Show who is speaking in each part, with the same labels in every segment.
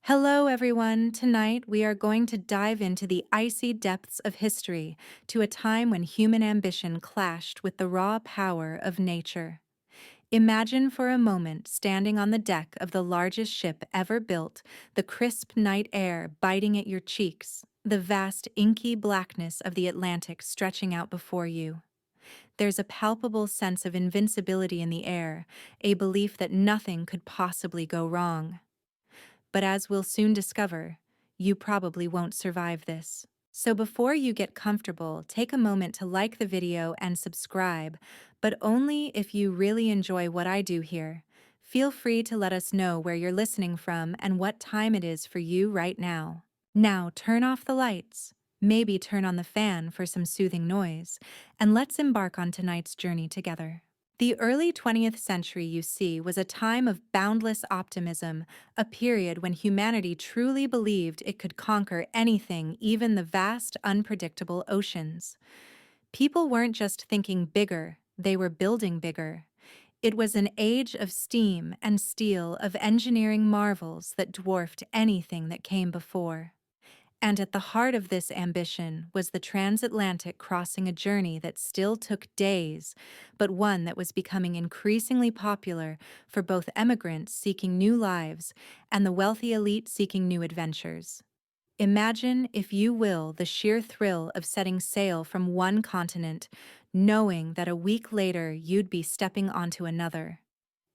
Speaker 1: Hello, everyone. Tonight, we are going to dive into the icy depths of history to a time when human ambition clashed with the raw power of nature. Imagine for a moment standing on the deck of the largest ship ever built, the crisp night air biting at your cheeks, the vast inky blackness of the Atlantic stretching out before you. There's a palpable sense of invincibility in the air, a belief that nothing could possibly go wrong. But as we'll soon discover, you probably won't survive this. So before you get comfortable, take a moment to like the video and subscribe, but only if you really enjoy what I do here. Feel free to let us know where you're listening from and what time it is for you right now. Now turn off the lights, maybe turn on the fan for some soothing noise, and let's embark on tonight's journey together. The early 20th century, you see, was a time of boundless optimism, a period when humanity truly believed it could conquer anything, even the vast, unpredictable oceans. People weren't just thinking bigger, they were building bigger. It was an age of steam and steel, of engineering marvels that dwarfed anything that came before. And at the heart of this ambition was the transatlantic crossing, a journey that still took days, but one that was becoming increasingly popular for both emigrants seeking new lives and the wealthy elite seeking new adventures. Imagine, if you will, the sheer thrill of setting sail from one continent, knowing that a week later you'd be stepping onto another.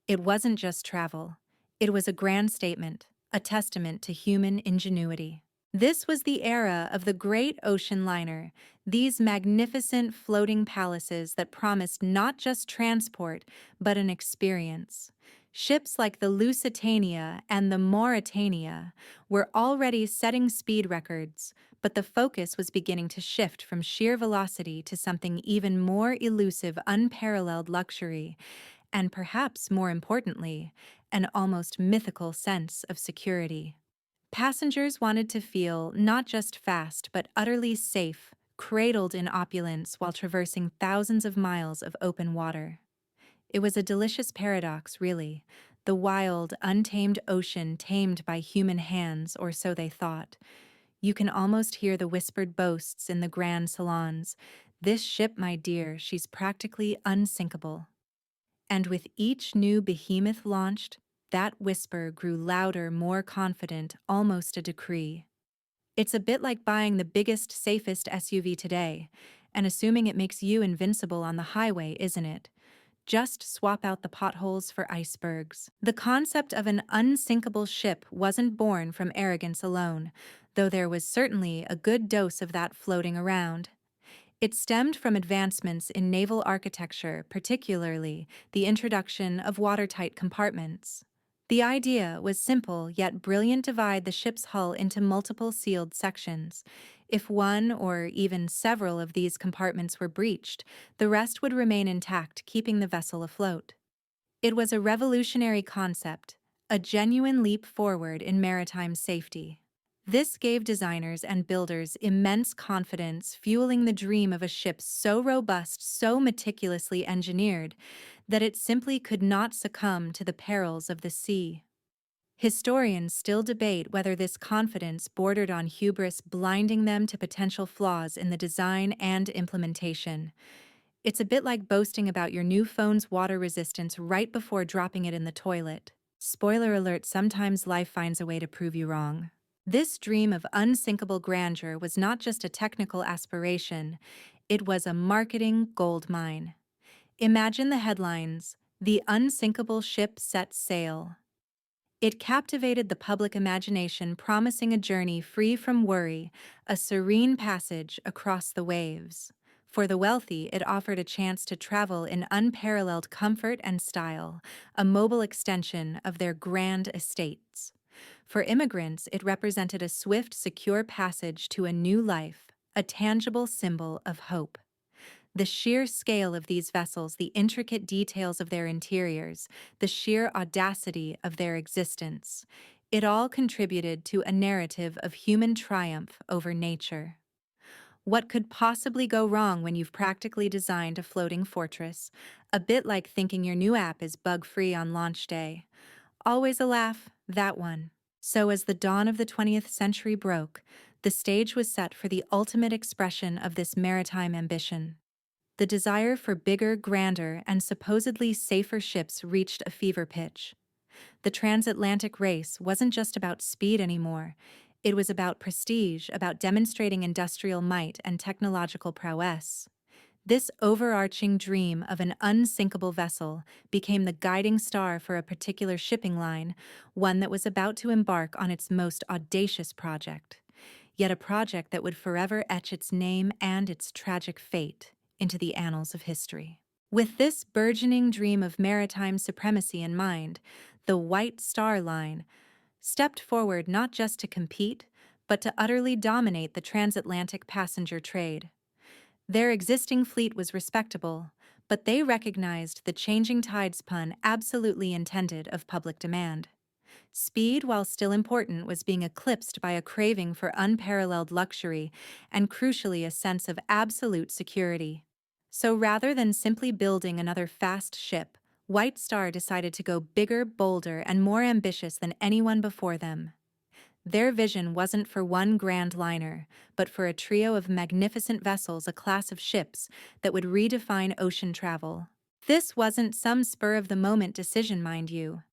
Speaker 1: It wasn't just travel. It was a grand statement, a testament to human ingenuity. This was the era of the great ocean liner, these magnificent floating palaces that promised not just transport, but an experience. Ships like the Lusitania and the Mauretania were already setting speed records, but the focus was beginning to shift from sheer velocity to something even more elusive, unparalleled luxury, and perhaps more importantly, an almost mythical sense of security. Passengers wanted to feel not just fast, but utterly safe, cradled in opulence while traversing thousands of miles of open water. It was a delicious paradox, really. The wild, untamed ocean tamed by human hands, or so they thought. You can almost hear the whispered boasts in the grand salons. This ship, my dear, she's practically unsinkable. And with each new behemoth launched, that whisper grew louder, more confident, almost a decree. It's a bit like buying the biggest, safest SUV today, and assuming it makes you invincible on the highway, isn't it? Just swap out the potholes for icebergs. The concept of an unsinkable ship wasn't born from arrogance alone, though there was certainly a good dose of that floating around. It stemmed from advancements in naval architecture, particularly the introduction of watertight compartments. The idea was simple yet brilliant: divide the ship's hull into multiple sealed sections. If one or even several of these compartments were breached, the rest would remain intact, keeping the vessel afloat. It was a revolutionary concept, a genuine leap forward in maritime safety. This gave designers and builders immense confidence, fueling the dream of a ship so robust, so meticulously engineered, that it simply could not succumb to the perils of the sea. Historians still debate whether this confidence bordered on hubris, blinding them to potential flaws in the design and implementation. It's a bit like boasting about your new phone's water resistance right before dropping it in the toilet. Spoiler alert, sometimes life finds a way to prove you wrong. This dream of unsinkable grandeur was not just a technical aspiration, it was a marketing goldmine. Imagine the headlines: "The unsinkable ship sets sail." It captivated the public imagination, promising a journey free from worry, a serene passage across the waves. For the wealthy, it offered a chance to travel in unparalleled comfort and style, a mobile extension of their grand estates. For immigrants, it represented a swift, secure passage to a new life, a tangible symbol of hope. The sheer scale of these vessels, the intricate details of their interiors, the sheer audacity of their existence, it all contributed to a narrative of human triumph over nature. What could possibly go wrong when you've practically designed a floating fortress? A bit like thinking your new app is bug-free on launch day. Always a laugh, that one. So, as the dawn of the 20th century broke, the stage was set for the ultimate expression of this maritime ambition. The desire for bigger, grander, and supposedly safer ships reached a fever pitch. The transatlantic race wasn't just about speed anymore. It was about prestige, about demonstrating industrial might and technological prowess. This overarching dream of an unsinkable vessel became the guiding star for a particular shipping line, one that was about to embark on its most audacious project. Yet a project that would forever etch its name and its tragic fate into the annals of history. With this burgeoning dream of maritime supremacy in mind, the White Star Line stepped forward not just to compete, but to utterly dominate the transatlantic passenger trade. Their existing fleet was respectable, but they recognized the changing tides pun absolutely intended of public demand. Speed, while still important, was being eclipsed by a craving for unparalleled luxury and, crucially, a sense of absolute security. So rather than simply building another fast ship, White Star decided to go bigger, bolder, and more ambitious than anyone before them. Their vision wasn't for one grand liner, but for a trio of magnificent vessels, a class of ships that would redefine ocean travel. This wasn't some spur-of-the-moment decision, mind you.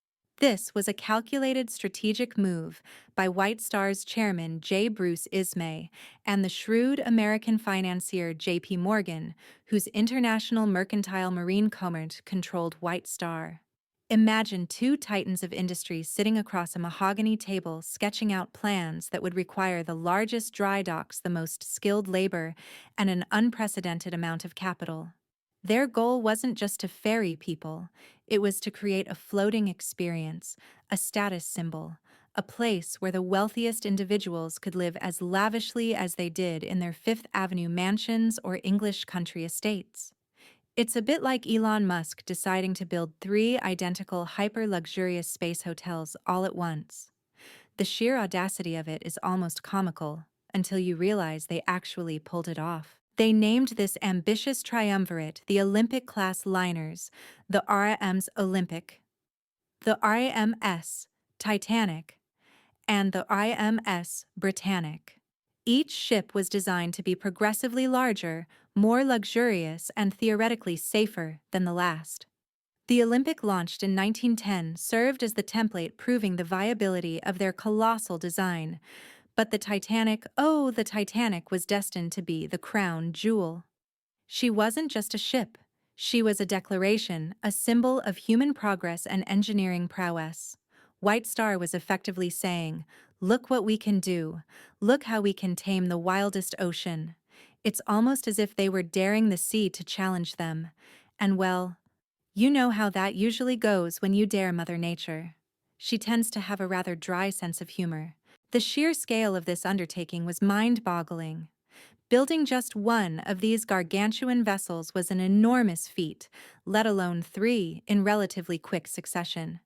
Speaker 1: This was a calculated strategic move by White Star's chairman J. Bruce Ismay and the shrewd American financier J.P. Morgan, whose International Mercantile Marine Commerce controlled White Star. Imagine two titans of industry sitting across a mahogany table sketching out plans that would require the largest dry docks, the most skilled labor, and an unprecedented amount of capital. Their goal wasn't just to ferry people, it was to create a floating experience, a status symbol, a place where the wealthiest individuals could live as lavishly as they did in their Fifth Avenue mansions or English country estates. It's a bit like Elon Musk deciding to build three identical hyper-luxurious space hotels all at once. The sheer audacity of it is almost comical, until you realize they actually pulled it off. They named this ambitious triumvirate the Olympic-class liners, the RMS Olympic, the RMS Titanic, and the RMS Britannic. Each ship was designed to be progressively larger, more luxurious, and theoretically safer than the last. The Olympic, launched in 1910, served as the template proving the viability of their colossal design. But the Titanic, oh, the Titanic was destined to be the crown jewel. She wasn't just a ship. She was a declaration, a symbol of human progress and engineering prowess. White Star was effectively saying, "Look what we can do. Look how we can tame the wildest ocean." It's almost as if they were daring the sea to challenge them. And well, you know how that usually goes when you dare Mother Nature. She tends to have a rather dry sense of humor. The sheer scale of this undertaking was mind-boggling. Building just one of these gargantuan vessels was an enormous feat, let alone three in relatively quick succession.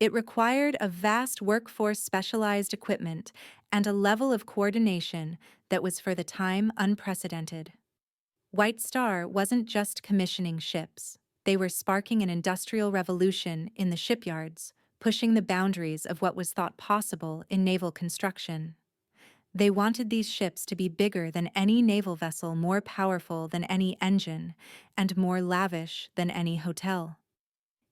Speaker 1: It required a vast workforce, specialized equipment, and a level of coordination that was for the time unprecedented. White Star wasn't just commissioning ships. They were sparking an industrial revolution in the shipyards, pushing the boundaries of what was thought possible in naval construction. They wanted these ships to be bigger than any naval vessel, more powerful than any engine, and more lavish than any hotel.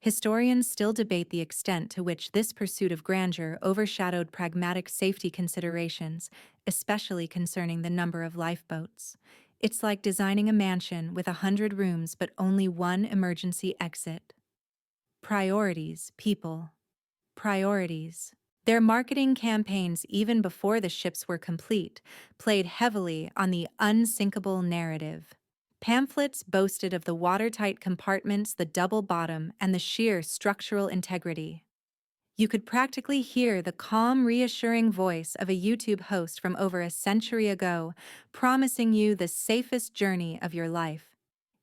Speaker 1: Historians still debate the extent to which this pursuit of grandeur overshadowed pragmatic safety considerations, especially concerning the number of lifeboats. It's like designing a mansion with 100 rooms but only one emergency exit. Priorities, people. Priorities. Their marketing campaigns, even before the ships were complete, played heavily on the unsinkable narrative. Pamphlets boasted of the watertight compartments, the double bottom, and the sheer structural integrity. You could practically hear the calm, reassuring voice of a YouTube host from over a century ago, promising you the safest journey of your life.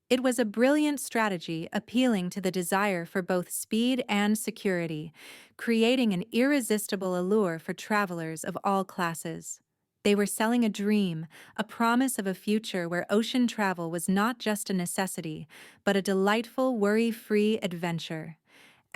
Speaker 1: It was a brilliant strategy, appealing to the desire for both speed and security, creating an irresistible allure for travelers of all classes. They were selling a dream, a promise of a future where ocean travel was not just a necessity, but a delightful, worry-free adventure.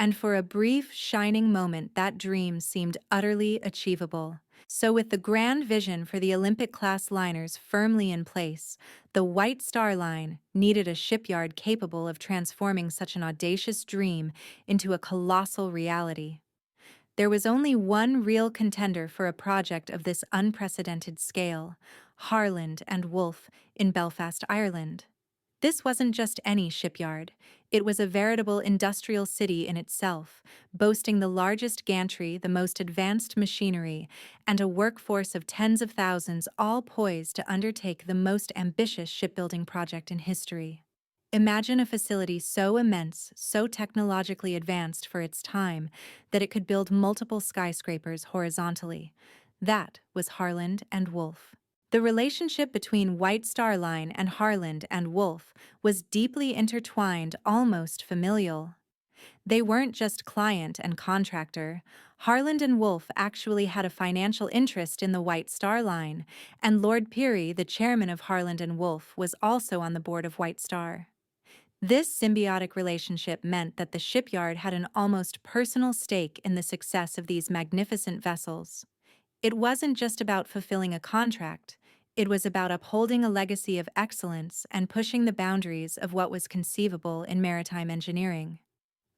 Speaker 1: and for a brief, shining moment that dream seemed utterly achievable. So with the grand vision for the Olympic-class liners firmly in place, the White Star Line needed a shipyard capable of transforming such an audacious dream into a colossal reality. There was only one real contender for a project of this unprecedented scale: Harland and Wolff in Belfast, Ireland. This wasn't just any shipyard. It was a veritable industrial city in itself, boasting the largest gantry, the most advanced machinery, and a workforce of tens of thousands, all poised to undertake the most ambitious shipbuilding project in history. Imagine a facility so immense, so technologically advanced for its time, that it could build multiple skyscrapers horizontally. That was Harland and Wolff. The relationship between White Star Line and Harland and Wolff was deeply intertwined, almost familial. They weren't just client and contractor. Harland and Wolff actually had a financial interest in the White Star Line, and Lord Peary, the chairman of Harland and Wolff, was also on the board of White Star. This symbiotic relationship meant that the shipyard had an almost personal stake in the success of these magnificent vessels. It wasn't just about fulfilling a contract, it was about upholding a legacy of excellence and pushing the boundaries of what was conceivable in maritime engineering.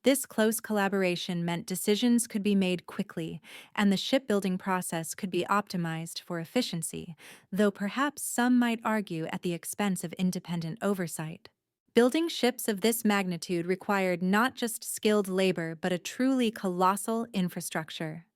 Speaker 1: This close collaboration meant decisions could be made quickly, and the shipbuilding process could be optimized for efficiency, though perhaps some might argue at the expense of independent oversight. Building ships of this magnitude required not just skilled labor but a truly colossal infrastructure.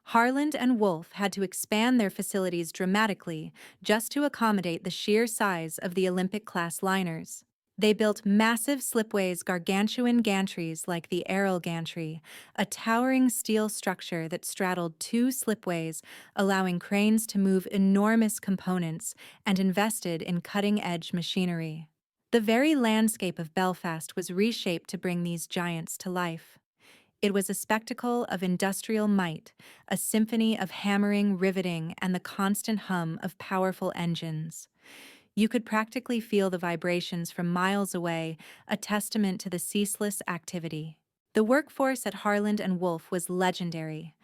Speaker 1: Harland and Wolff had to expand their facilities dramatically just to accommodate the sheer size of the Olympic-class liners. They built massive slipways, gargantuan gantries like the Errol gantry, a towering steel structure that straddled two slipways, allowing cranes to move enormous components, and invested in cutting-edge machinery. The very landscape of Belfast was reshaped to bring these giants to life. It was a spectacle of industrial might, a symphony of hammering, riveting, and the constant hum of powerful engines. You could practically feel the vibrations from miles away, a testament to the ceaseless activity. The workforce at Harland and Wolff was legendary.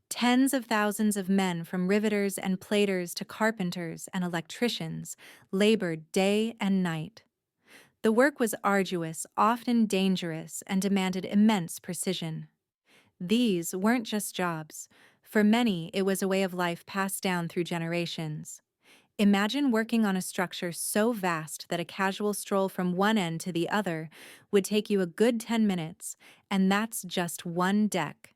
Speaker 1: Tens of thousands of men, from riveters and platers to carpenters and electricians, labored day and night. The work was arduous, often dangerous, and demanded immense precision. These weren't just jobs. For many, it was a way of life passed down through generations. Imagine working on a structure so vast that a casual stroll from one end to the other would take you a good 10 minutes, and that's just one deck.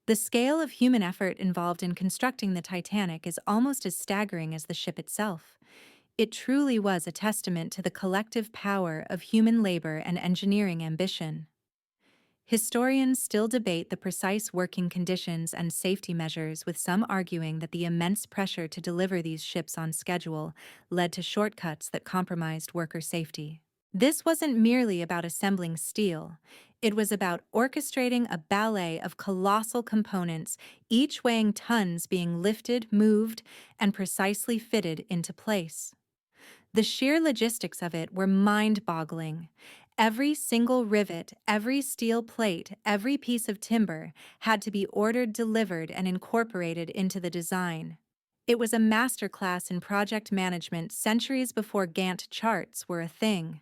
Speaker 1: The scale of human effort involved in constructing the Titanic is almost as staggering as the ship itself. It truly was a testament to the collective power of human labor and engineering ambition. Historians still debate the precise working conditions and safety measures, with some arguing that the immense pressure to deliver these ships on schedule led to shortcuts that compromised worker safety. This wasn't merely about assembling steel. It was about orchestrating a ballet of colossal components, each weighing tons, being lifted, moved, and precisely fitted into place. The sheer logistics of it were mind-boggling. Every single rivet, every steel plate, every piece of timber had to be ordered, delivered, and incorporated into the design. It was a masterclass in project management centuries before Gantt charts were a thing.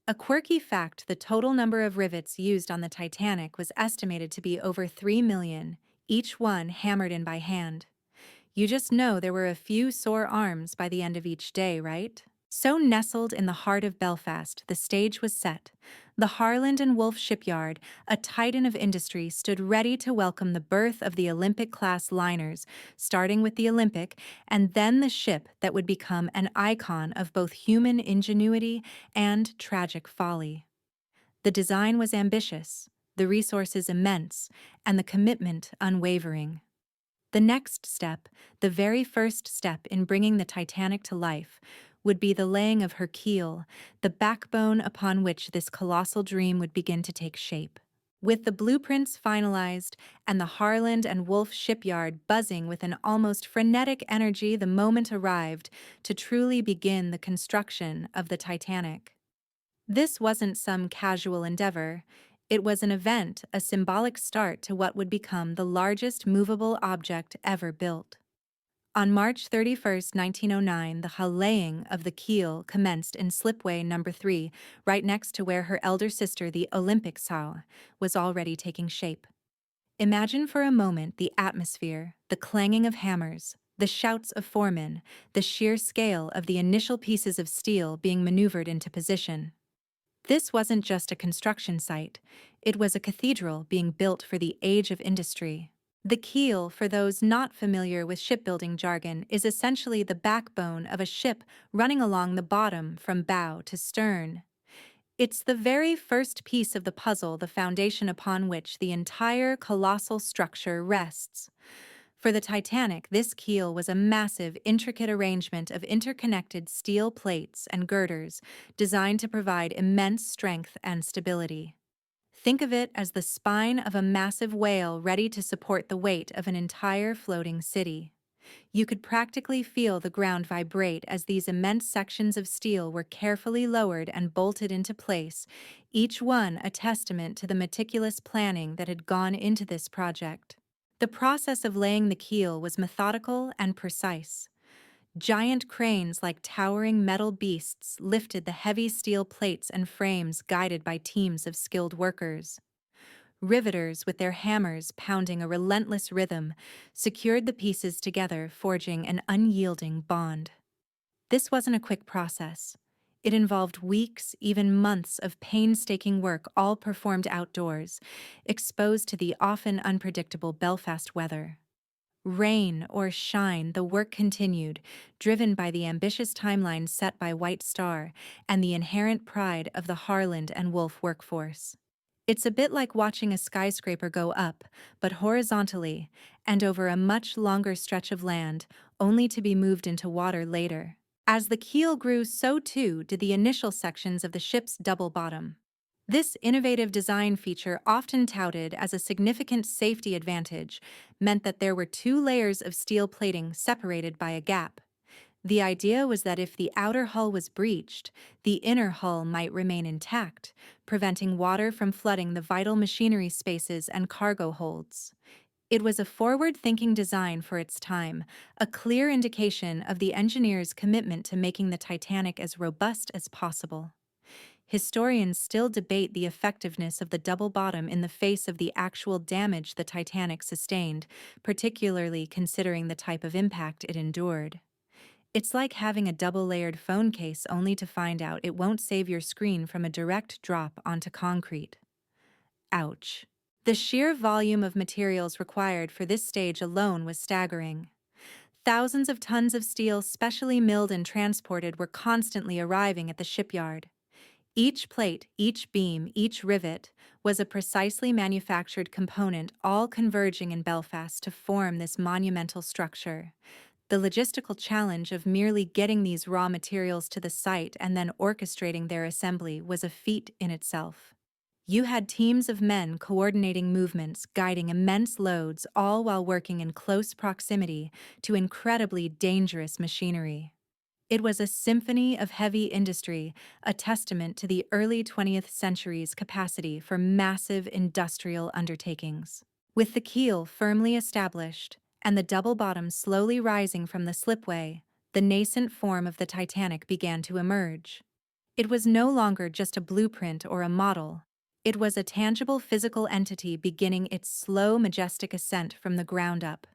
Speaker 1: A quirky fact: the total number of rivets used on the Titanic was estimated to be over 3 million, each one hammered in by hand. You just know there were a few sore arms by the end of each day, right? So nestled in the heart of Belfast, the stage was set. The Harland and Wolff shipyard, a titan of industry, stood ready to welcome the birth of the Olympic-class liners, starting with the Olympic, and then the ship that would become an icon of both human ingenuity and tragic folly. The design was ambitious, the resources immense, and the commitment unwavering. The next step, the very first step in bringing the Titanic to life, would be the laying of her keel, the backbone upon which this colossal dream would begin to take shape. With the blueprints finalized and the Harland and Wolff shipyard buzzing with an almost frenetic energy, the moment arrived to truly begin the construction of the Titanic. This wasn't some casual endeavor. It was an event, a symbolic start to what would become the largest movable object ever built. On March 31st, 1909, the hullaying of the keel commenced in slipway number 3, right next to where her elder sister, the Olympic sow, was already taking shape. Imagine for a moment the atmosphere, the clanging of hammers, the shouts of foremen, the sheer scale of the initial pieces of steel being maneuvered into position. This wasn't just a construction site, it was a cathedral being built for the age of industry. The keel, for those not familiar with shipbuilding jargon, is essentially the backbone of a ship running along the bottom from bow to stern. It's the very first piece of the puzzle, the foundation upon which the entire colossal structure rests. For the Titanic, this keel was a massive, intricate arrangement of interconnected steel plates and girders designed to provide immense strength and stability. Think of it as the spine of a massive whale ready to support the weight of an entire floating city. You could practically feel the ground vibrate as these immense sections of steel were carefully lowered and bolted into place, each one a testament to the meticulous planning that had gone into this project. The process of laying the keel was methodical and precise. Giant cranes like towering metal beasts lifted the heavy steel plates and frames guided by teams of skilled workers. Riveters, with their hammers pounding a relentless rhythm, secured the pieces together, forging an unyielding bond. This wasn't a quick process. It involved weeks, even months of painstaking work, all performed outdoors, exposed to the often unpredictable Belfast weather. Rain or shine, the work continued, driven by the ambitious timeline set by White Star and the inherent pride of the Harland and Wolff workforce. It's a bit like watching a skyscraper go up, but horizontally, and over a much longer stretch of land, only to be moved into water later. As the keel grew, so too did the initial sections of the ship's double bottom. This innovative design feature, often touted as a significant safety advantage, meant that there were two layers of steel plating separated by a gap. The idea was that if the outer hull was breached, the inner hull might remain intact, preventing water from flooding the vital machinery spaces and cargo holds. It was a forward-thinking design for its time, a clear indication of the engineers' commitment to making the Titanic as robust as possible. Historians still debate the effectiveness of the double bottom in the face of the actual damage the Titanic sustained, particularly considering the type of impact it endured. It's like having a double-layered phone case only to find out it won't save your screen from a direct drop onto concrete. Ouch. The sheer volume of materials required for this stage alone was staggering. Thousands of tons of steel, specially milled and transported, were constantly arriving at the shipyard. Each plate, each beam, each rivet was a precisely manufactured component, all converging in Belfast to form this monumental structure. The logistical challenge of merely getting these raw materials to the site and then orchestrating their assembly was a feat in itself. You had teams of men coordinating movements, guiding immense loads, all while working in close proximity to incredibly dangerous machinery. It was a symphony of heavy industry, a testament to the early 20th century's capacity for massive industrial undertakings. With the keel firmly established and the double bottom slowly rising from the slipway, the nascent form of the Titanic began to emerge. It was no longer just a blueprint or a model. It was a tangible physical entity beginning its slow, majestic ascent from the ground up.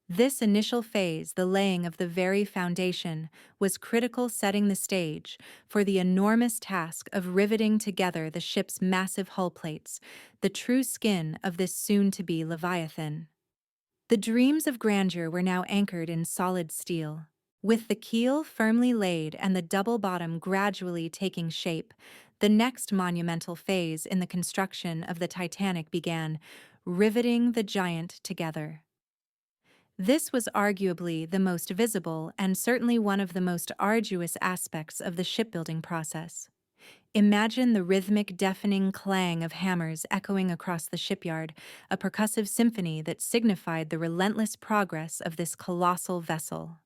Speaker 1: This initial phase, the laying of the very foundation, was critical, setting the stage for the enormous task of riveting together the ship's massive hull plates, the true skin of this soon-to-be Leviathan. The dreams of grandeur were now anchored in solid steel. With the keel firmly laid and the double bottom gradually taking shape, the next monumental phase in the construction of the Titanic began, riveting the giant together. This was arguably the most visible and certainly one of the most arduous aspects of the shipbuilding process. Imagine the rhythmic, deafening clang of hammers echoing across the shipyard, a percussive symphony that signified the relentless progress of this colossal vessel.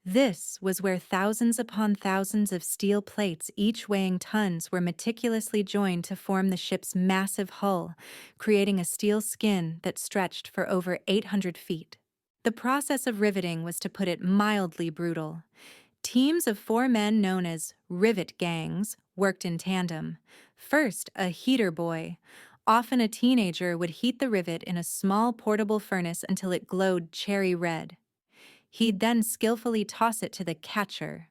Speaker 1: This was where thousands upon thousands of steel plates, each weighing tons, were meticulously joined to form the ship's massive hull, creating a steel skin that stretched for over 800 feet. The process of riveting was, to put it mildly, brutal. Teams of 4 men known as rivet gangs worked in tandem. First, a heater boy, often a teenager, would heat the rivet in a small portable furnace until it glowed cherry red. He'd then skillfully toss it to the catcher,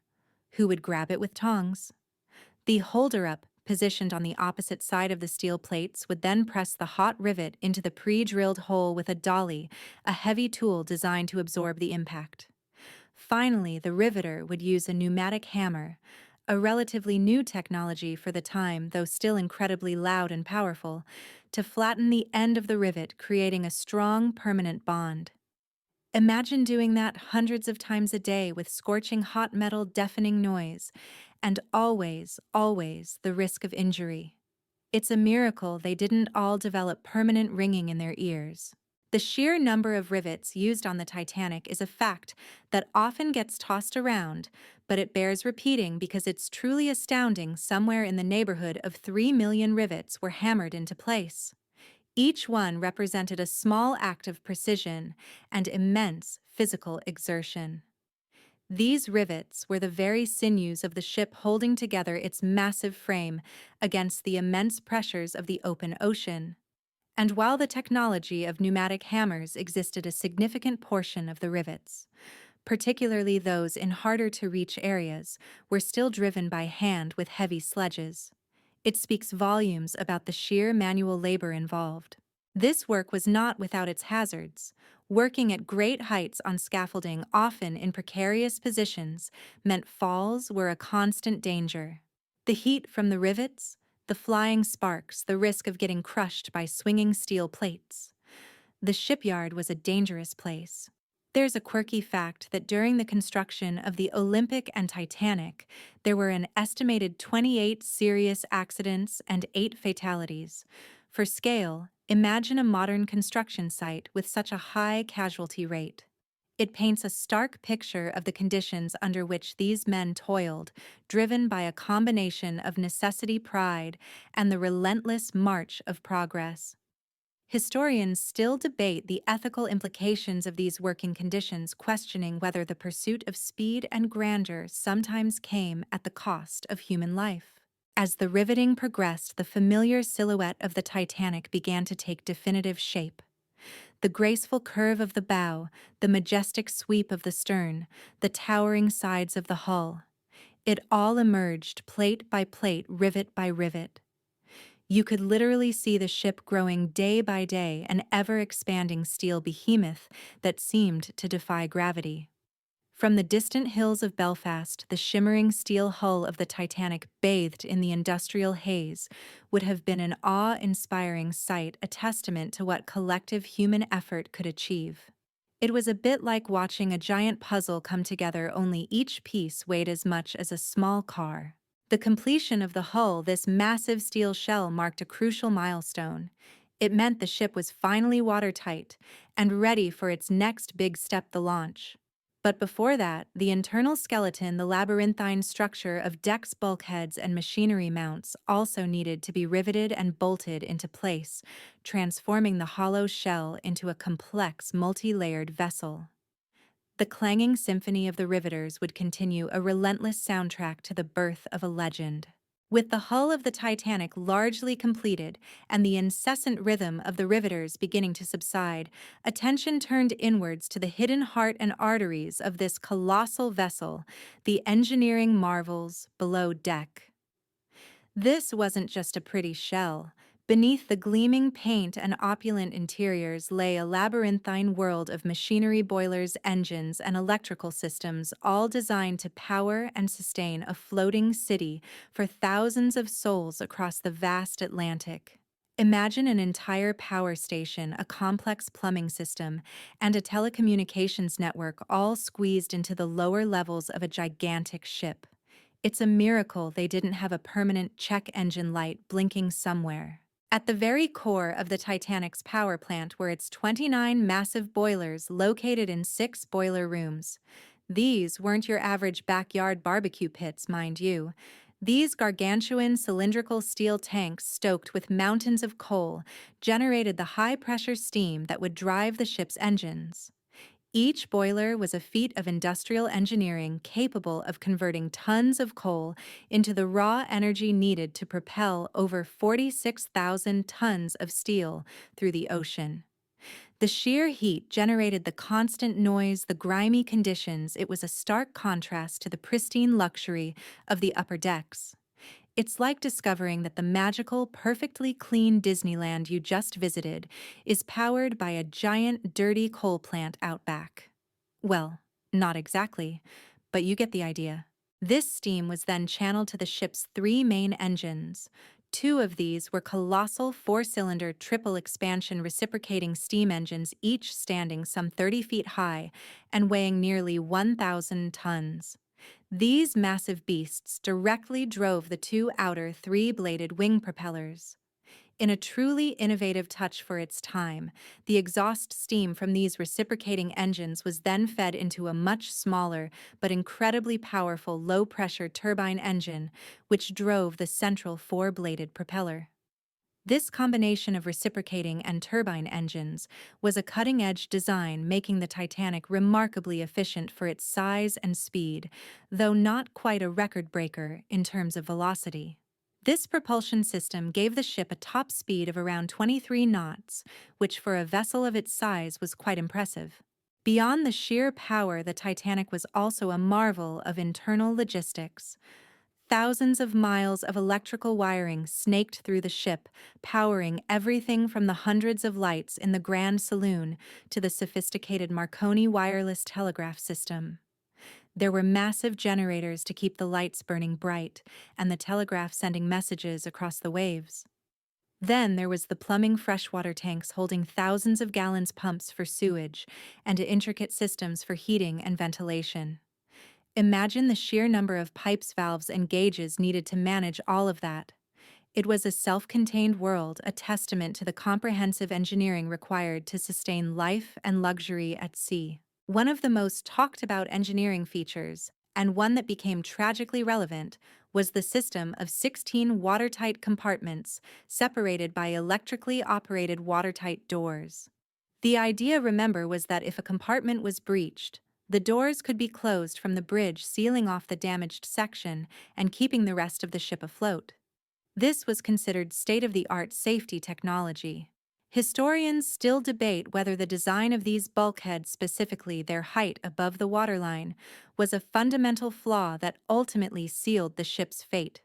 Speaker 1: who would grab it with tongs. The holder-up, positioned on the opposite side of the steel plates, would then press the hot rivet into the pre-drilled hole with a dolly, a heavy tool designed to absorb the impact. Finally, the riveter would use a pneumatic hammer, a relatively new technology for the time, though still incredibly loud and powerful, to flatten the end of the rivet, creating a strong, permanent bond. Imagine doing that hundreds of times a day with scorching hot metal, deafening noise, and always, always the risk of injury. It's a miracle they didn't all develop permanent ringing in their ears. The sheer number of rivets used on the Titanic is a fact that often gets tossed around, but it bears repeating because it's truly astounding. Somewhere in the neighborhood of 3 million rivets were hammered into place. Each one represented a small act of precision and immense physical exertion. These rivets were the very sinews of the ship, holding together its massive frame against the immense pressures of the open ocean. And while the technology of pneumatic hammers existed, a significant portion of the rivets, particularly those in harder-to-reach areas, were still driven by hand with heavy sledges. It speaks volumes about the sheer manual labor involved. This work was not without its hazards. Working at great heights on scaffolding, often in precarious positions, meant falls were a constant danger. The heat from the rivets, the flying sparks, the risk of getting crushed by swinging steel plates. The shipyard was a dangerous place. There's a quirky fact that during the construction of the Olympic and Titanic, there were an estimated 28 serious accidents and 8 fatalities. For scale, imagine a modern construction site with such a high casualty rate. It paints a stark picture of the conditions under which these men toiled, driven by a combination of necessity, pride, and the relentless march of progress. Historians still debate the ethical implications of these working conditions, questioning whether the pursuit of speed and grandeur sometimes came at the cost of human life. As the riveting progressed, the familiar silhouette of the Titanic began to take definitive shape. The graceful curve of the bow, the majestic sweep of the stern, the towering sides of the hull. It all emerged, plate by plate, rivet by rivet. You could literally see the ship growing day by day, an ever-expanding steel behemoth that seemed to defy gravity. From the distant hills of Belfast, the shimmering steel hull of the Titanic, bathed in the industrial haze, would have been an awe-inspiring sight, a testament to what collective human effort could achieve. It was a bit like watching a giant puzzle come together, only each piece weighed as much as a small car. The completion of the hull, this massive steel shell, marked a crucial milestone. It meant the ship was finally watertight and ready for its next big step, the launch. But before that, the internal skeleton, the labyrinthine structure of decks, bulkheads, and machinery mounts, also needed to be riveted and bolted into place, transforming the hollow shell into a complex, multi-layered vessel. The clanging symphony of the riveters would continue, a relentless soundtrack to the birth of a legend. With the hull of the Titanic largely completed and the incessant rhythm of the riveters beginning to subside, attention turned inwards to the hidden heart and arteries of this colossal vessel, the engineering marvels below deck. This wasn't just a pretty shell. Beneath the gleaming paint and opulent interiors lay a labyrinthine world of machinery, boilers, engines, and electrical systems, all designed to power and sustain a floating city for thousands of souls across the vast Atlantic. Imagine an entire power station, a complex plumbing system, and a telecommunications network all squeezed into the lower levels of a gigantic ship. It's a miracle they didn't have a permanent check engine light blinking somewhere. At the very core of the Titanic's power plant were its 29 massive boilers located in 6 boiler rooms. These weren't your average backyard barbecue pits, mind you. These gargantuan cylindrical steel tanks stoked with mountains of coal generated the high-pressure steam that would drive the ship's engines. Each boiler was a feat of industrial engineering capable of converting tons of coal into the raw energy needed to propel over 46,000 tons of steel through the ocean. The sheer heat generated the constant noise, the grimy conditions. It was a stark contrast to the pristine luxury of the upper decks. It's like discovering that the magical, perfectly clean Disneyland you just visited is powered by a giant, dirty coal plant out back. Well, not exactly, but you get the idea. This steam was then channeled to the ship's three main engines. Two of these were colossal four-cylinder triple expansion reciprocating steam engines, each standing some 30 feet high and weighing nearly 1,000 tons. These massive beasts directly drove the two outer three-bladed wing propellers. In a truly innovative touch for its time, the exhaust steam from these reciprocating engines was then fed into a much smaller but incredibly powerful low-pressure turbine engine, which drove the central four-bladed propeller. This combination of reciprocating and turbine engines was a cutting-edge design, making the Titanic remarkably efficient for its size and speed, though not quite a record-breaker in terms of velocity. This propulsion system gave the ship a top speed of around 23 knots, which for a vessel of its size was quite impressive. Beyond the sheer power, the Titanic was also a marvel of internal logistics. Thousands of miles of electrical wiring snaked through the ship, powering everything from the hundreds of lights in the Grand Saloon to the sophisticated Marconi wireless telegraph system. There were massive generators to keep the lights burning bright and the telegraph sending messages across the waves. Then there was the plumbing freshwater tanks holding thousands of gallons pumps for sewage and intricate systems for heating and ventilation. Imagine the sheer number of pipes, valves, and gauges needed to manage all of that. It was a self-contained world, a testament to the comprehensive engineering required to sustain life and luxury at sea. One of the most talked about engineering features, and one that became tragically relevant, was the system of 16 watertight compartments separated by electrically operated watertight doors. The idea, remember, was that if a compartment was breached, the doors could be closed from the bridge, sealing off the damaged section and keeping the rest of the ship afloat. This was considered state-of-the-art safety technology. Historians still debate whether the design of these bulkheads, specifically their height above the waterline, was a fundamental flaw that ultimately sealed the ship's fate.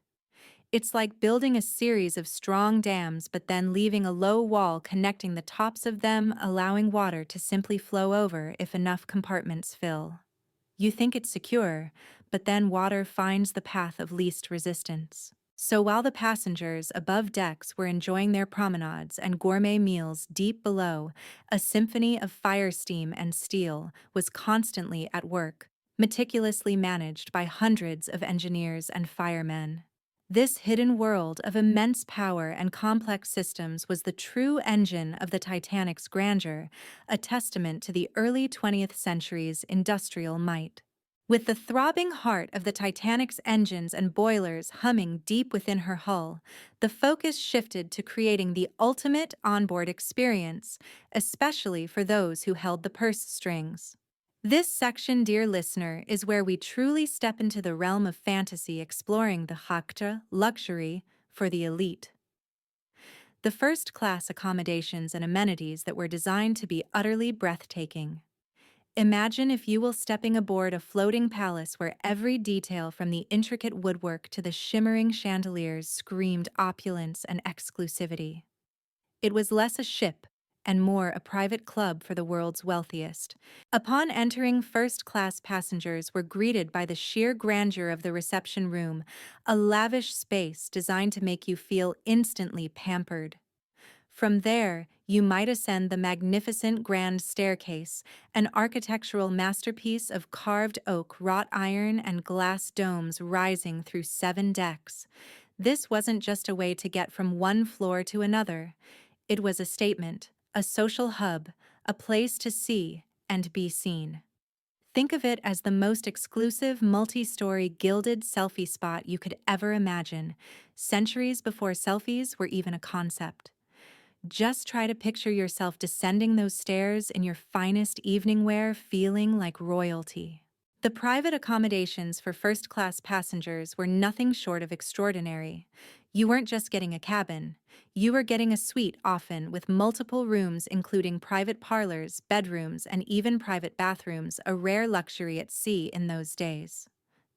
Speaker 1: It's like building a series of strong dams but then leaving a low wall connecting the tops of them, allowing water to simply flow over if enough compartments fill. You think it's secure, but then water finds the path of least resistance. So while the passengers above decks were enjoying their promenades and gourmet meals deep below, a symphony of fire steam and steel was constantly at work, meticulously managed by hundreds of engineers and firemen. This hidden world of immense power and complex systems was the true engine of the Titanic's grandeur, a testament to the early 20th century's industrial might. With the throbbing heart of the Titanic's engines and boilers humming deep within her hull, the focus shifted to creating the ultimate onboard experience, especially for those who held the purse strings. This section, dear listener, is where we truly step into the realm of fantasy, exploring the haute luxury for the elite. The first-class accommodations and amenities that were designed to be utterly breathtaking. Imagine, if you will, stepping aboard a floating palace where every detail from the intricate woodwork to the shimmering chandeliers screamed opulence and exclusivity. It was less a ship and more a private club for the world's wealthiest. Upon entering, first-class passengers were greeted by the sheer grandeur of the reception room, a lavish space designed to make you feel instantly pampered. From there, you might ascend the magnificent grand staircase, an architectural masterpiece of carved oak, wrought iron, and glass domes rising through 7 decks. This wasn't just a way to get from one floor to another. It was a statement, a social hub, a place to see and be seen. Think of it as the most exclusive multi-story gilded selfie spot you could ever imagine, centuries before selfies were even a concept. Just try to picture yourself descending those stairs in your finest evening wear, feeling like royalty. The private accommodations for first-class passengers were nothing short of extraordinary. You weren't just getting a cabin. You were getting a suite, often with multiple rooms including private parlors, bedrooms, and even private bathrooms, a rare luxury at sea in those days.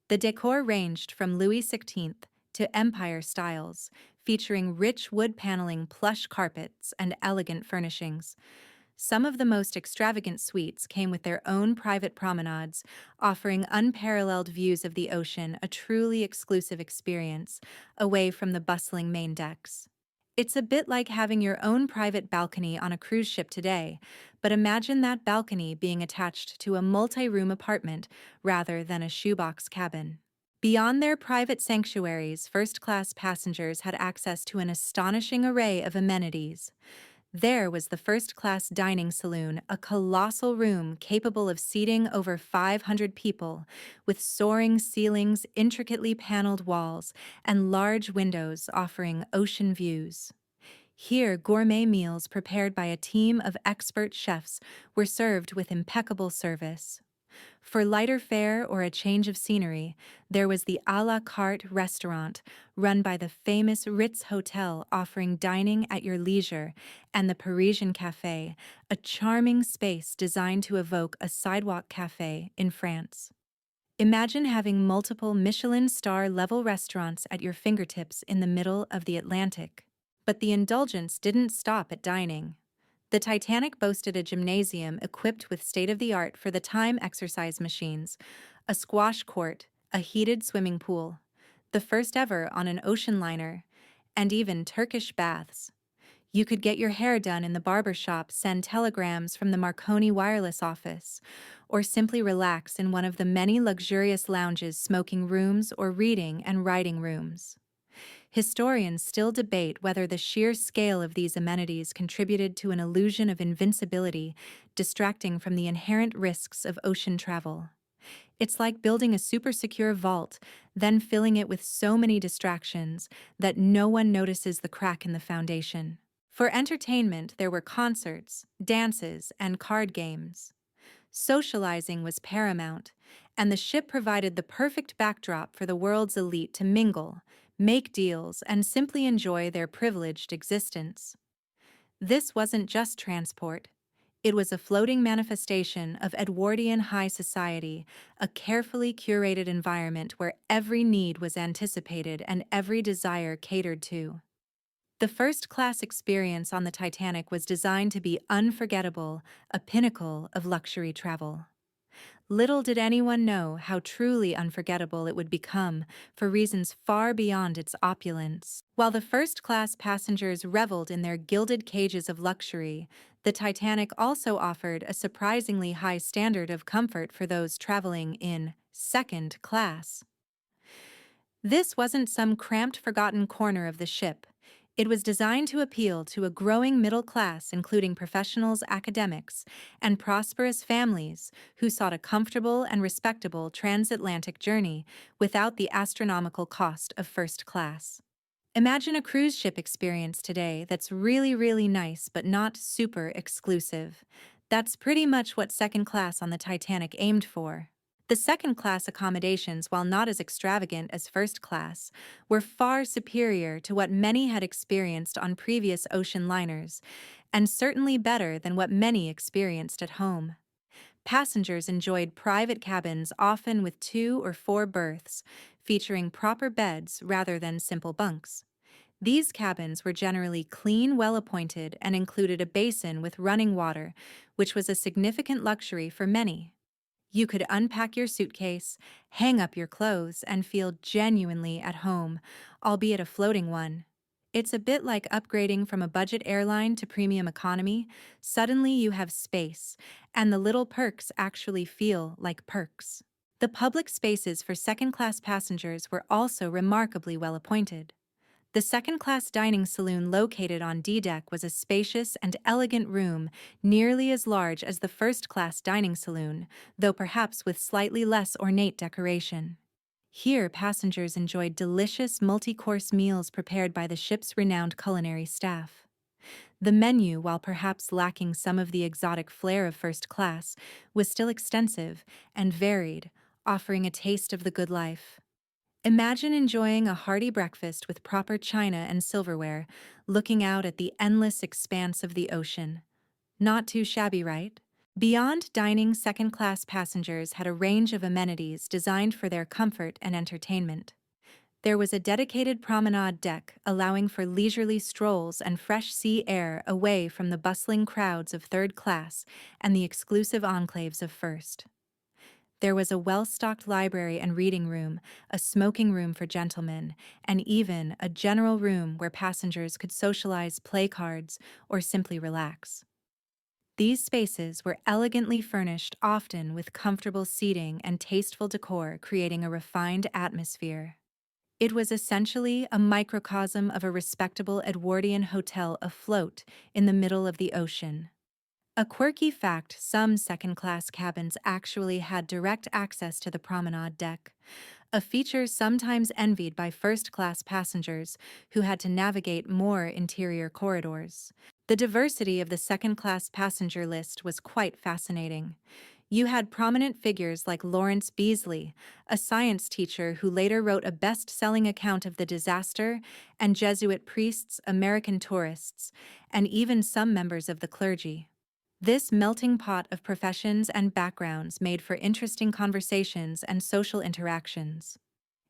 Speaker 1: The decor ranged from Louis XVI to Empire styles, featuring rich wood paneling, plush carpets, and elegant furnishings. Some of the most extravagant suites came with their own private promenades, offering unparalleled views of the ocean, a truly exclusive experience, away from the bustling main decks. It's a bit like having your own private balcony on a cruise ship today, but imagine that balcony being attached to a multi-room apartment rather than a shoebox cabin. Beyond their private sanctuaries, first-class passengers had access to an astonishing array of amenities. There was the first-class dining saloon, a colossal room capable of seating over 500 people, with soaring ceilings, intricately paneled walls, and large windows offering ocean views. Here, gourmet meals prepared by a team of expert chefs were served with impeccable service. For lighter fare or a change of scenery, there was the à la carte restaurant run by the famous Ritz Hotel offering dining at your leisure, and the Parisian Café, a charming space designed to evoke a sidewalk cafe in France. Imagine having multiple Michelin star level restaurants at your fingertips in the middle of the Atlantic. But the indulgence didn't stop at dining. The Titanic boasted a gymnasium equipped with state-of-the-art for the time exercise machines, a squash court, a heated swimming pool, the first ever on an ocean liner, and even Turkish baths. You could get your hair done in the barber shop, send telegrams from the Marconi wireless office, or simply relax in one of the many luxurious lounges, smoking rooms, or reading and writing rooms. Historians still debate whether the sheer scale of these amenities contributed to an illusion of invincibility, distracting from the inherent risks of ocean travel. It's like building a super secure vault, then filling it with so many distractions that no one notices the crack in the foundation. For entertainment, there were concerts, dances, and card games. Socializing was paramount, and the ship provided the perfect backdrop for the world's elite to mingle, make deals, and simply enjoy their privileged existence. This wasn't just transport. It was a floating manifestation of Edwardian high society, a carefully curated environment where every need was anticipated and every desire catered to. The first-class experience on the Titanic was designed to be unforgettable, a pinnacle of luxury travel. Little did anyone know how truly unforgettable it would become for reasons far beyond its opulence. While the first-class passengers reveled in their gilded cages of luxury, the Titanic also offered a surprisingly high standard of comfort for those traveling in second class. This wasn't some cramped, forgotten corner of the ship. It was designed to appeal to a growing middle class, including professionals, academics, and prosperous families who sought a comfortable and respectable transatlantic journey without the astronomical cost of first class. Imagine a cruise ship experience today that's really, really nice but not super exclusive. That's pretty much what second class on the Titanic aimed for. The second-class accommodations, while not as extravagant as first class, were far superior to what many had experienced on previous ocean liners, and certainly better than what many experienced at home. Passengers enjoyed private cabins, often with 2 or 4 berths, featuring proper beds rather than simple bunks. These cabins were generally clean, well-appointed, and included a basin with running water, which was a significant luxury for many. You could unpack your suitcase, hang up your clothes, and feel genuinely at home, albeit a floating one. It's a bit like upgrading from a budget airline to premium economy. Suddenly you have space, and the little perks actually feel like perks. The public spaces for second-class passengers were also remarkably well appointed. The second-class dining saloon located on D deck was a spacious and elegant room, nearly as large as the first-class dining saloon, though perhaps with slightly less ornate decoration. Here, passengers enjoyed delicious multi-course meals prepared by the ship's renowned culinary staff. The menu, while perhaps lacking some of the exotic flair of first class, was still extensive and varied, offering a taste of the good life. Imagine enjoying a hearty breakfast with proper china and silverware, looking out at the endless expanse of the ocean. Not too shabby, right? Beyond dining, second class passengers had a range of amenities designed for their comfort and entertainment. There was a dedicated promenade deck, allowing for leisurely strolls and fresh sea air away from the bustling crowds of third class and the exclusive enclaves of first. There was a well-stocked library and reading room, a smoking room for gentlemen, and even a general room where passengers could socialize, play cards, or simply relax. These spaces were elegantly furnished, often with comfortable seating and tasteful decor, creating a refined atmosphere. It was essentially a microcosm of a respectable Edwardian hotel afloat in the middle of the ocean. A quirky fact, some second-class cabins actually had direct access to the promenade deck, a feature sometimes envied by first-class passengers who had to navigate more interior corridors. The diversity of the second-class passenger list was quite fascinating. You had prominent figures like Lawrence Beasley, a science teacher who later wrote a best-selling account of the disaster, and Jesuit priests, American tourists, and even some members of the clergy. This melting pot of professions and backgrounds made for interesting conversations and social interactions.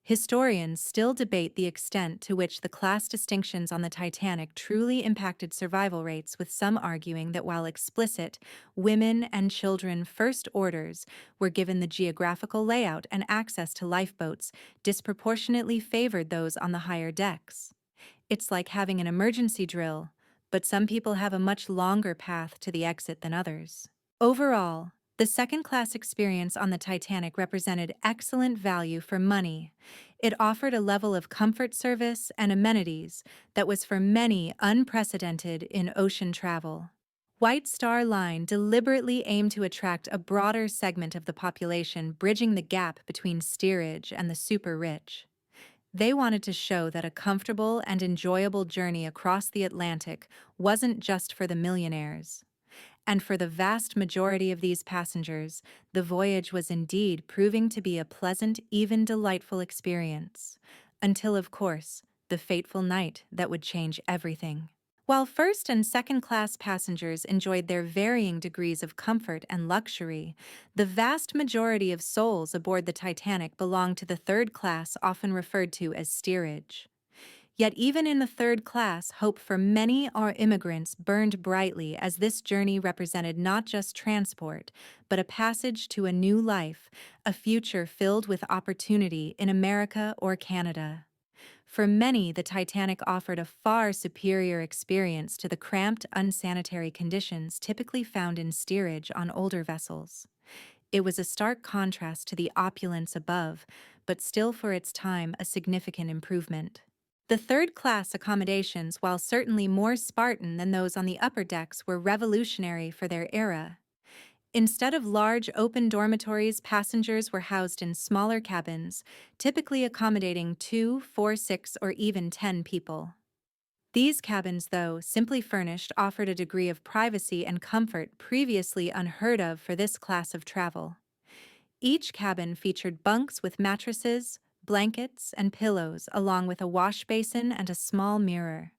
Speaker 1: Historians still debate the extent to which the class distinctions on the Titanic truly impacted survival rates, with some arguing that while explicit, women and children first orders were given the geographical layout and access to lifeboats disproportionately favored those on the higher decks. It's like having an emergency drill, but some people have a much longer path to the exit than others. Overall, the second-class experience on the Titanic represented excellent value for money. It offered a level of comfort, service, and amenities that was for many unprecedented in ocean travel. White Star Line deliberately aimed to attract a broader segment of the population, bridging the gap between steerage and the super-rich. They wanted to show that a comfortable and enjoyable journey across the Atlantic wasn't just for the millionaires. And for the vast majority of these passengers, the voyage was indeed proving to be a pleasant, even delightful experience. Until, of course, the fateful night that would change everything. While first and second class passengers enjoyed their varying degrees of comfort and luxury, the vast majority of souls aboard the Titanic belonged to the third class, often referred to as steerage. Yet even in the third class, hope for many our immigrants burned brightly, as this journey represented not just transport, but a passage to a new life, a future filled with opportunity in America or Canada. For many, the Titanic offered a far superior experience to the cramped, unsanitary conditions typically found in steerage on older vessels. It was a stark contrast to the opulence above, but still for its time a significant improvement. The third-class accommodations, while certainly more Spartan than those on the upper decks, were revolutionary for their era. Instead of large open dormitories, passengers were housed in smaller cabins, typically accommodating 2, 4, 6, or even 10 people. These cabins, though simply furnished, offered a degree of privacy and comfort previously unheard of for this class of travel. Each cabin featured bunks with mattresses, blankets, and pillows, along with a wash basin and a small mirror.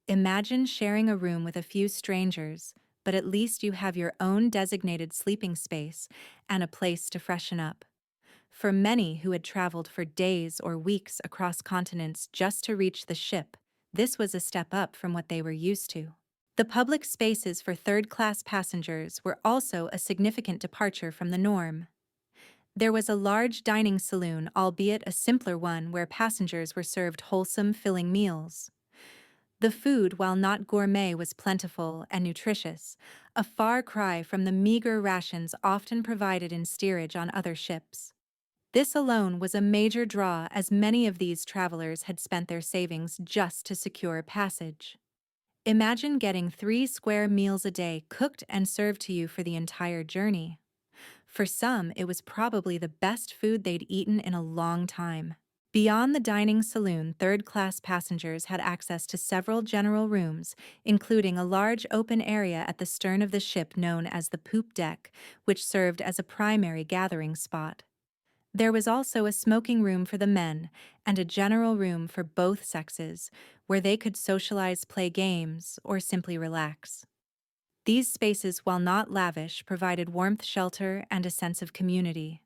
Speaker 1: Imagine sharing a room with a few strangers, but at least you have your own designated sleeping space and a place to freshen up. For many who had traveled for days or weeks across continents just to reach the ship, this was a step up from what they were used to. The public spaces for third-class passengers were also a significant departure from the norm. There was a large dining saloon, albeit a simpler one, where passengers were served wholesome, filling meals. The food, while not gourmet, was plentiful and nutritious, a far cry from the meager rations often provided in steerage on other ships. This alone was a major draw, as many of these travelers had spent their savings just to secure passage. Imagine getting 3 square meals a day cooked and served to you for the entire journey. For some, it was probably the best food they'd eaten in a long time. Beyond the dining saloon, third-class passengers had access to several general rooms, including a large open area at the stern of the ship known as the poop deck, which served as a primary gathering spot. There was also a smoking room for the men and a general room for both sexes, where they could socialize, play games, or simply relax. These spaces, while not lavish, provided warmth, shelter, and a sense of community.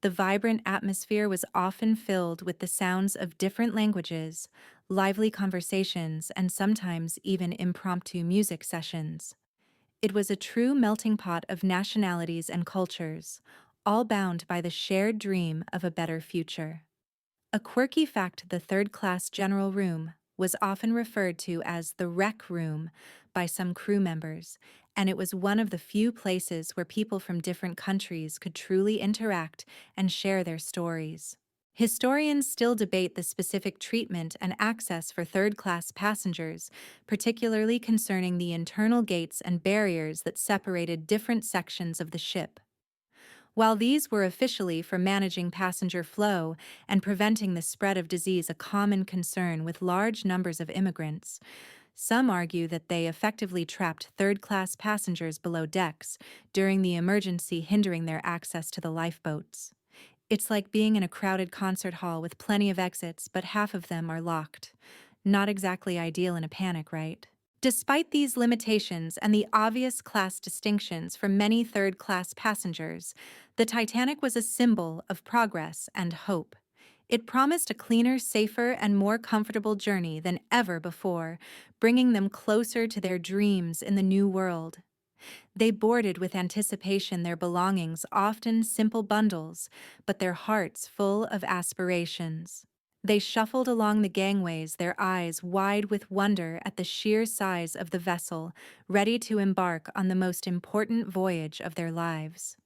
Speaker 1: The vibrant atmosphere was often filled with the sounds of different languages, lively conversations, and sometimes even impromptu music sessions. It was a true melting pot of nationalities and cultures, all bound by the shared dream of a better future. A quirky fact: the third-class general room was often referred to as the rec room by some crew members, and it was one of the few places where people from different countries could truly interact and share their stories. Historians still debate the specific treatment and access for third-class passengers, particularly concerning the internal gates and barriers that separated different sections of the ship. While these were officially for managing passenger flow and preventing the spread of disease, a common concern with large numbers of immigrants, some argue that they effectively trapped third-class passengers below decks during the emergency, hindering their access to the lifeboats. It's like being in a crowded concert hall with plenty of exits, but half of them are locked. Not exactly ideal in a panic, right? Despite these limitations and the obvious class distinctions for many third-class passengers, the Titanic was a symbol of progress and hope. It promised a cleaner, safer, and more comfortable journey than ever before, bringing them closer to their dreams in the new world. They boarded with anticipation, their belongings often simple bundles, but their hearts full of aspirations. They shuffled along the gangways, their eyes wide with wonder at the sheer size of the vessel, ready to embark on the most important voyage of their lives.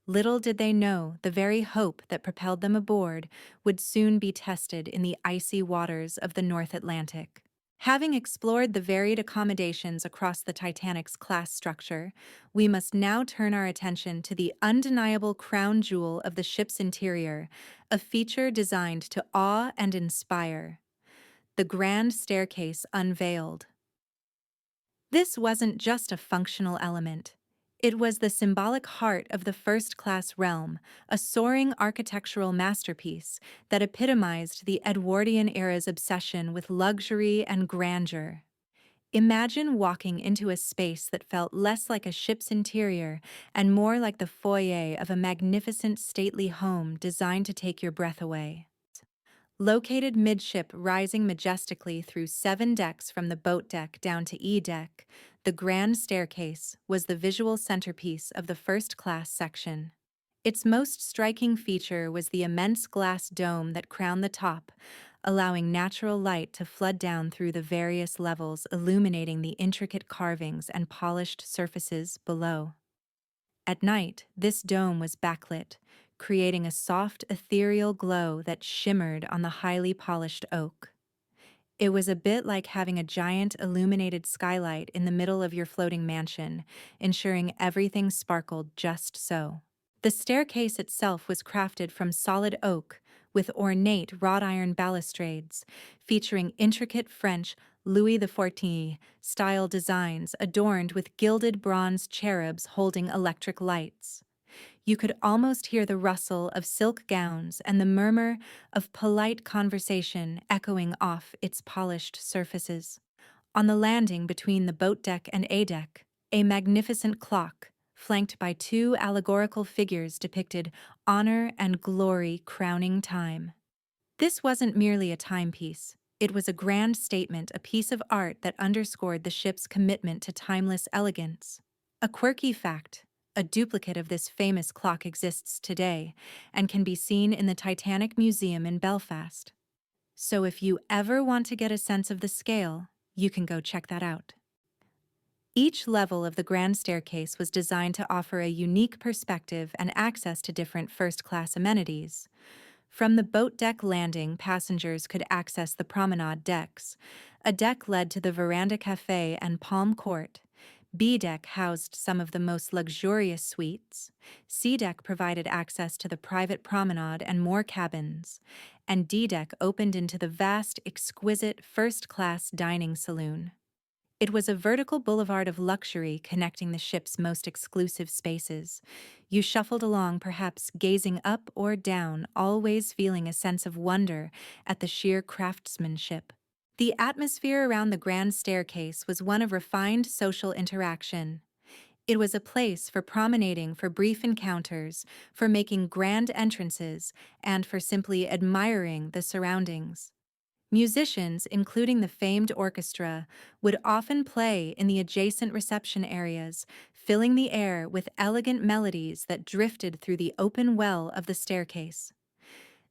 Speaker 1: Little did they know the very hope that propelled them aboard would soon be tested in the icy waters of the North Atlantic. Having explored the varied accommodations across the Titanic's class structure, we must now turn our attention to the undeniable crown jewel of the ship's interior, a feature designed to awe and inspire: the grand staircase unveiled. This wasn't just a functional element. It was the symbolic heart of the first-class realm, a soaring architectural masterpiece that epitomized the Edwardian era's obsession with luxury and grandeur. Imagine walking into a space that felt less like a ship's interior and more like the foyer of a magnificent, stately home designed to take your breath away. Located midship, rising majestically through 7 decks from the boat deck down to E deck, the grand staircase was the visual centerpiece of the first-class section. Its most striking feature was the immense glass dome that crowned the top, allowing natural light to flood down through the various levels, illuminating the intricate carvings and polished surfaces below. At night, this dome was backlit, creating a soft, ethereal glow that shimmered on the highly polished oak. It was a bit like having a giant illuminated skylight in the middle of your floating mansion, ensuring everything sparkled just so. The staircase itself was crafted from solid oak, with ornate wrought iron balustrades, featuring intricate French Louis XIV style designs adorned with gilded bronze cherubs holding electric lights. You could almost hear the rustle of silk gowns and the murmur of polite conversation echoing off its polished surfaces. On the landing between the boat deck and A deck, a magnificent clock, flanked by 2 allegorical figures, depicted honor and glory crowning time. This wasn't merely a timepiece. It was a grand statement, a piece of art that underscored the ship's commitment to timeless elegance. A quirky fact: a duplicate of this famous clock exists today and can be seen in the Titanic Museum in Belfast. So if you ever want to get a sense of the scale, you can go check that out. Each level of the grand staircase was designed to offer a unique perspective and access to different first-class amenities. From the boat deck landing, passengers could access the promenade decks. A deck led to the Veranda Cafe and Palm Court. B deck housed some of the most luxurious suites. C deck provided access to the private promenade and more cabins. And D deck opened into the vast, exquisite, first-class dining saloon. It was a vertical boulevard of luxury connecting the ship's most exclusive spaces. You shuffled along, perhaps gazing up or down, always feeling a sense of wonder at the sheer craftsmanship. The atmosphere around the grand staircase was one of refined social interaction. It was a place for promenading, for brief encounters, for making grand entrances, and for simply admiring the surroundings. Musicians, including the famed orchestra, would often play in the adjacent reception areas, filling the air with elegant melodies that drifted through the open well of the staircase.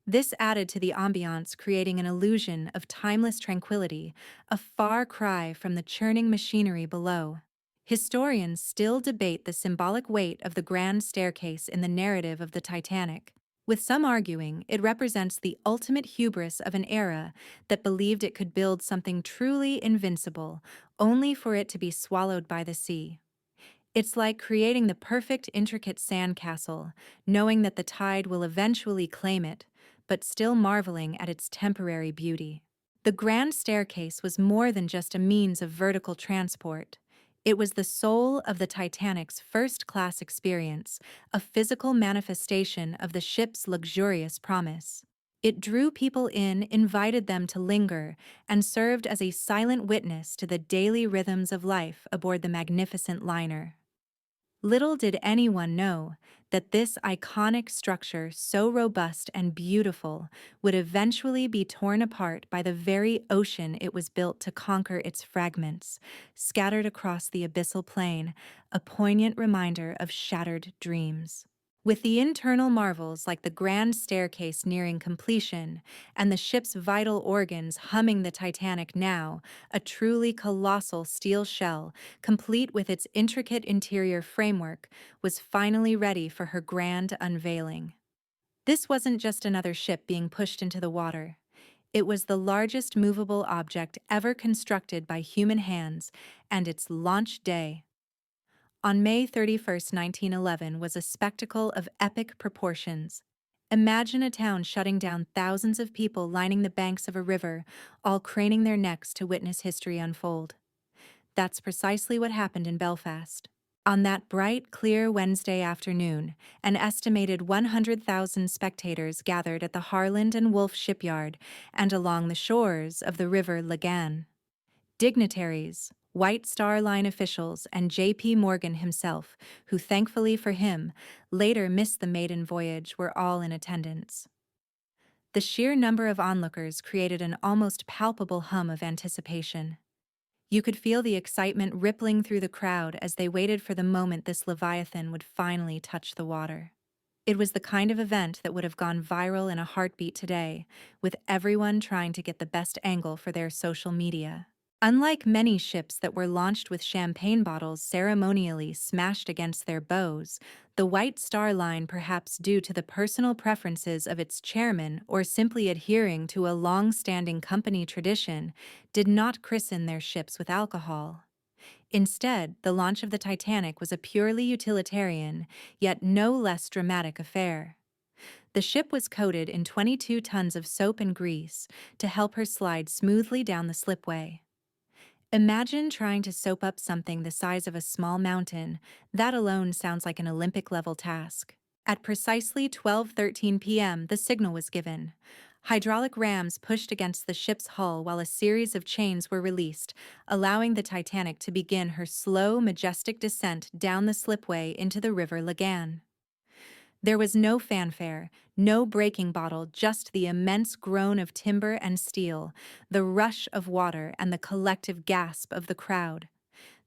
Speaker 1: This added to the ambiance, creating an illusion of timeless tranquility, a far cry from the churning machinery below. Historians still debate the symbolic weight of the grand staircase in the narrative of the Titanic, with some arguing it represents the ultimate hubris of an era that believed it could build something truly invincible, only for it to be swallowed by the sea. It's like creating the perfect intricate sandcastle, knowing that the tide will eventually claim it, but still marveling at its temporary beauty. The grand staircase was more than just a means of vertical transport. It was the soul of the Titanic's first-class experience, a physical manifestation of the ship's luxurious promise. It drew people in, invited them to linger, and served as a silent witness to the daily rhythms of life aboard the magnificent liner. Little did anyone know that this iconic structure, so robust and beautiful, would eventually be torn apart by the very ocean it was built to conquer its fragments, scattered across the abyssal plain, a poignant reminder of shattered dreams. With the internal marvels like the grand staircase nearing completion and the ship's vital organs humming the Titanic now, a truly colossal steel shell, complete with its intricate interior framework, was finally ready for her grand unveiling. This wasn't just another ship being pushed into the water. It was the largest movable object ever constructed by human hands, and its launch day, on May 31, 1911, was a spectacle of epic proportions. Imagine a town shutting down, thousands of people lining the banks of a river, all craning their necks to witness history unfold. That's precisely what happened in Belfast. On that bright, clear Wednesday afternoon, an estimated 100,000 spectators gathered at the Harland and Wolff shipyard and along the shores of the River Lagan. Dignitaries, White Star Line officials, and J.P. Morgan himself, who thankfully for him later missed the maiden voyage, were all in attendance. The sheer number of onlookers created an almost palpable hum of anticipation. You could feel the excitement rippling through the crowd as they waited for the moment this Leviathan would finally touch the water. It was the kind of event that would have gone viral in a heartbeat today, with everyone trying to get the best angle for their social media. Unlike many ships that were launched with champagne bottles ceremonially smashed against their bows, the White Star Line, perhaps due to the personal preferences of its chairman or simply adhering to a long-standing company tradition, did not christen their ships with alcohol. Instead, the launch of the Titanic was a purely utilitarian, yet no less dramatic affair. The ship was coated in 22 tons of soap and grease to help her slide smoothly down the slipway. Imagine trying to soap up something the size of a small mountain. That alone sounds like an Olympic-level task. At precisely 12:13 p.m., the signal was given. Hydraulic rams pushed against the ship's hull while a series of chains were released, allowing the Titanic to begin her slow, majestic descent down the slipway into the River Lagan. There was no fanfare, no breaking bottle, just the immense groan of timber and steel, the rush of water, and the collective gasp of the crowd.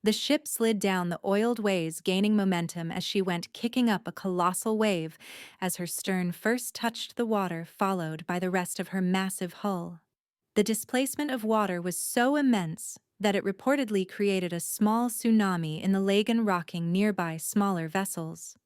Speaker 1: The ship slid down the oiled ways, gaining momentum as she went kicking up a colossal wave as her stern first touched the water, followed by the rest of her massive hull. The displacement of water was so immense that it reportedly created a small tsunami in the lagoon, rocking nearby smaller vessels.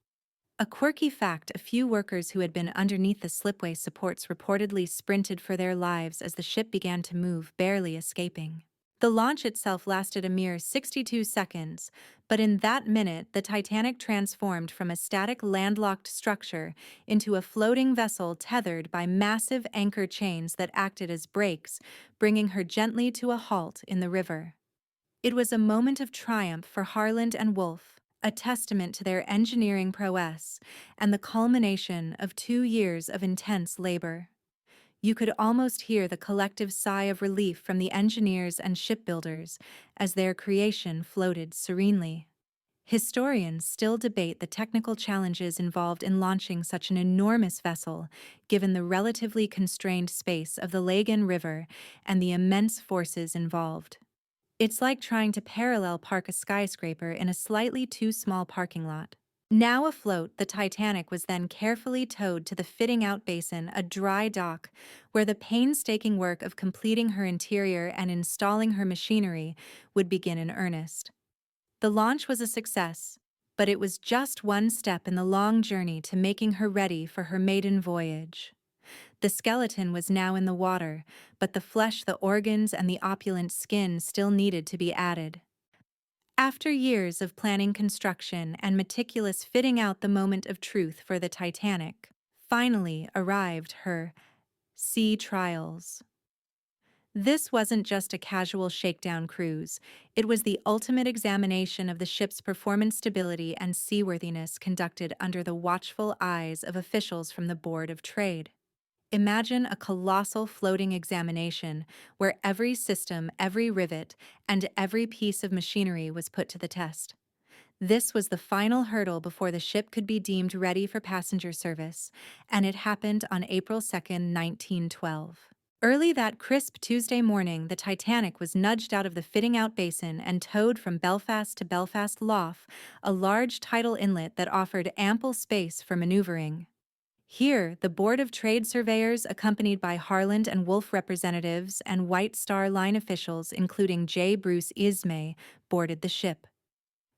Speaker 1: A quirky fact: a few workers who had been underneath the slipway supports reportedly sprinted for their lives as the ship began to move, barely escaping. The launch itself lasted a mere 62 seconds, but in that minute, the Titanic transformed from a static landlocked structure into a floating vessel tethered by massive anchor chains that acted as brakes, bringing her gently to a halt in the river. It was a moment of triumph for Harland and Wolff, a testament to their engineering prowess and the culmination of 2 years of intense labor. You could almost hear the collective sigh of relief from the engineers and shipbuilders as their creation floated serenely. Historians still debate the technical challenges involved in launching such an enormous vessel, given the relatively constrained space of the Lagan River and the immense forces involved. It's like trying to parallel park a skyscraper in a slightly too small parking lot. Now afloat, the Titanic was then carefully towed to the fitting out basin, a dry dock, where the painstaking work of completing her interior and installing her machinery would begin in earnest. The launch was a success, but it was just one step in the long journey to making her ready for her maiden voyage. The skeleton was now in the water, but the flesh, the organs, and the opulent skin still needed to be added. After years of planning construction and meticulous fitting out, the moment of truth for the Titanic finally arrived: her sea trials. This wasn't just a casual shakedown cruise, it was the ultimate examination of the ship's performance, stability, and seaworthiness, conducted under the watchful eyes of officials from the Board of Trade. Imagine a colossal floating examination where every system, every rivet, and every piece of machinery was put to the test. This was the final hurdle before the ship could be deemed ready for passenger service, and it happened on April 2, 1912. Early that crisp Tuesday morning, the Titanic was nudged out of the fitting out basin and towed from Belfast to Belfast Lough, a large tidal inlet that offered ample space for maneuvering. Here, the Board of Trade surveyors, accompanied by Harland and Wolff representatives and White Star Line officials, including J. Bruce Ismay, boarded the ship.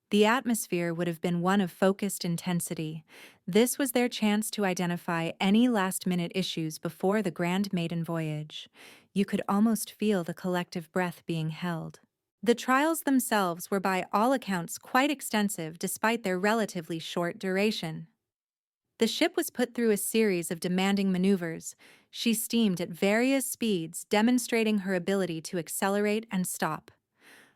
Speaker 1: The atmosphere would have been one of focused intensity. This was their chance to identify any last-minute issues before the grand maiden voyage. You could almost feel the collective breath being held. The trials themselves were by all accounts quite extensive despite their relatively short duration. The ship was put through a series of demanding maneuvers. She steamed at various speeds, demonstrating her ability to accelerate and stop.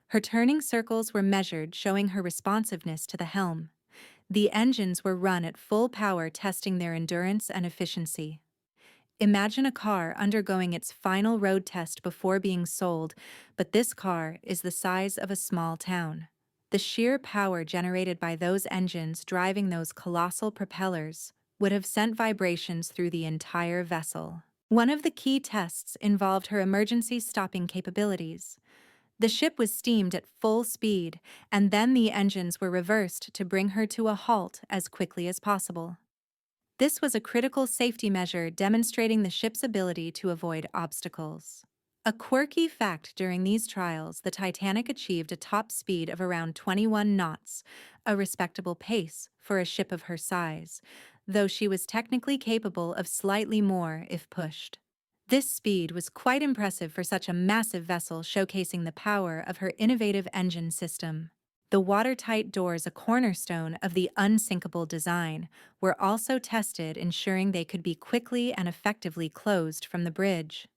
Speaker 1: Her turning circles were measured, showing her responsiveness to the helm. The engines were run at full power, testing their endurance and efficiency. Imagine a car undergoing its final road test before being sold, but this car is the size of a small town. The sheer power generated by those engines driving those colossal propellers would have sent vibrations through the entire vessel. One of the key tests involved her emergency stopping capabilities. The ship was steamed at full speed, and then the engines were reversed to bring her to a halt as quickly as possible. This was a critical safety measure, demonstrating the ship's ability to avoid obstacles. A quirky fact: during these trials, the Titanic achieved a top speed of around 21 knots, a respectable pace for a ship of her size, though she was technically capable of slightly more if pushed. This speed was quite impressive for such a massive vessel, showcasing the power of her innovative engine system. The watertight doors, a cornerstone of the unsinkable design, were also tested, ensuring they could be quickly and effectively closed from the bridge.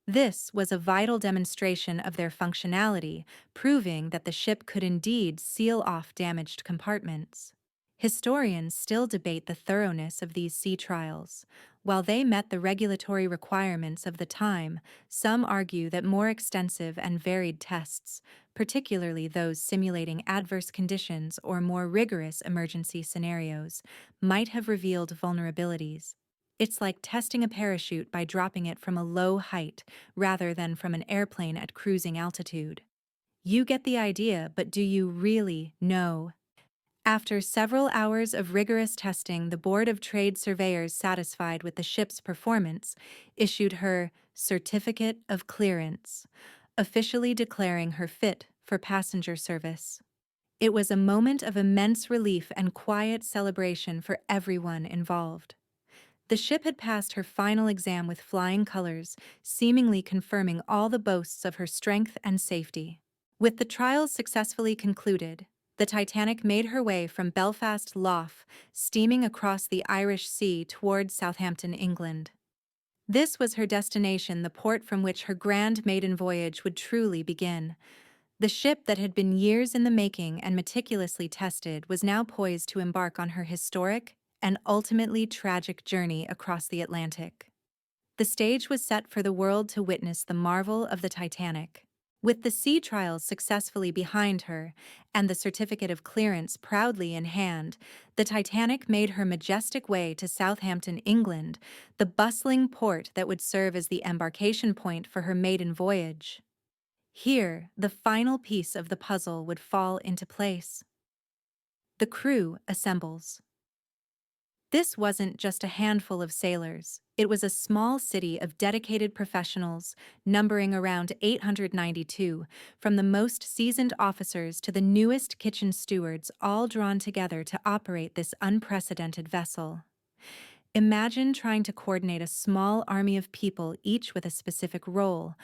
Speaker 1: This was a vital demonstration of their functionality, proving that the ship could indeed seal off damaged compartments. Historians still debate the thoroughness of these sea trials. While they met the regulatory requirements of the time, some argue that more extensive and varied tests, particularly those simulating adverse conditions or more rigorous emergency scenarios, might have revealed vulnerabilities. It's like testing a parachute by dropping it from a low height rather than from an airplane at cruising altitude. You get the idea, but do you really know? After several hours of rigorous testing, the Board of Trade surveyors, satisfied with the ship's performance, issued her Certificate of Clearance, officially declaring her fit for passenger service. It was a moment of immense relief and quiet celebration for everyone involved. The ship had passed her final exam with flying colors, seemingly confirming all the boasts of her strength and safety. With the trials successfully concluded, the Titanic made her way from Belfast Lough, steaming across the Irish Sea toward Southampton, England. This was her destination, the port from which her grand maiden voyage would truly begin. The ship that had been years in the making and meticulously tested was now poised to embark on her historic and ultimately tragic journey across the Atlantic. The stage was set for the world to witness the marvel of the Titanic. With the sea trials successfully behind her and the certificate of clearance proudly in hand, the Titanic made her majestic way to Southampton, England, the bustling port that would serve as the embarkation point for her maiden voyage. Here, the final piece of the puzzle would fall into place. The crew assembles. This wasn't just a handful of sailors. It was a small city of dedicated professionals, numbering around 892, from the most seasoned officers to the newest kitchen stewards, all drawn together to operate this unprecedented vessel. Imagine trying to coordinate a small army of people, each with a specific role,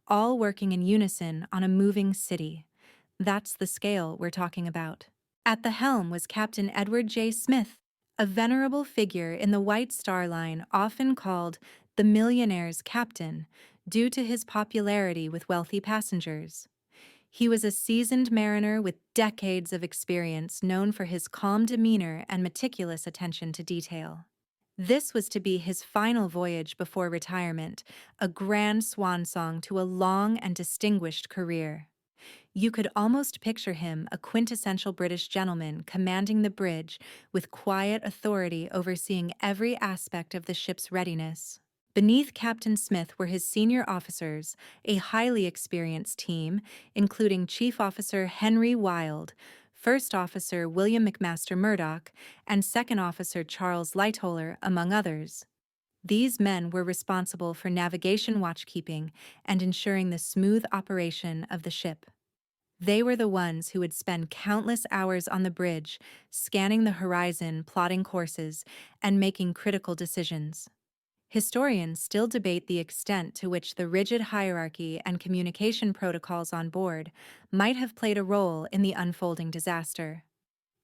Speaker 1: all working in unison on a moving city. That's the scale we're talking about. At the helm was Captain Edward J. Smith, a venerable figure in the White Star Line, often called the millionaire's captain, due to his popularity with wealthy passengers. He was a seasoned mariner with decades of experience, known for his calm demeanor and meticulous attention to detail. This was to be his final voyage before retirement, a grand swan song to a long and distinguished career. You could almost picture him, a quintessential British gentleman, commanding the bridge with quiet authority, overseeing every aspect of the ship's readiness. Beneath Captain Smith were his senior officers, a highly experienced team, including Chief Officer Henry Wilde, First Officer William McMaster Murdoch, and Second Officer Charles Lightoller, among others. These men were responsible for navigation watchkeeping and ensuring the smooth operation of the ship. They were the ones who would spend countless hours on the bridge, scanning the horizon, plotting courses, and making critical decisions. Historians still debate the extent to which the rigid hierarchy and communication protocols on board might have played a role in the unfolding disaster.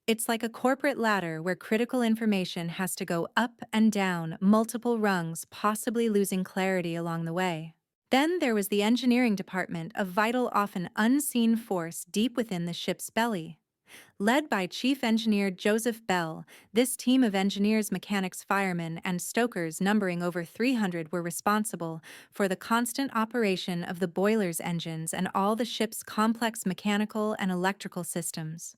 Speaker 1: It's like a corporate ladder where critical information has to go up and down multiple rungs, possibly losing clarity along the way. Then there was the engineering department, a vital, often unseen force deep within the ship's belly. Led by Chief Engineer Joseph Bell, this team of engineers, mechanics, firemen, and stokers numbering over 300 were responsible for the constant operation of the boilers, engines, and all the ship's complex mechanical and electrical systems.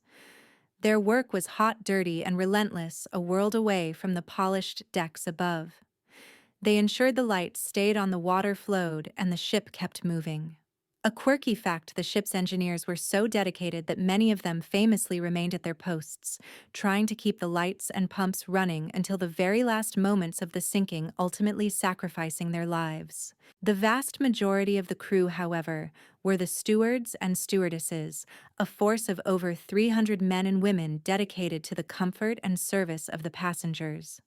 Speaker 1: Their work was hot, dirty, and relentless, a world away from the polished decks above. They ensured the lights stayed on, the water flowed, and the ship kept moving. A quirky fact: the ship's engineers were so dedicated that many of them famously remained at their posts, trying to keep the lights and pumps running until the very last moments of the sinking, ultimately sacrificing their lives. The vast majority of the crew, however, were the stewards and stewardesses, a force of over 300 men and women dedicated to the comfort and service of the passengers.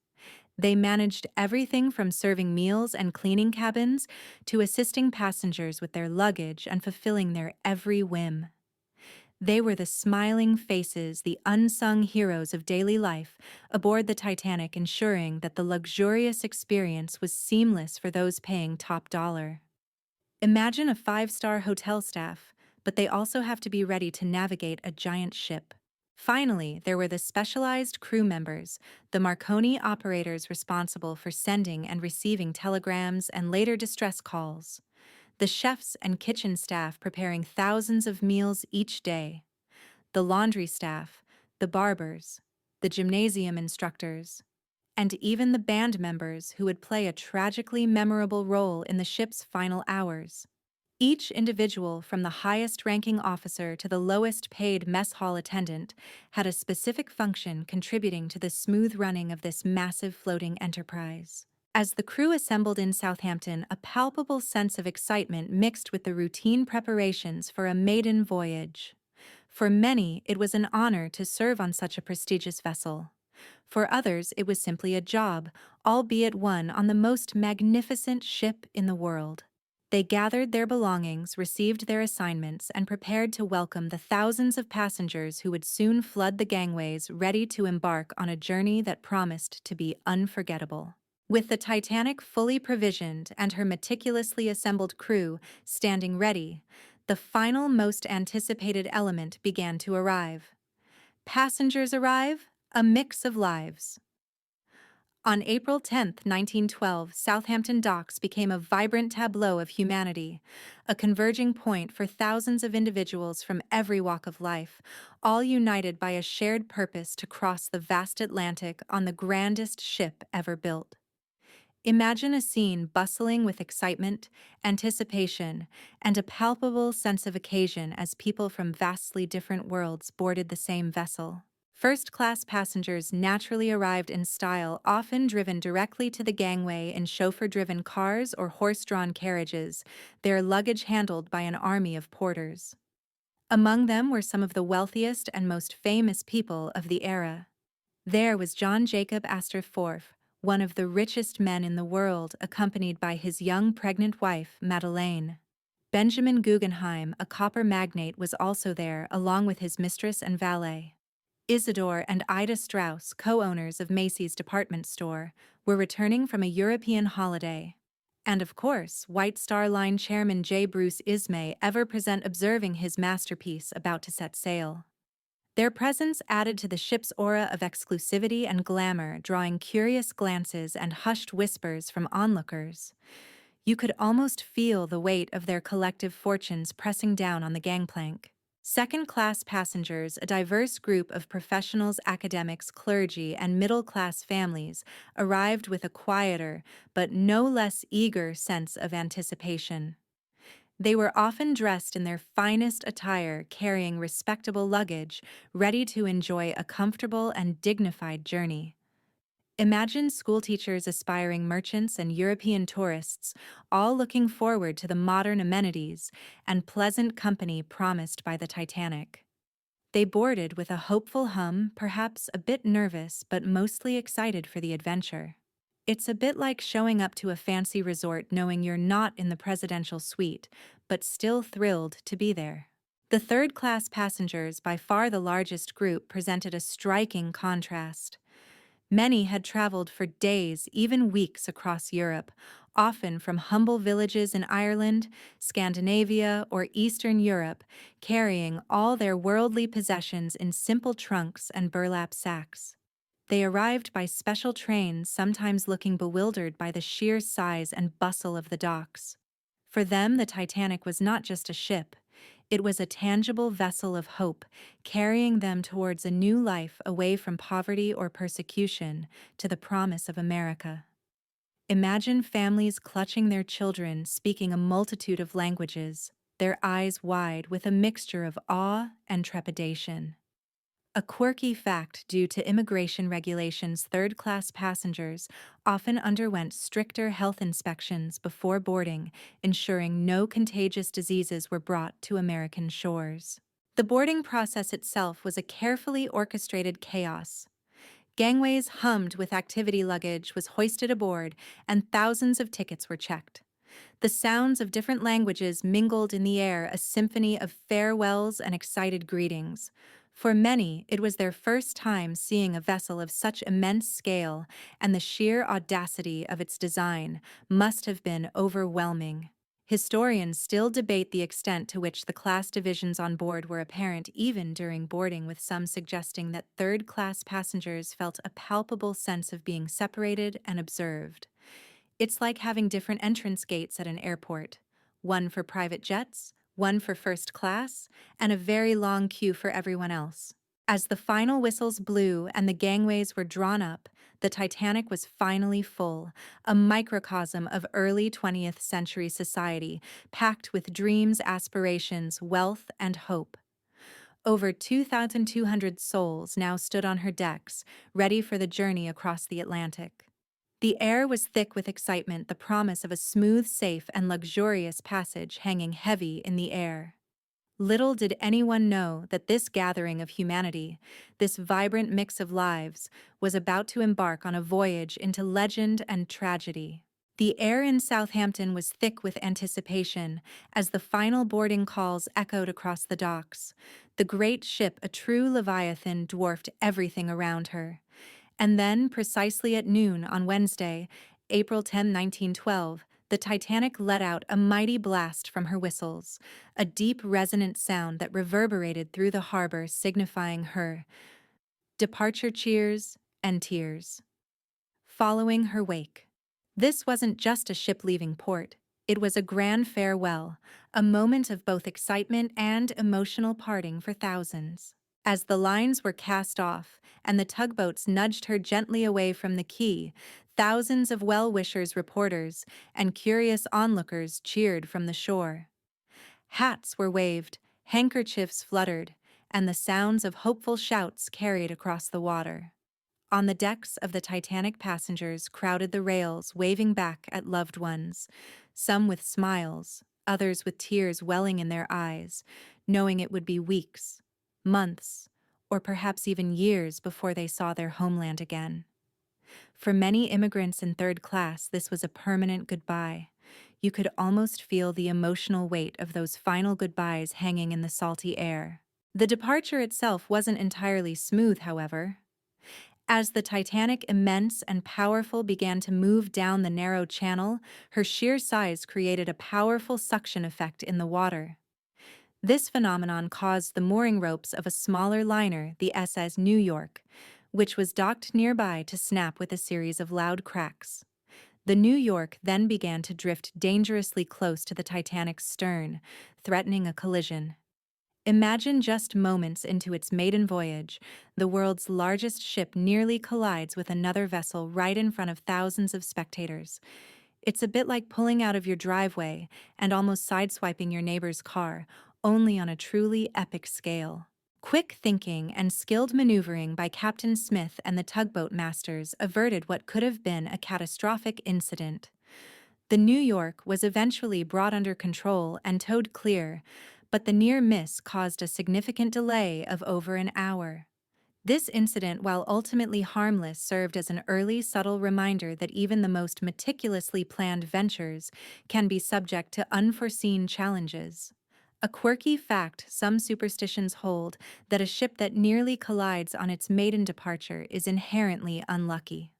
Speaker 1: They managed everything from serving meals and cleaning cabins to assisting passengers with their luggage and fulfilling their every whim. They were the smiling faces, the unsung heroes of daily life aboard the Titanic, ensuring that the luxurious experience was seamless for those paying top dollar. Imagine a five-star hotel staff, but they also have to be ready to navigate a giant ship. Finally, there were the specialized crew members, the Marconi operators responsible for sending and receiving telegrams and later distress calls, the chefs and kitchen staff preparing thousands of meals each day, the laundry staff, the barbers, the gymnasium instructors, and even the band members who would play a tragically memorable role in the ship's final hours. Each individual, from the highest-ranking officer to the lowest-paid mess hall attendant, had a specific function contributing to the smooth running of this massive floating enterprise. As the crew assembled in Southampton, a palpable sense of excitement mixed with the routine preparations for a maiden voyage. For many, it was an honor to serve on such a prestigious vessel. For others, it was simply a job, albeit one on the most magnificent ship in the world. They gathered their belongings, received their assignments, and prepared to welcome the thousands of passengers who would soon flood the gangways, ready to embark on a journey that promised to be unforgettable. With the Titanic fully provisioned and her meticulously assembled crew standing ready, the final most anticipated element began to arrive. Passengers arrive, a mix of lives. On April 10, 1912, Southampton docks became a vibrant tableau of humanity, a converging point for thousands of individuals from every walk of life, all united by a shared purpose to cross the vast Atlantic on the grandest ship ever built. Imagine a scene bustling with excitement, anticipation, and a palpable sense of occasion as people from vastly different worlds boarded the same vessel. First-class passengers naturally arrived in style, often driven directly to the gangway in chauffeur-driven cars or horse-drawn carriages, their luggage handled by an army of porters. Among them were some of the wealthiest and most famous people of the era. There was John Jacob Astor Forth, one of the richest men in the world, accompanied by his young pregnant wife, Madeleine. Benjamin Guggenheim, a copper magnate, was also there, along with his mistress and valet. Isidore and Ida Strauss, co-owners of Macy's department store, were returning from a European holiday. And of course, White Star Line chairman J. Bruce Ismay, ever present observing his masterpiece about to set sail. Their presence added to the ship's aura of exclusivity and glamour, drawing curious glances and hushed whispers from onlookers. You could almost feel the weight of their collective fortunes pressing down on the gangplank. Second-class passengers, a diverse group of professionals, academics, clergy, and middle-class families, arrived with a quieter, but no less eager sense of anticipation. They were often dressed in their finest attire, carrying respectable luggage, ready to enjoy a comfortable and dignified journey. Imagine schoolteachers, aspiring merchants, and European tourists, all looking forward to the modern amenities and pleasant company promised by the Titanic. They boarded with a hopeful hum, perhaps a bit nervous, but mostly excited for the adventure. It's a bit like showing up to a fancy resort knowing you're not in the presidential suite, but still thrilled to be there. The third-class passengers, by far the largest group, presented a striking contrast. Many had traveled for days, even weeks across Europe, often from humble villages in Ireland, Scandinavia, or Eastern Europe, carrying all their worldly possessions in simple trunks and burlap sacks. They arrived by special trains, sometimes looking bewildered by the sheer size and bustle of the docks. For them, the Titanic was not just a ship. It was a tangible vessel of hope, carrying them towards a new life away from poverty or persecution to the promise of America. Imagine families clutching their children, speaking a multitude of languages, their eyes wide with a mixture of awe and trepidation. A quirky fact: due to immigration regulations, third-class passengers often underwent stricter health inspections before boarding, ensuring no contagious diseases were brought to American shores. The boarding process itself was a carefully orchestrated chaos. Gangways hummed with activity, luggage was hoisted aboard, and thousands of tickets were checked. The sounds of different languages mingled in the air, a symphony of farewells and excited greetings. For many, it was their first time seeing a vessel of such immense scale, and the sheer audacity of its design must have been overwhelming. Historians still debate the extent to which the class divisions on board were apparent even during boarding, with some suggesting that third-class passengers felt a palpable sense of being separated and observed. It's like having different entrance gates at an airport, one for private jets, one for first class, and a very long queue for everyone else. As the final whistles blew and the gangways were drawn up, the Titanic was finally full, a microcosm of early 20th century society, packed with dreams, aspirations, wealth, and hope. Over 2,200 souls now stood on her decks, ready for the journey across the Atlantic. The air was thick with excitement, the promise of a smooth, safe, and luxurious passage hanging heavy in the air. Little did anyone know that this gathering of humanity, this vibrant mix of lives, was about to embark on a voyage into legend and tragedy. The air in Southampton was thick with anticipation as the final boarding calls echoed across the docks. The great ship, a true leviathan, dwarfed everything around her. And then, precisely at noon on Wednesday, April 10, 1912, the Titanic let out a mighty blast from her whistles, a deep, resonant sound that reverberated through the harbor, signifying her departure cheers and tears, following her wake. This wasn't just a ship leaving port. It was a grand farewell, a moment of both excitement and emotional parting for thousands. As the lines were cast off and the tugboats nudged her gently away from the quay, thousands of well-wishers, reporters, and curious onlookers cheered from the shore. Hats were waved, handkerchiefs fluttered, and the sounds of hopeful shouts carried across the water. On the decks of the Titanic, passengers crowded the rails, waving back at loved ones, some with smiles, others with tears welling in their eyes, knowing it would be weeks, months, or perhaps even years before they saw their homeland again. For many immigrants in third class, this was a permanent goodbye. You could almost feel the emotional weight of those final goodbyes hanging in the salty air. The departure itself wasn't entirely smooth, however. As the Titanic, immense and powerful, began to move down the narrow channel, her sheer size created a powerful suction effect in the water. This phenomenon caused the mooring ropes of a smaller liner, the SS New York, which was docked nearby, to snap with a series of loud cracks. The New York then began to drift dangerously close to the Titanic's stern, threatening a collision. Imagine, just moments into its maiden voyage, the world's largest ship nearly collides with another vessel right in front of thousands of spectators. It's a bit like pulling out of your driveway and almost sideswiping your neighbor's car, only on a truly epic scale. Quick thinking and skilled maneuvering by Captain Smith and the tugboat masters averted what could have been a catastrophic incident. The New York was eventually brought under control and towed clear, but the near miss caused a significant delay of over an hour. This incident, while ultimately harmless, served as an early, subtle reminder that even the most meticulously planned ventures can be subject to unforeseen challenges. A quirky fact some superstitions hold: that a ship that nearly collides on its maiden departure is inherently unlucky.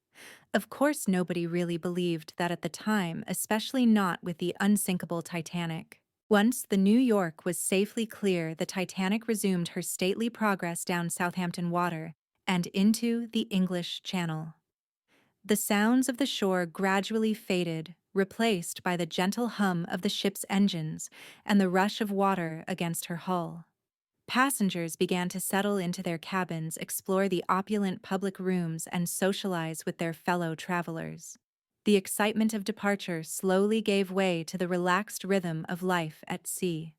Speaker 1: Of course, nobody really believed that at the time, especially not with the unsinkable Titanic. Once the New York was safely clear, the Titanic resumed her stately progress down Southampton water and into the English Channel. The sounds of the shore gradually faded, replaced by the gentle hum of the ship's engines and the rush of water against her hull. Passengers began to settle into their cabins, explore the opulent public rooms, and socialize with their fellow travelers. The excitement of departure slowly gave way to the relaxed rhythm of life at sea.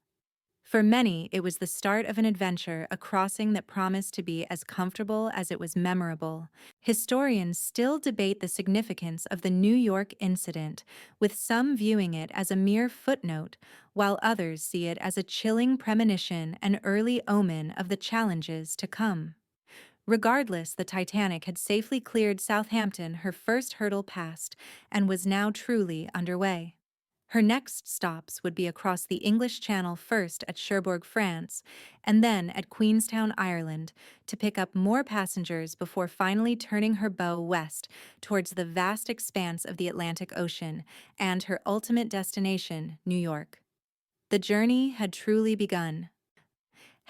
Speaker 1: For many, it was the start of an adventure, a crossing that promised to be as comfortable as it was memorable. Historians still debate the significance of the New York incident, with some viewing it as a mere footnote, while others see it as a chilling premonition, an early omen of the challenges to come. Regardless, the Titanic had safely cleared Southampton, her first hurdle passed, and was now truly underway. Her next stops would be across the English Channel, first at Cherbourg, France, and then at Queenstown, Ireland, to pick up more passengers before finally turning her bow west towards the vast expanse of the Atlantic Ocean and her ultimate destination, New York. The journey had truly begun.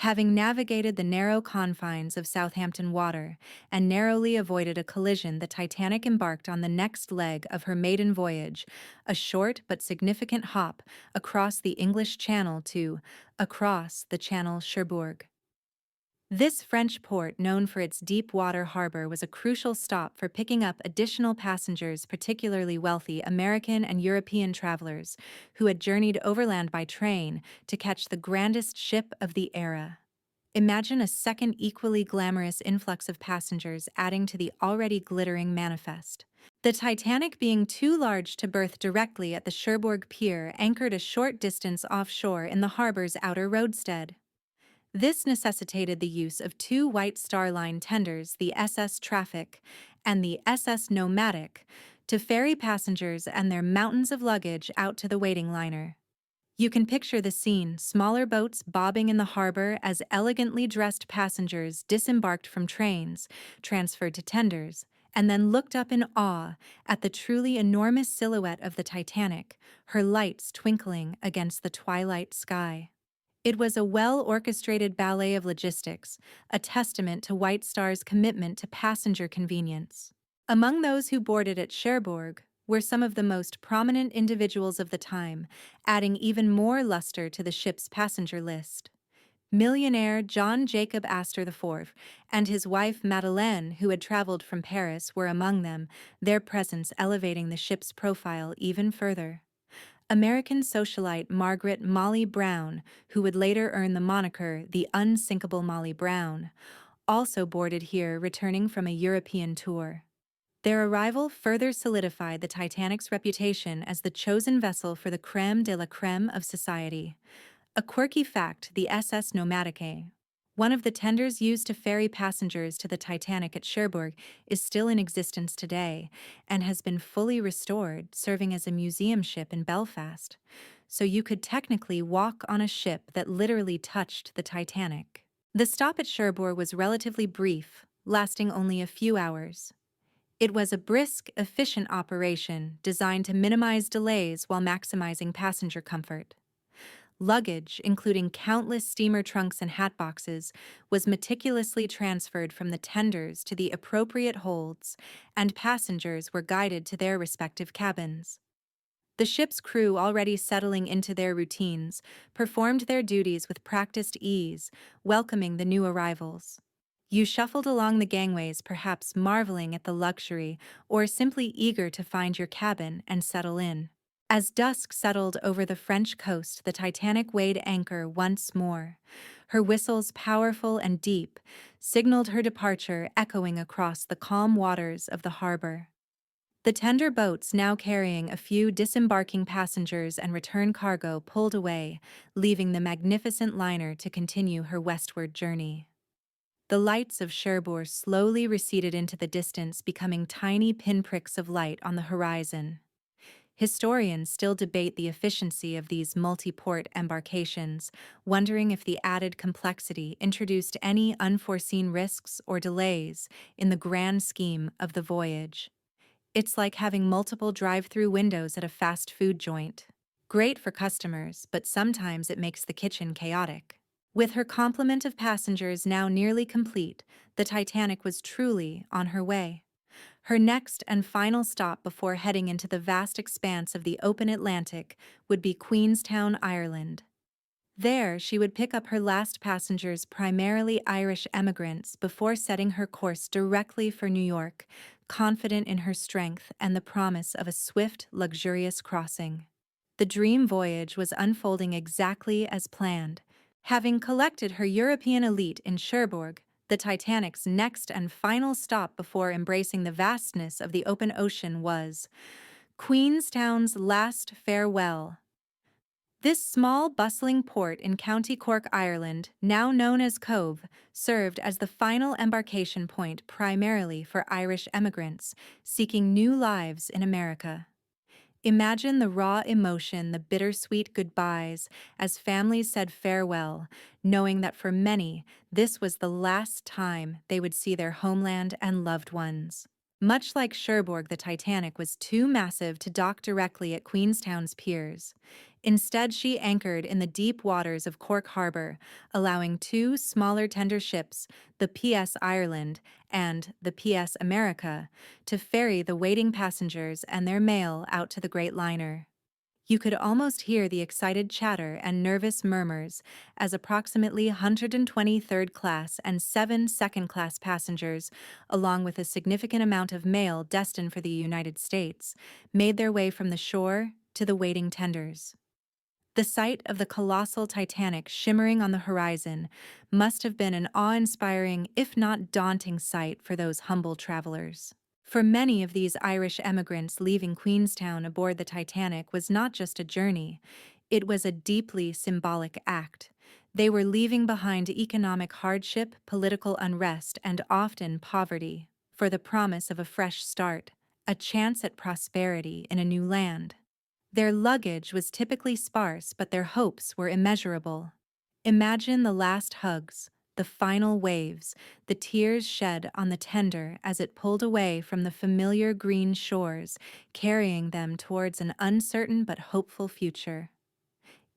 Speaker 1: Having navigated the narrow confines of Southampton water and narrowly avoided a collision, the Titanic embarked on the next leg of her maiden voyage, a short but significant hop across the English Channel to across the Channel, Cherbourg. This French port, known for its deep water harbor, was a crucial stop for picking up additional passengers, particularly wealthy American and European travelers who had journeyed overland by train to catch the grandest ship of the era. Imagine a second equally glamorous influx of passengers adding to the already glittering manifest. The Titanic, being too large to berth directly at the Cherbourg Pier, anchored a short distance offshore in the harbor's outer roadstead. This necessitated the use of two White Star Line tenders, the SS Traffic and the SS Nomadic, to ferry passengers and their mountains of luggage out to the waiting liner. You can picture the scene, smaller boats bobbing in the harbor as elegantly dressed passengers disembarked from trains, transferred to tenders, and then looked up in awe at the truly enormous silhouette of the Titanic, her lights twinkling against the twilight sky. It was a well-orchestrated ballet of logistics, a testament to White Star's commitment to passenger convenience. Among those who boarded at Cherbourg were some of the most prominent individuals of the time, adding even more luster to the ship's passenger list. Millionaire John Jacob Astor IV and his wife Madeleine, who had traveled from Paris, were among them, their presence elevating the ship's profile even further. American socialite Margaret Molly Brown, who would later earn the moniker the Unsinkable Molly Brown, also boarded here, returning from a European tour. Their arrival further solidified the Titanic's reputation as the chosen vessel for the crème de la crème of society. A quirky fact: the SS Nomadic, one of the tenders used to ferry passengers to the Titanic at Cherbourg, is still in existence today and has been fully restored, serving as a museum ship in Belfast. So you could technically walk on a ship that literally touched the Titanic. The stop at Cherbourg was relatively brief, lasting only a few hours. It was a brisk, efficient operation designed to minimize delays while maximizing passenger comfort. Luggage, including countless steamer trunks and hatboxes, was meticulously transferred from the tenders to the appropriate holds, and passengers were guided to their respective cabins. The ship's crew, already settling into their routines, performed their duties with practiced ease, welcoming the new arrivals. You shuffled along the gangways, perhaps marveling at the luxury or simply eager to find your cabin and settle in. As dusk settled over the French coast, the Titanic weighed anchor once more. Her whistles, powerful and deep, signaled her departure, echoing across the calm waters of the harbor. The tender boats, now carrying a few disembarking passengers and return cargo, pulled away, leaving the magnificent liner to continue her westward journey. The lights of Cherbourg slowly receded into the distance, becoming tiny pinpricks of light on the horizon. Historians still debate the efficiency of these multi-port embarkations, wondering if the added complexity introduced any unforeseen risks or delays in the grand scheme of the voyage. It's like having multiple drive-through windows at a fast food joint. Great for customers, but sometimes it makes the kitchen chaotic. With her complement of passengers now nearly complete, the Titanic was truly on her way. Her next and final stop before heading into the vast expanse of the open Atlantic would be Queenstown, Ireland. There, she would pick up her last passengers, primarily Irish emigrants, before setting her course directly for New York, confident in her strength and the promise of a swift, luxurious crossing. The dream voyage was unfolding exactly as planned. Having collected her European elite in Cherbourg, the Titanic's next and final stop before embracing the vastness of the open ocean was Queenstown's last farewell. This small, bustling port in County Cork, Ireland, now known as Cove, served as the final embarkation point primarily for Irish emigrants seeking new lives in America. Imagine the raw emotion, the bittersweet goodbyes, as families said farewell, knowing that for many, this was the last time they would see their homeland and loved ones. Much like Cherbourg, the Titanic was too massive to dock directly at Queenstown's piers. Instead, she anchored in the deep waters of Cork Harbour, allowing two smaller tender ships, the PS Ireland and the PS America, to ferry the waiting passengers and their mail out to the great liner. You could almost hear the excited chatter and nervous murmurs as approximately 120 third-class and 7 second-class passengers, along with a significant amount of mail destined for the United States, made their way from the shore to the waiting tenders. The sight of the colossal Titanic shimmering on the horizon must have been an awe-inspiring, if not daunting, sight for those humble travelers. For many of these Irish emigrants, leaving Queenstown aboard the Titanic was not just a journey, it was a deeply symbolic act. They were leaving behind economic hardship, political unrest, and often poverty, for the promise of a fresh start, a chance at prosperity in a new land. Their luggage was typically sparse, but their hopes were immeasurable. Imagine the last hugs, the final waves, the tears shed on the tender as it pulled away from the familiar green shores, carrying them towards an uncertain but hopeful future.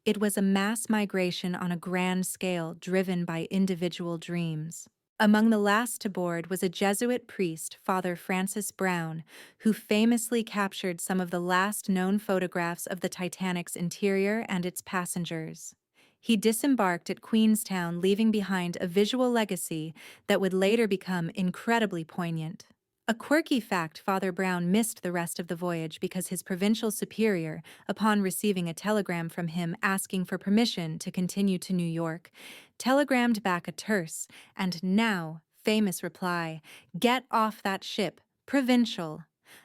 Speaker 1: It was a mass migration on a grand scale driven by individual dreams. Among the last to board was a Jesuit priest, Father Francis Brown, who famously captured some of the last known photographs of the Titanic's interior and its passengers. He disembarked at Queenstown, leaving behind a visual legacy that would later become incredibly poignant. A quirky fact: Father Brown missed the rest of the voyage because his provincial superior, upon receiving a telegram from him asking for permission to continue to New York, telegrammed back a terse and now famous reply: "Get off that ship, provincial."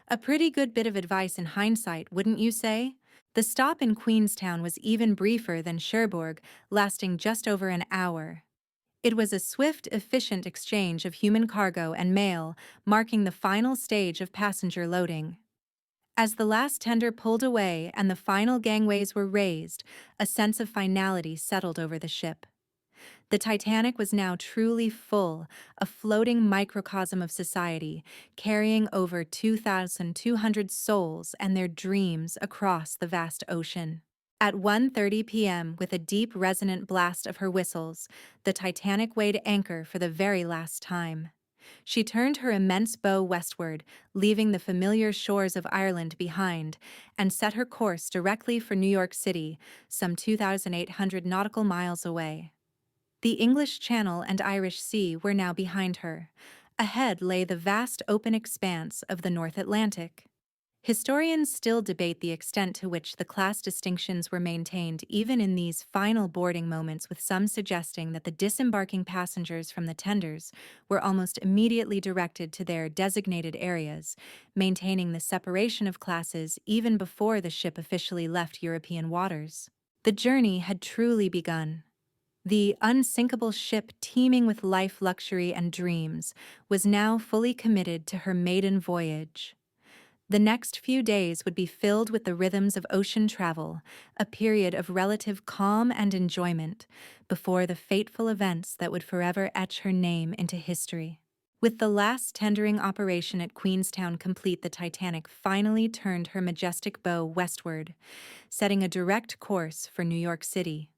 Speaker 1: A pretty good bit of advice in hindsight, wouldn't you say? The stop in Queenstown was even briefer than Cherbourg, lasting just over an hour. It was a swift, efficient exchange of human cargo and mail, marking the final stage of passenger loading. As the last tender pulled away and the final gangways were raised, a sense of finality settled over the ship. The Titanic was now truly full, a floating microcosm of society, carrying over 2,200 souls and their dreams across the vast ocean. At 1:30 p.m., with a deep resonant blast of her whistles, the Titanic weighed anchor for the very last time. She turned her immense bow westward, leaving the familiar shores of Ireland behind, and set her course directly for New York City, some 2,800 nautical miles away. The English Channel and Irish Sea were now behind her. Ahead lay the vast open expanse of the North Atlantic. Historians still debate the extent to which the class distinctions were maintained even in these final boarding moments, with some suggesting that the disembarking passengers from the tenders were almost immediately directed to their designated areas, maintaining the separation of classes even before the ship officially left European waters. The journey had truly begun. The unsinkable ship, teeming with life, luxury, and dreams, was now fully committed to her maiden voyage. The next few days would be filled with the rhythms of ocean travel, a period of relative calm and enjoyment, before the fateful events that would forever etch her name into history. With the last tendering operation at Queenstown complete, the Titanic finally turned her majestic bow westward, setting a direct course for New York City.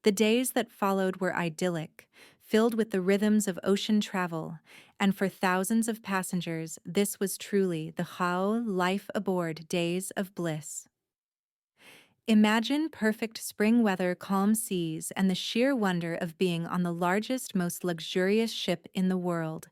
Speaker 1: The days that followed were idyllic, filled with the rhythms of ocean travel, and for thousands of passengers, this was truly the whole life aboard days of bliss. Imagine perfect spring weather, calm seas, and the sheer wonder of being on the largest, most luxurious ship in the world.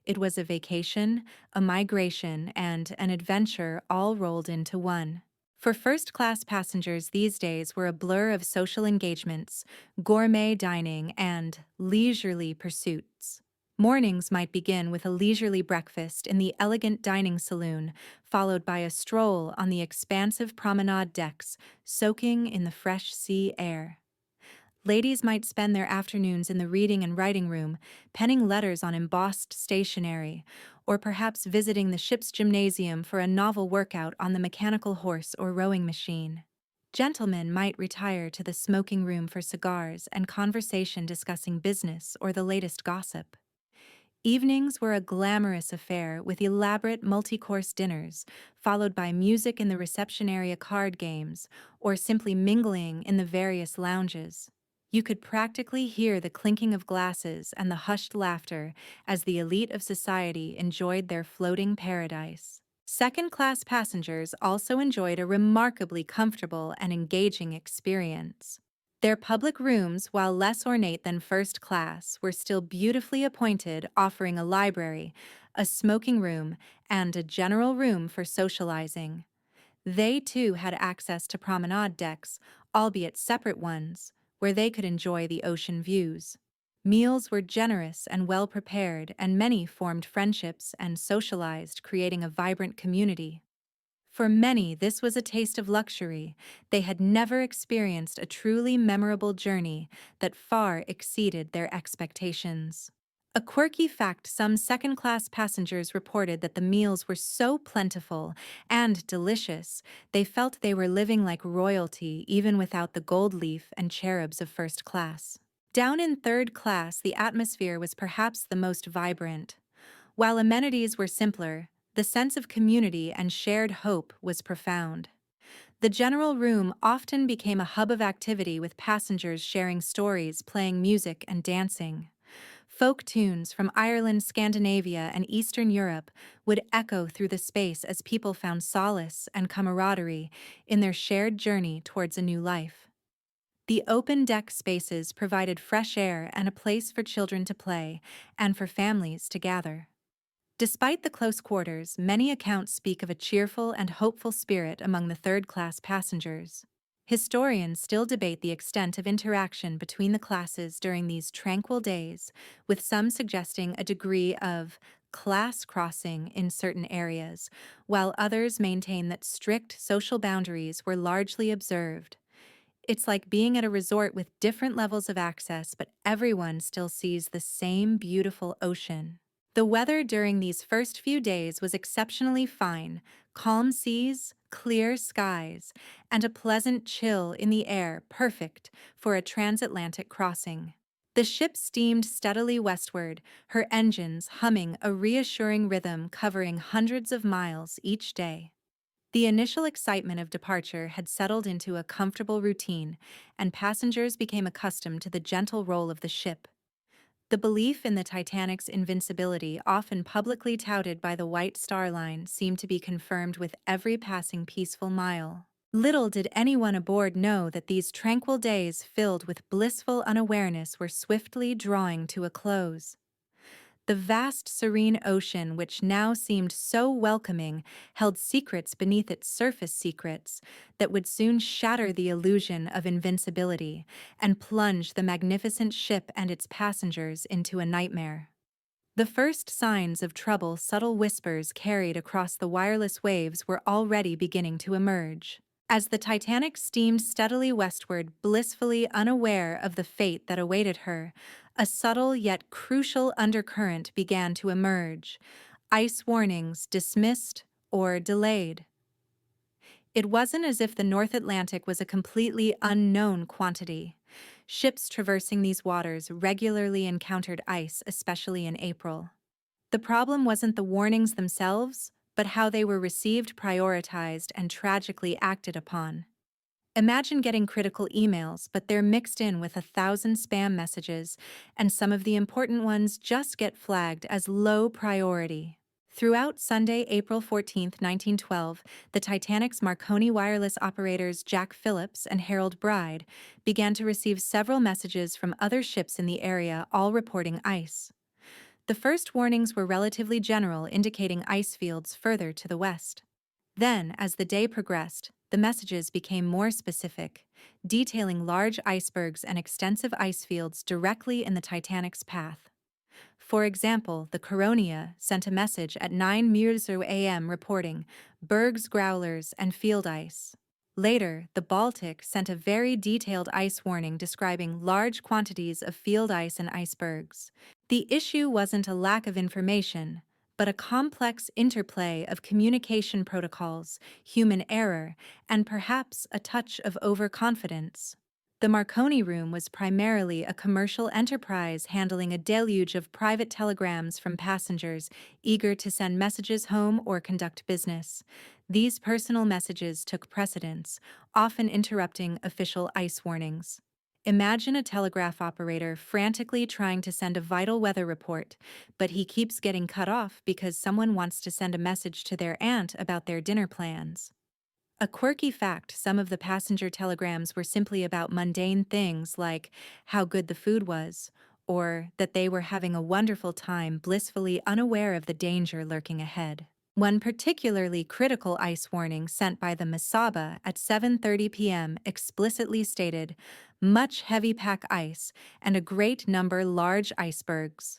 Speaker 1: It was a vacation, a migration, and an adventure all rolled into one. For first-class passengers, these days were a blur of social engagements, gourmet dining, and leisurely pursuits. Mornings might begin with a leisurely breakfast in the elegant dining saloon, followed by a stroll on the expansive promenade decks, soaking in the fresh sea air. Ladies might spend their afternoons in the reading and writing room, penning letters on embossed stationery, or perhaps visiting the ship's gymnasium for a novel workout on the mechanical horse or rowing machine. Gentlemen might retire to the smoking room for cigars and conversation, discussing business or the latest gossip. Evenings were a glamorous affair, with elaborate multi-course dinners, followed by music in the reception area, card games, or simply mingling in the various lounges. You could practically hear the clinking of glasses and the hushed laughter as the elite of society enjoyed their floating paradise. Second-class passengers also enjoyed a remarkably comfortable and engaging experience. Their public rooms, while less ornate than first class, were still beautifully appointed, offering a library, a smoking room, and a general room for socializing. They, too, had access to promenade decks, albeit separate ones, where they could enjoy the ocean views. Meals were generous and well prepared, and many formed friendships and socialized, creating a vibrant community. For many, this was a taste of luxury. They had never experienced a truly memorable journey that far exceeded their expectations. A quirky fact: some second class passengers reported that the meals were so plentiful and delicious, they felt they were living like royalty even without the gold leaf and cherubs of first class. Down in third class, the atmosphere was perhaps the most vibrant. While amenities were simpler, the sense of community and shared hope was profound. The general room often became a hub of activity, with passengers sharing stories, playing music, and dancing. Folk tunes from Ireland, Scandinavia, and Eastern Europe would echo through the space as people found solace and camaraderie in their shared journey towards a new life. The open deck spaces provided fresh air and a place for children to play and for families to gather. Despite the close quarters, many accounts speak of a cheerful and hopeful spirit among the third-class passengers. Historians still debate the extent of interaction between the classes during these tranquil days, with some suggesting a degree of class crossing in certain areas, while others maintain that strict social boundaries were largely observed. It's like being at a resort with different levels of access, but everyone still sees the same beautiful ocean. The weather during these first few days was exceptionally fine: calm seas, clear skies, and a pleasant chill in the air, perfect for a transatlantic crossing. The ship steamed steadily westward, her engines humming a reassuring rhythm, covering hundreds of miles each day. The initial excitement of departure had settled into a comfortable routine, and passengers became accustomed to the gentle roll of the ship. The belief in the Titanic's invincibility, often publicly touted by the White Star Line, seemed to be confirmed with every passing peaceful mile. Little did anyone aboard know that these tranquil days filled with blissful unawareness were swiftly drawing to a close. The vast, serene ocean, which now seemed so welcoming, held secrets beneath its surface, secrets that would soon shatter the illusion of invincibility and plunge the magnificent ship and its passengers into a nightmare. The first signs of trouble, subtle whispers carried across the wireless waves, were already beginning to emerge. As the Titanic steamed steadily westward, blissfully unaware of the fate that awaited her, a subtle yet crucial undercurrent began to emerge: ice warnings dismissed or delayed. It wasn't as if the North Atlantic was a completely unknown quantity. Ships traversing these waters regularly encountered ice, especially in April. The problem wasn't the warnings themselves, but how they were received, prioritized, and tragically acted upon. Imagine getting critical emails, but they're mixed in with 1,000 spam messages, and some of the important ones just get flagged as low priority. Throughout Sunday, April 14, 1912, the Titanic's Marconi wireless operators Jack Phillips and Harold Bride began to receive several messages from other ships in the area, all reporting ice. The first warnings were relatively general, indicating ice fields further to the west. Then, as the day progressed, the messages became more specific, detailing large icebergs and extensive ice fields directly in the Titanic's path. For example, the Coronia sent a message at 9:00 a.m. reporting bergs, growlers, and field ice. Later, the Baltic sent a very detailed ice warning describing large quantities of field ice and icebergs. The issue wasn't a lack of information, but a complex interplay of communication protocols, human error, and perhaps a touch of overconfidence. The Marconi room was primarily a commercial enterprise, handling a deluge of private telegrams from passengers eager to send messages home or conduct business. These personal messages took precedence, often interrupting official ice warnings. Imagine a telegraph operator frantically trying to send a vital weather report, but he keeps getting cut off because someone wants to send a message to their aunt about their dinner plans. A quirky fact: some of the passenger telegrams were simply about mundane things like how good the food was, or that they were having a wonderful time, blissfully unaware of the danger lurking ahead. One particularly critical ice warning sent by the Mesaba at 7:30 p.m. explicitly stated, "Much heavy pack ice and a great number large icebergs."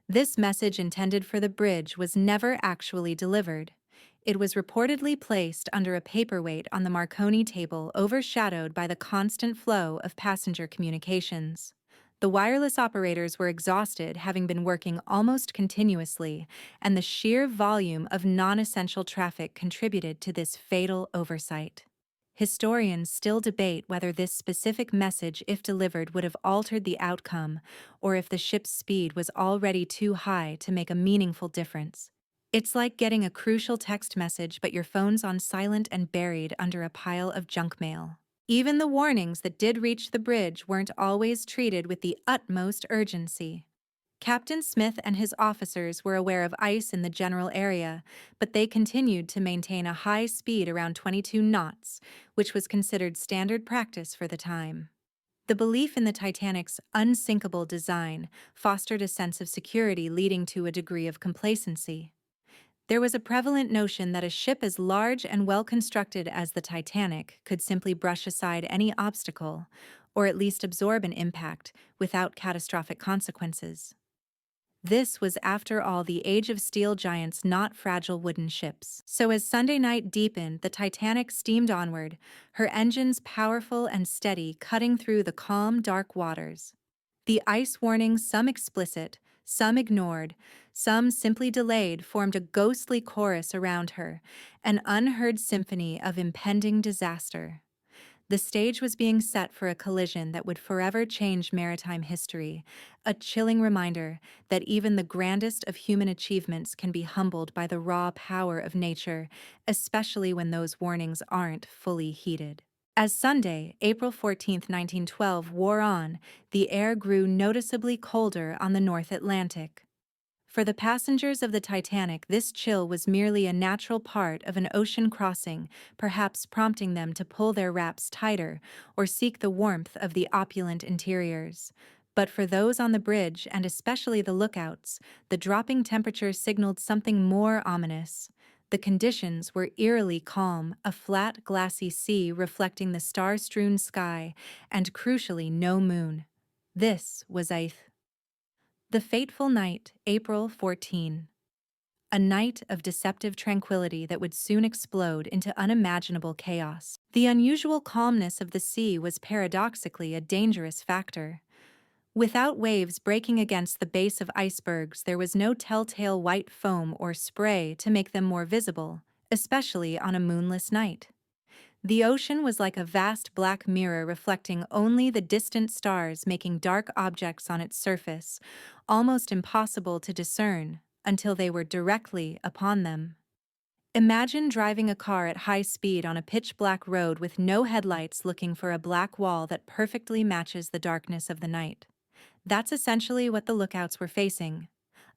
Speaker 1: This message intended for the bridge was never actually delivered. It was reportedly placed under a paperweight on the Marconi table, overshadowed by the constant flow of passenger communications. The wireless operators were exhausted, having been working almost continuously, and the sheer volume of non-essential traffic contributed to this fatal oversight. Historians still debate whether this specific message, if delivered, would have altered the outcome, or if the ship's speed was already too high to make a meaningful difference. It's like getting a crucial text message but your phone's on silent and buried under a pile of junk mail. Even the warnings that did reach the bridge weren't always treated with the utmost urgency. Captain Smith and his officers were aware of ice in the general area, but they continued to maintain a high speed around 22 knots, which was considered standard practice for the time. The belief in the Titanic's unsinkable design fostered a sense of security, leading to a degree of complacency. There was a prevalent notion that a ship as large and well-constructed as the Titanic could simply brush aside any obstacle, or at least absorb an impact, without catastrophic consequences. This was, after all, the age of steel giants, not fragile wooden ships. So as Sunday night deepened, the Titanic steamed onward, her engines powerful and steady, cutting through the calm, dark waters. The ice warnings, some explicit, some ignored, some simply delayed, formed a ghostly chorus around her, an unheard symphony of impending disaster. The stage was being set for a collision that would forever change maritime history, a chilling reminder that even the grandest of human achievements can be humbled by the raw power of nature, especially when those warnings aren't fully heeded. As Sunday, April 14, 1912, wore on, the air grew noticeably colder on the North Atlantic. For the passengers of the Titanic, this chill was merely a natural part of an ocean crossing, perhaps prompting them to pull their wraps tighter or seek the warmth of the opulent interiors. But for those on the bridge, and especially the lookouts, the dropping temperature signaled something more ominous. The conditions were eerily calm, a flat, glassy sea reflecting the star-strewn sky, and crucially no moon. This was Aith. The fateful night, April 14. A night of deceptive tranquility that would soon explode into unimaginable chaos. The unusual calmness of the sea was paradoxically a dangerous factor. Without waves breaking against the base of icebergs, there was no telltale white foam or spray to make them more visible, especially on a moonless night. The ocean was like a vast black mirror, reflecting only the distant stars, making dark objects on its surface almost impossible to discern until they were directly upon them. Imagine driving a car at high speed on a pitch-black road with no headlights, looking for a black wall that perfectly matches the darkness of the night. That's essentially what the lookouts were facing.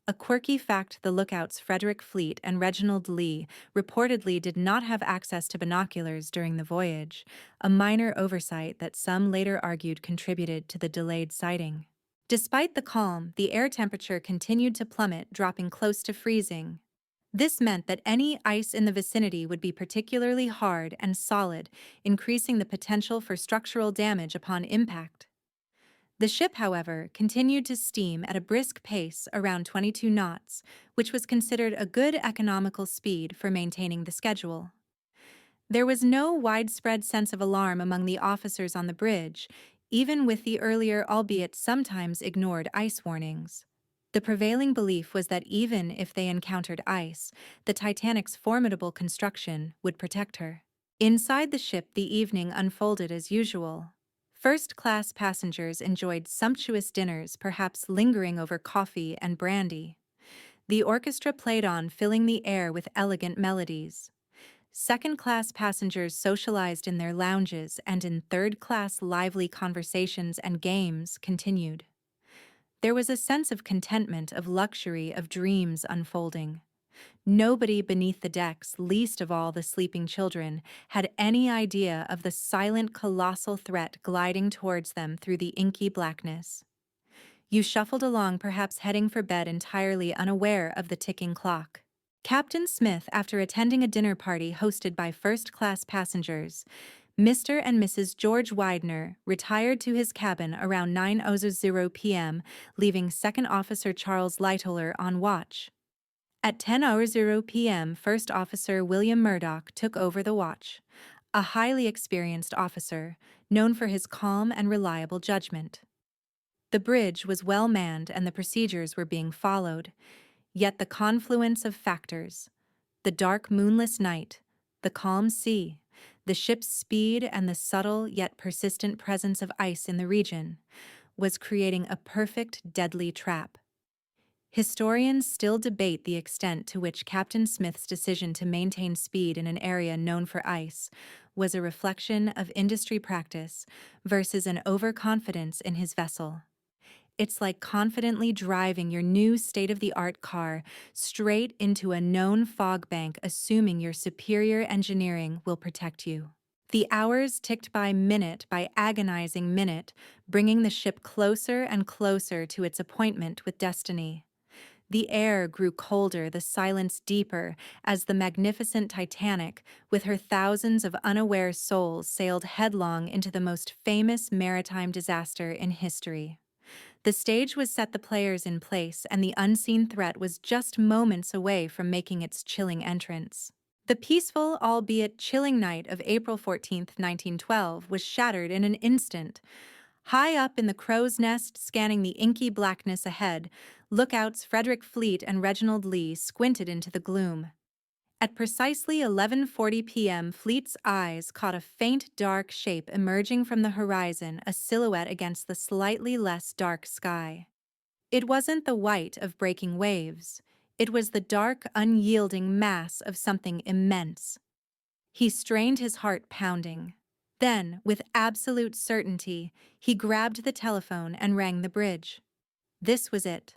Speaker 1: A quirky fact: the lookouts Frederick Fleet and Reginald Lee reportedly did not have access to binoculars during the voyage, a minor oversight that some later argued contributed to the delayed sighting. Despite the calm, the air temperature continued to plummet, dropping close to freezing. This meant that any ice in the vicinity would be particularly hard and solid, increasing the potential for structural damage upon impact. The ship, however, continued to steam at a brisk pace around 22 knots, which was considered a good economical speed for maintaining the schedule. There was no widespread sense of alarm among the officers on the bridge, even with the earlier, albeit sometimes ignored, ice warnings. The prevailing belief was that even if they encountered ice, the Titanic's formidable construction would protect her. Inside the ship, the evening unfolded as usual. First-class passengers enjoyed sumptuous dinners, perhaps lingering over coffee and brandy. The orchestra played on, filling the air with elegant melodies. Second-class passengers socialized in their lounges, and in third-class, lively conversations and games continued. There was a sense of contentment, of luxury, of dreams unfolding. Nobody beneath the decks, least of all the sleeping children, had any idea of the silent, colossal threat gliding towards them through the inky blackness. You shuffled along, perhaps heading for bed, entirely unaware of the ticking clock. Captain Smith, after attending a dinner party hosted by first-class passengers, Mr. and Mrs. George Widener, retired to his cabin around 9:00 p.m., leaving Second Officer Charles Lightoller on watch. At 10:00 p.m., First Officer William Murdoch took over the watch, a highly experienced officer, known for his calm and reliable judgment. The bridge was well manned and the procedures were being followed, yet the confluence of factors, the dark moonless night, the calm sea, the ship's speed and the subtle yet persistent presence of ice in the region, was creating a perfect deadly trap. Historians still debate the extent to which Captain Smith's decision to maintain speed in an area known for ice was a reflection of industry practice versus an overconfidence in his vessel. It's like confidently driving your new state-of-the-art car straight into a known fog bank, assuming your superior engineering will protect you. The hours ticked by agonizing minute, bringing the ship closer and closer to its appointment with destiny. The air grew colder, the silence deeper, as the magnificent Titanic, with her thousands of unaware souls, sailed headlong into the most famous maritime disaster in history. The stage was set, the players in place, and the unseen threat was just moments away from making its chilling entrance. The peaceful, albeit chilling night of April 14, 1912 was shattered in an instant. High up in the crow's nest, scanning the inky blackness ahead, lookouts Frederick Fleet and Reginald Lee squinted into the gloom. At precisely 11:40 p.m., Fleet's eyes caught a faint dark shape emerging from the horizon, a silhouette against the slightly less dark sky. It wasn't the white of breaking waves. It was the dark, unyielding mass of something immense. He strained, his heart pounding. Then, with absolute certainty, he grabbed the telephone and rang the bridge. This was it.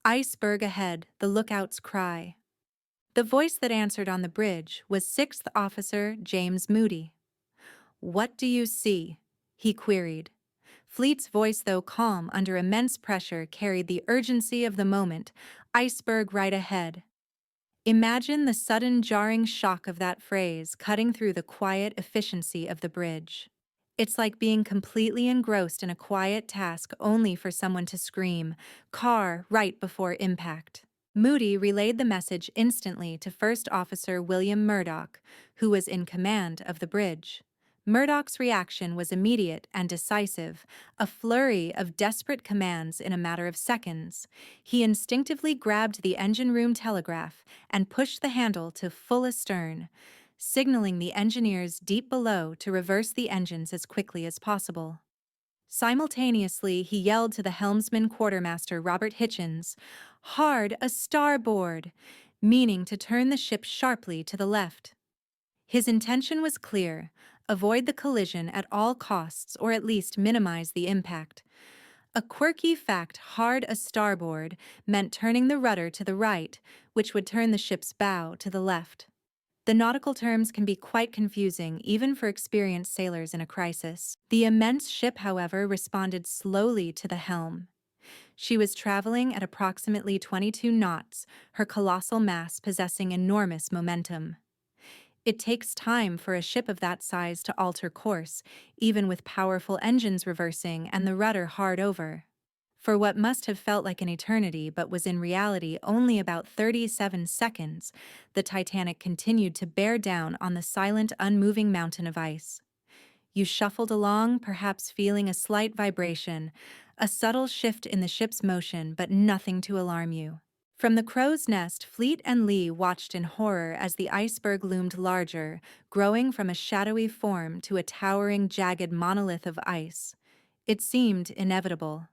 Speaker 1: "Iceberg ahead," the lookout's cry. The voice that answered on the bridge was Sixth Officer James Moody. "What do you see?" he queried. Fleet's voice, though calm under immense pressure, carried the urgency of the moment. "Iceberg right ahead." Imagine the sudden jarring shock of that phrase cutting through the quiet efficiency of the bridge. It's like being completely engrossed in a quiet task only for someone to scream, "Car," right before impact. Moody relayed the message instantly to First Officer William Murdoch, who was in command of the bridge. Murdoch's reaction was immediate and decisive, a flurry of desperate commands in a matter of seconds. He instinctively grabbed the engine room telegraph and pushed the handle to full astern, signaling the engineers deep below to reverse the engines as quickly as possible. Simultaneously, he yelled to the helmsman, Quartermaster Robert Hitchens, "Hard a starboard," meaning to turn the ship sharply to the left. His intention was clear: avoid the collision at all costs, or at least minimize the impact. A quirky fact, hard a starboard, meant turning the rudder to the right, which would turn the ship's bow to the left. The nautical terms can be quite confusing, even for experienced sailors in a crisis. The immense ship, however, responded slowly to the helm. She was traveling at approximately 22 knots, her colossal mass possessing enormous momentum. It takes time for a ship of that size to alter course, even with powerful engines reversing and the rudder hard over. For what must have felt like an eternity but was in reality only about 37 seconds, the Titanic continued to bear down on the silent, unmoving mountain of ice. You shuffled along, perhaps feeling a slight vibration, a subtle shift in the ship's motion, but nothing to alarm you. From the crow's nest, Fleet and Lee watched in horror as the iceberg loomed larger, growing from a shadowy form to a towering, jagged monolith of ice. It seemed inevitable.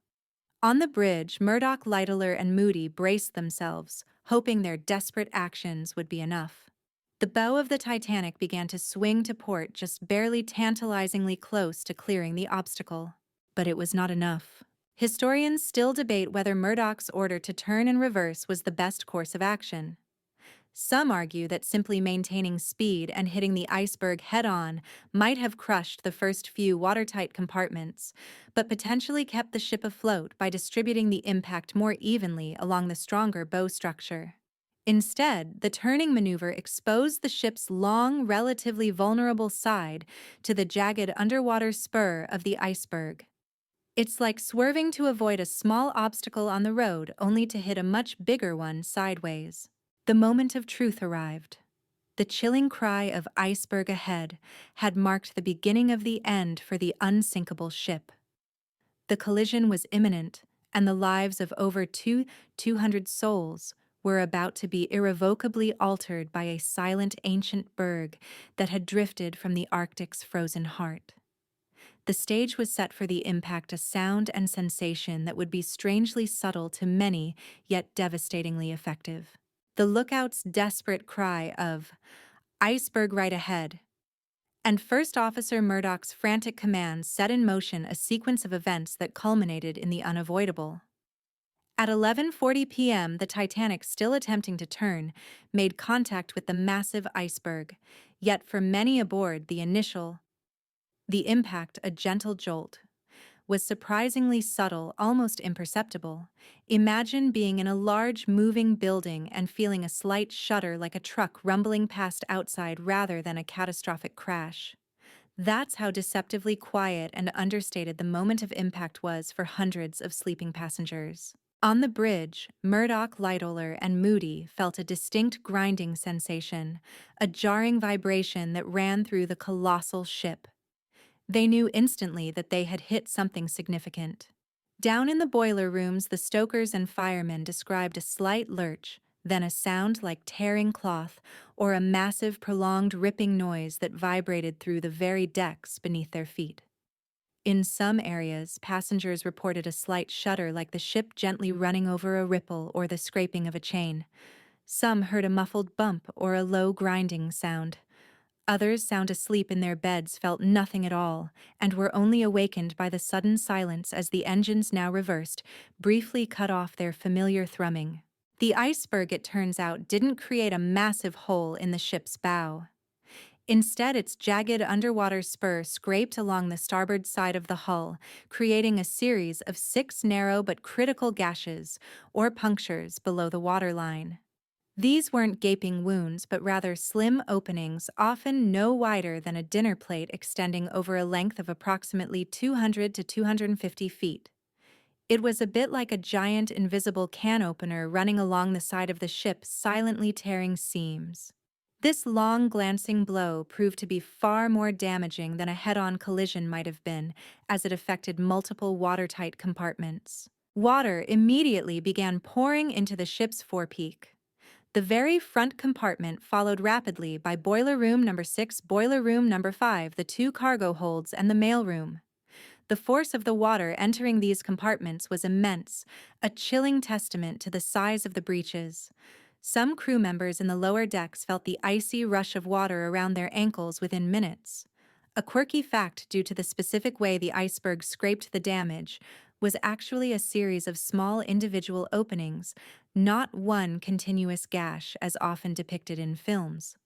Speaker 1: On the bridge, Murdoch, Lightoller, and Moody braced themselves, hoping their desperate actions would be enough. The bow of the Titanic began to swing to port, just barely, tantalizingly close to clearing the obstacle. But it was not enough. Historians still debate whether Murdoch's order to turn and reverse was the best course of action. Some argue that simply maintaining speed and hitting the iceberg head-on might have crushed the first few watertight compartments, but potentially kept the ship afloat by distributing the impact more evenly along the stronger bow structure. Instead, the turning maneuver exposed the ship's long, relatively vulnerable side to the jagged underwater spur of the iceberg. It's like swerving to avoid a small obstacle on the road only to hit a much bigger one sideways. The moment of truth arrived. The chilling cry of "iceberg ahead" had marked the beginning of the end for the unsinkable ship. The collision was imminent, and the lives of over 200 souls were about to be irrevocably altered by a silent ancient berg that had drifted from the Arctic's frozen heart. The stage was set for the impact, a sound and sensation that would be strangely subtle to many, yet devastatingly effective. The lookout's desperate cry of "iceberg right ahead" and First Officer Murdoch's frantic commands set in motion a sequence of events that culminated in the unavoidable. At 11:40 p.m., the Titanic, still attempting to turn, made contact with the massive iceberg, yet for many aboard, the impact, a gentle jolt, was surprisingly subtle, almost imperceptible. Imagine being in a large, moving building and feeling a slight shudder like a truck rumbling past outside rather than a catastrophic crash. That's how deceptively quiet and understated the moment of impact was for hundreds of sleeping passengers. On the bridge, Murdoch, Lightoller, and Moody felt a distinct grinding sensation, a jarring vibration that ran through the colossal ship. They knew instantly that they had hit something significant. Down in the boiler rooms, the stokers and firemen described a slight lurch, then a sound like tearing cloth, or a massive, prolonged ripping noise that vibrated through the very decks beneath their feet. In some areas, passengers reported a slight shudder like the ship gently running over a ripple or the scraping of a chain. Some heard a muffled bump or a low grinding sound. Others, sound asleep in their beds, felt nothing at all, and were only awakened by the sudden silence as the engines, now reversed, briefly cut off their familiar thrumming. The iceberg, it turns out, didn't create a massive hole in the ship's bow. Instead, its jagged underwater spur scraped along the starboard side of the hull, creating a series of 6 narrow but critical gashes, or punctures, below the waterline. These weren't gaping wounds, but rather slim openings, often no wider than a dinner plate, extending over a length of approximately 200 to 250 feet. It was a bit like a giant invisible can opener running along the side of the ship, silently tearing seams. This long, glancing blow proved to be far more damaging than a head-on collision might have been, as it affected multiple watertight compartments. Water immediately began pouring into the ship's forepeak. The very front compartment followed rapidly by boiler room number 6, boiler room number 5, the 2 cargo holds, and the mail room. The force of the water entering these compartments was immense, a chilling testament to the size of the breaches. Some crew members in the lower decks felt the icy rush of water around their ankles within minutes. A quirky fact, due to the specific way the iceberg scraped the damage, was actually a series of small individual openings, not one continuous gash as often depicted in films.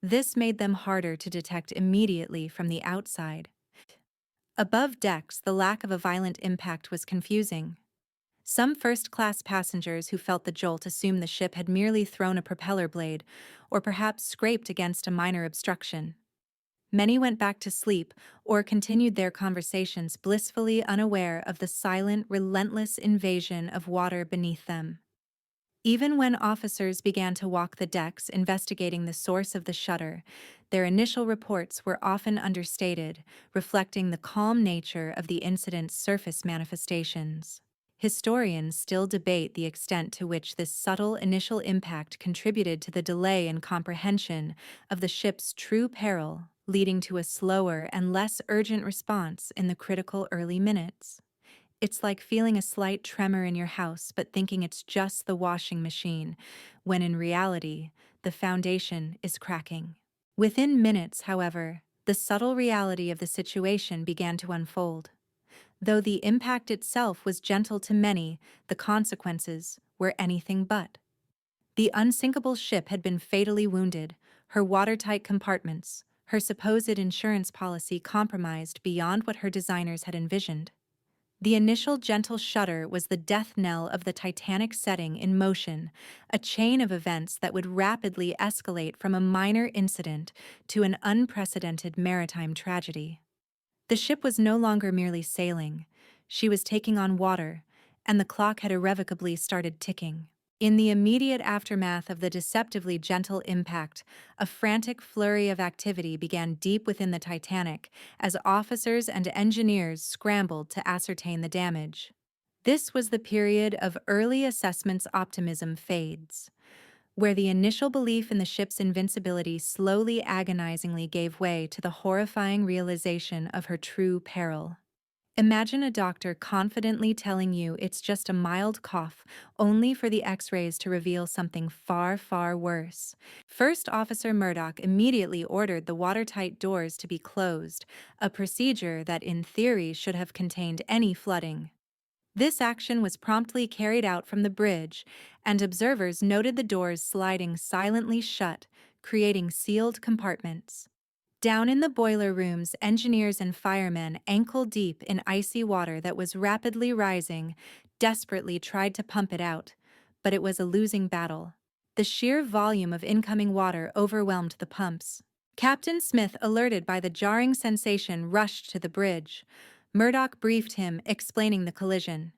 Speaker 1: This made them harder to detect immediately from the outside. Above decks, the lack of a violent impact was confusing. Some first-class passengers who felt the jolt assumed the ship had merely thrown a propeller blade, or perhaps scraped against a minor obstruction. Many went back to sleep or continued their conversations, blissfully unaware of the silent, relentless invasion of water beneath them. Even when officers began to walk the decks investigating the source of the shudder, their initial reports were often understated, reflecting the calm nature of the incident's surface manifestations. Historians still debate the extent to which this subtle initial impact contributed to the delay in comprehension of the ship's true peril, leading to a slower and less urgent response in the critical early minutes. It's like feeling a slight tremor in your house but thinking it's just the washing machine, when in reality, the foundation is cracking. Within minutes, however, the subtle reality of the situation began to unfold. Though the impact itself was gentle to many, the consequences were anything but. The unsinkable ship had been fatally wounded, her watertight compartments, her supposed insurance policy compromised beyond what her designers had envisioned. The initial gentle shudder was the death knell of the Titanic setting in motion, a chain of events that would rapidly escalate from a minor incident to an unprecedented maritime tragedy. The ship was no longer merely sailing, she was taking on water, and the clock had irrevocably started ticking. In the immediate aftermath of the deceptively gentle impact, a frantic flurry of activity began deep within the Titanic as officers and engineers scrambled to ascertain the damage. This was the period of early assessments optimism fades, where the initial belief in the ship's invincibility slowly agonizingly gave way to the horrifying realization of her true peril. Imagine a doctor confidently telling you it's just a mild cough, only for the x-rays to reveal something far, far worse. First Officer Murdoch immediately ordered the watertight doors to be closed, a procedure that in theory should have contained any flooding. This action was promptly carried out from the bridge, and observers noted the doors sliding silently shut, creating sealed compartments. Down in the boiler rooms, engineers and firemen, ankle-deep in icy water that was rapidly rising, desperately tried to pump it out, but it was a losing battle. The sheer volume of incoming water overwhelmed the pumps. Captain Smith, alerted by the jarring sensation, rushed to the bridge. Murdoch briefed him, explaining the collision.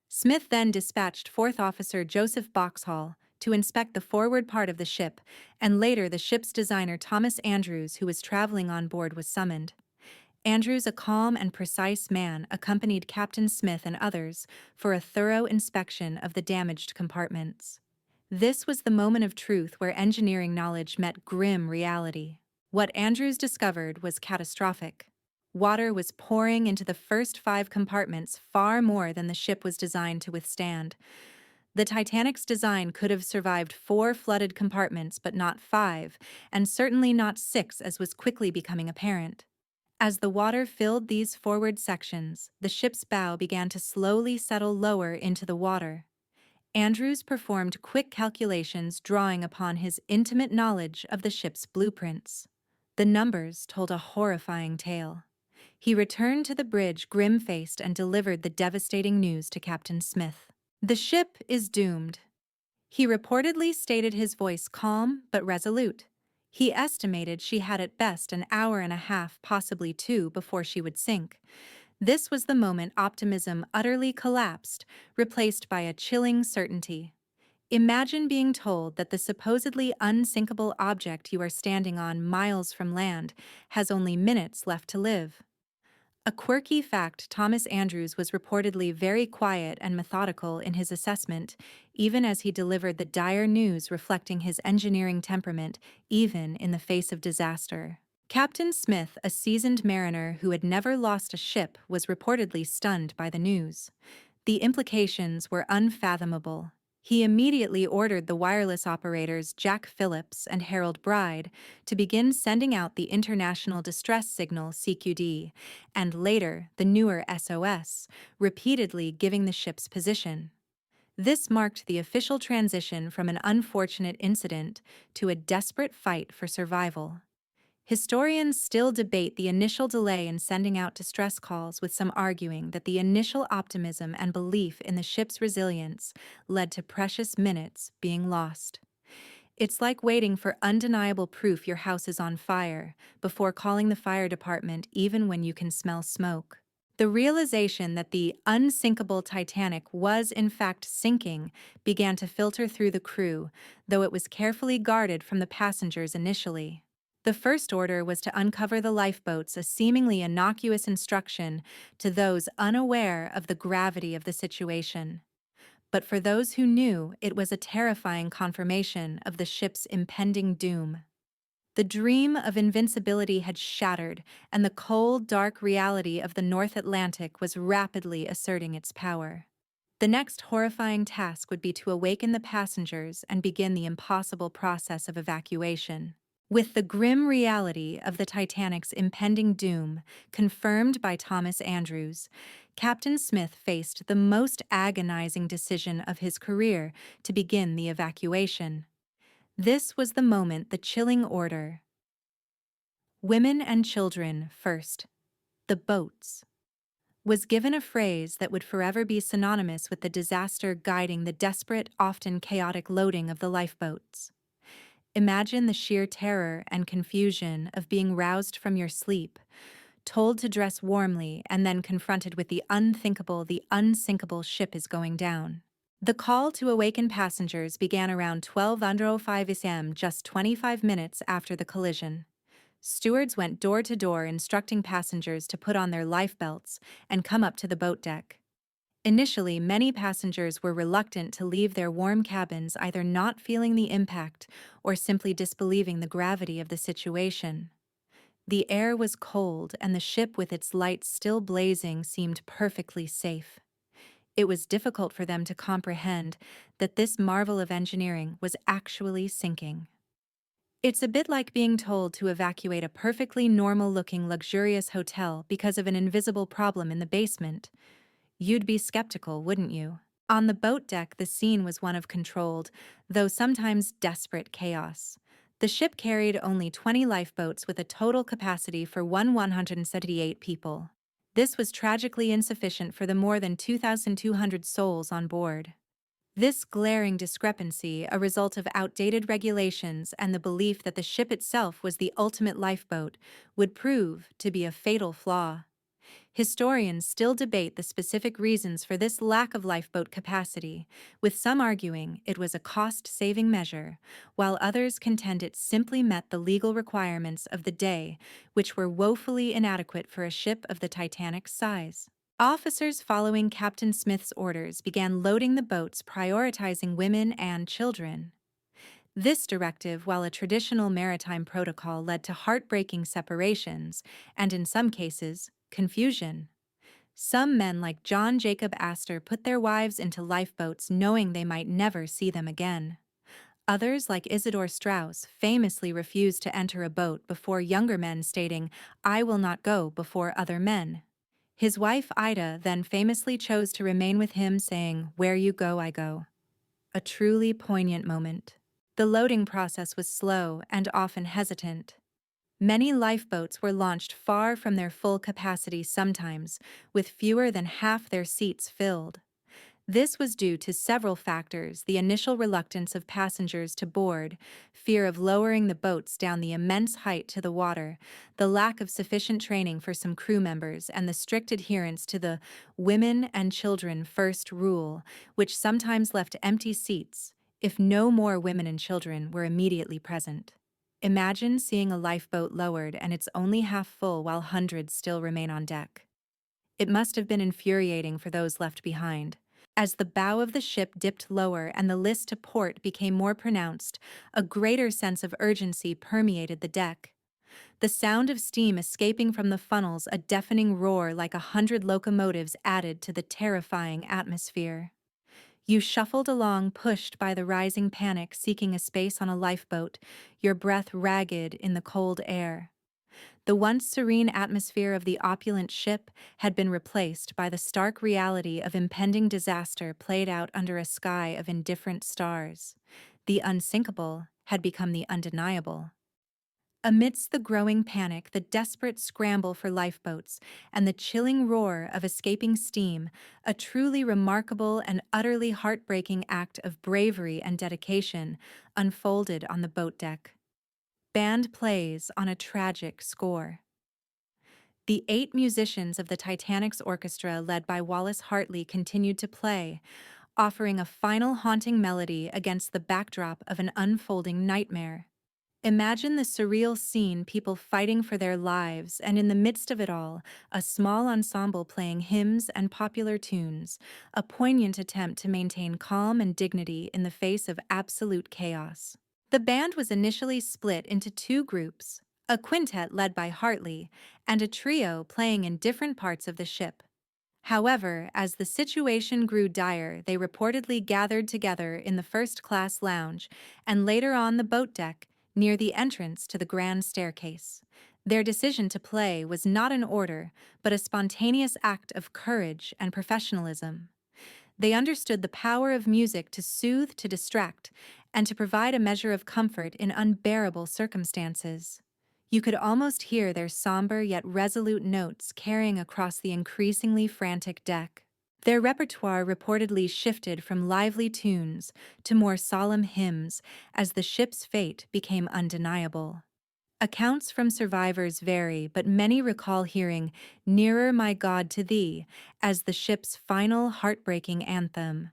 Speaker 1: Smith then dispatched Fourth Officer Joseph Boxhall to inspect the forward part of the ship, and later the ship's designer Thomas Andrews, who was traveling on board, was summoned. Andrews, a calm and precise man, accompanied Captain Smith and others for a thorough inspection of the damaged compartments. This was the moment of truth where engineering knowledge met grim reality. What Andrews discovered was catastrophic. Water was pouring into the first 5 compartments, far more than the ship was designed to withstand. The Titanic's design could have survived 4 flooded compartments, but not 5, and certainly not 6, as was quickly becoming apparent. As the water filled these forward sections, the ship's bow began to slowly settle lower into the water. Andrews performed quick calculations, drawing upon his intimate knowledge of the ship's blueprints. The numbers told a horrifying tale. He returned to the bridge grim-faced and delivered the devastating news to Captain Smith. "The ship is doomed." He reportedly stated, his voice calm but resolute. He estimated she had at best an hour and a half, possibly 2, before she would sink. This was the moment optimism utterly collapsed, replaced by a chilling certainty. Imagine being told that the supposedly unsinkable object you are standing on miles from land has only minutes left to live. A quirky fact: Thomas Andrews was reportedly very quiet and methodical in his assessment, even as he delivered the dire news, reflecting his engineering temperament even in the face of disaster. Captain Smith, a seasoned mariner who had never lost a ship, was reportedly stunned by the news. The implications were unfathomable. He immediately ordered the wireless operators Jack Phillips and Harold Bride to begin sending out the International Distress Signal (CQD), and later the newer SOS, repeatedly giving the ship's position. This marked the official transition from an unfortunate incident to a desperate fight for survival. Historians still debate the initial delay in sending out distress calls, with some arguing that the initial optimism and belief in the ship's resilience led to precious minutes being lost. It's like waiting for undeniable proof your house is on fire before calling the fire department, even when you can smell smoke. The realization that the unsinkable Titanic was in fact sinking began to filter through the crew, though it was carefully guarded from the passengers initially. The first order was to uncover the lifeboats, a seemingly innocuous instruction to those unaware of the gravity of the situation. But for those who knew, it was a terrifying confirmation of the ship's impending doom. The dream of invincibility had shattered, and the cold, dark reality of the North Atlantic was rapidly asserting its power. The next horrifying task would be to awaken the passengers and begin the impossible process of evacuation. With the grim reality of the Titanic's impending doom confirmed by Thomas Andrews, Captain Smith faced the most agonizing decision of his career: to begin the evacuation. This was the moment, the chilling order. Women and children first. The boats. was given a phrase that would forever be synonymous with the disaster guiding the desperate, often chaotic loading of the lifeboats. Imagine the sheer terror and confusion of being roused from your sleep, told to dress warmly, and then confronted with the unthinkable, the unsinkable ship is going down. The call to awaken passengers began around 12:05 am, just 25 minutes after the collision. Stewards went door to door instructing passengers to put on their life belts and come up to the boat deck. Initially, many passengers were reluctant to leave their warm cabins, either not feeling the impact or simply disbelieving the gravity of the situation. The air was cold, and the ship with its lights still blazing seemed perfectly safe. It was difficult for them to comprehend that this marvel of engineering was actually sinking. It's a bit like being told to evacuate a perfectly normal-looking luxurious hotel because of an invisible problem in the basement. You'd be skeptical, wouldn't you? On the boat deck, the scene was one of controlled, though sometimes desperate chaos. The ship carried only 20 lifeboats with a total capacity for 178 people. This was tragically insufficient for the more than 2,200 souls on board. This glaring discrepancy, a result of outdated regulations and the belief that the ship itself was the ultimate lifeboat, would prove to be a fatal flaw. Historians still debate the specific reasons for this lack of lifeboat capacity, with some arguing it was a cost-saving measure, while others contend it simply met the legal requirements of the day, which were woefully inadequate for a ship of the Titanic's size. Officers following Captain Smith's orders began loading the boats, prioritizing women and children. This directive, while a traditional maritime protocol, led to heartbreaking separations and, in some cases, confusion. Some men like John Jacob Astor put their wives into lifeboats knowing they might never see them again. Others, like Isidor Straus, famously refused to enter a boat before younger men, stating, "I will not go before other men." His wife Ida then famously chose to remain with him, saying, "Where you go, I go." A truly poignant moment. The loading process was slow and often hesitant. Many lifeboats were launched far from their full capacity, sometimes with fewer than half their seats filled. This was due to several factors: the initial reluctance of passengers to board, fear of lowering the boats down the immense height to the water, the lack of sufficient training for some crew members, and the strict adherence to the women and children first rule, which sometimes left empty seats if no more women and children were immediately present. Imagine seeing a lifeboat lowered and it's only half full while hundreds still remain on deck. It must have been infuriating for those left behind. As the bow of the ship dipped lower and the list to port became more pronounced, a greater sense of urgency permeated the deck. The sound of steam escaping from the funnels, a deafening roar like 100 locomotives, added to the terrifying atmosphere. You shuffled along, pushed by the rising panic, seeking a space on a lifeboat, your breath ragged in the cold air. The once serene atmosphere of the opulent ship had been replaced by the stark reality of impending disaster played out under a sky of indifferent stars. The unsinkable had become the undeniable. Amidst the growing panic, the desperate scramble for lifeboats, and the chilling roar of escaping steam, a truly remarkable and utterly heartbreaking act of bravery and dedication unfolded on the boat deck. Band plays on a tragic score. The 8 musicians of the Titanic's orchestra, led by Wallace Hartley, continued to play, offering a final haunting melody against the backdrop of an unfolding nightmare. Imagine the surreal scene: people fighting for their lives, and in the midst of it all, a small ensemble playing hymns and popular tunes, a poignant attempt to maintain calm and dignity in the face of absolute chaos. The band was initially split into 2 groups, a quintet led by Hartley, and a trio playing in different parts of the ship. However, as the situation grew dire, they reportedly gathered together in the first-class lounge and later on the boat deck, near the entrance to the grand staircase. Their decision to play was not an order, but a spontaneous act of courage and professionalism. They understood the power of music to soothe, to distract, and to provide a measure of comfort in unbearable circumstances. You could almost hear their somber yet resolute notes carrying across the increasingly frantic deck. Their repertoire reportedly shifted from lively tunes to more solemn hymns as the ship's fate became undeniable. Accounts from survivors vary, but many recall hearing "Nearer, My God, to Thee" as the ship's final heartbreaking anthem.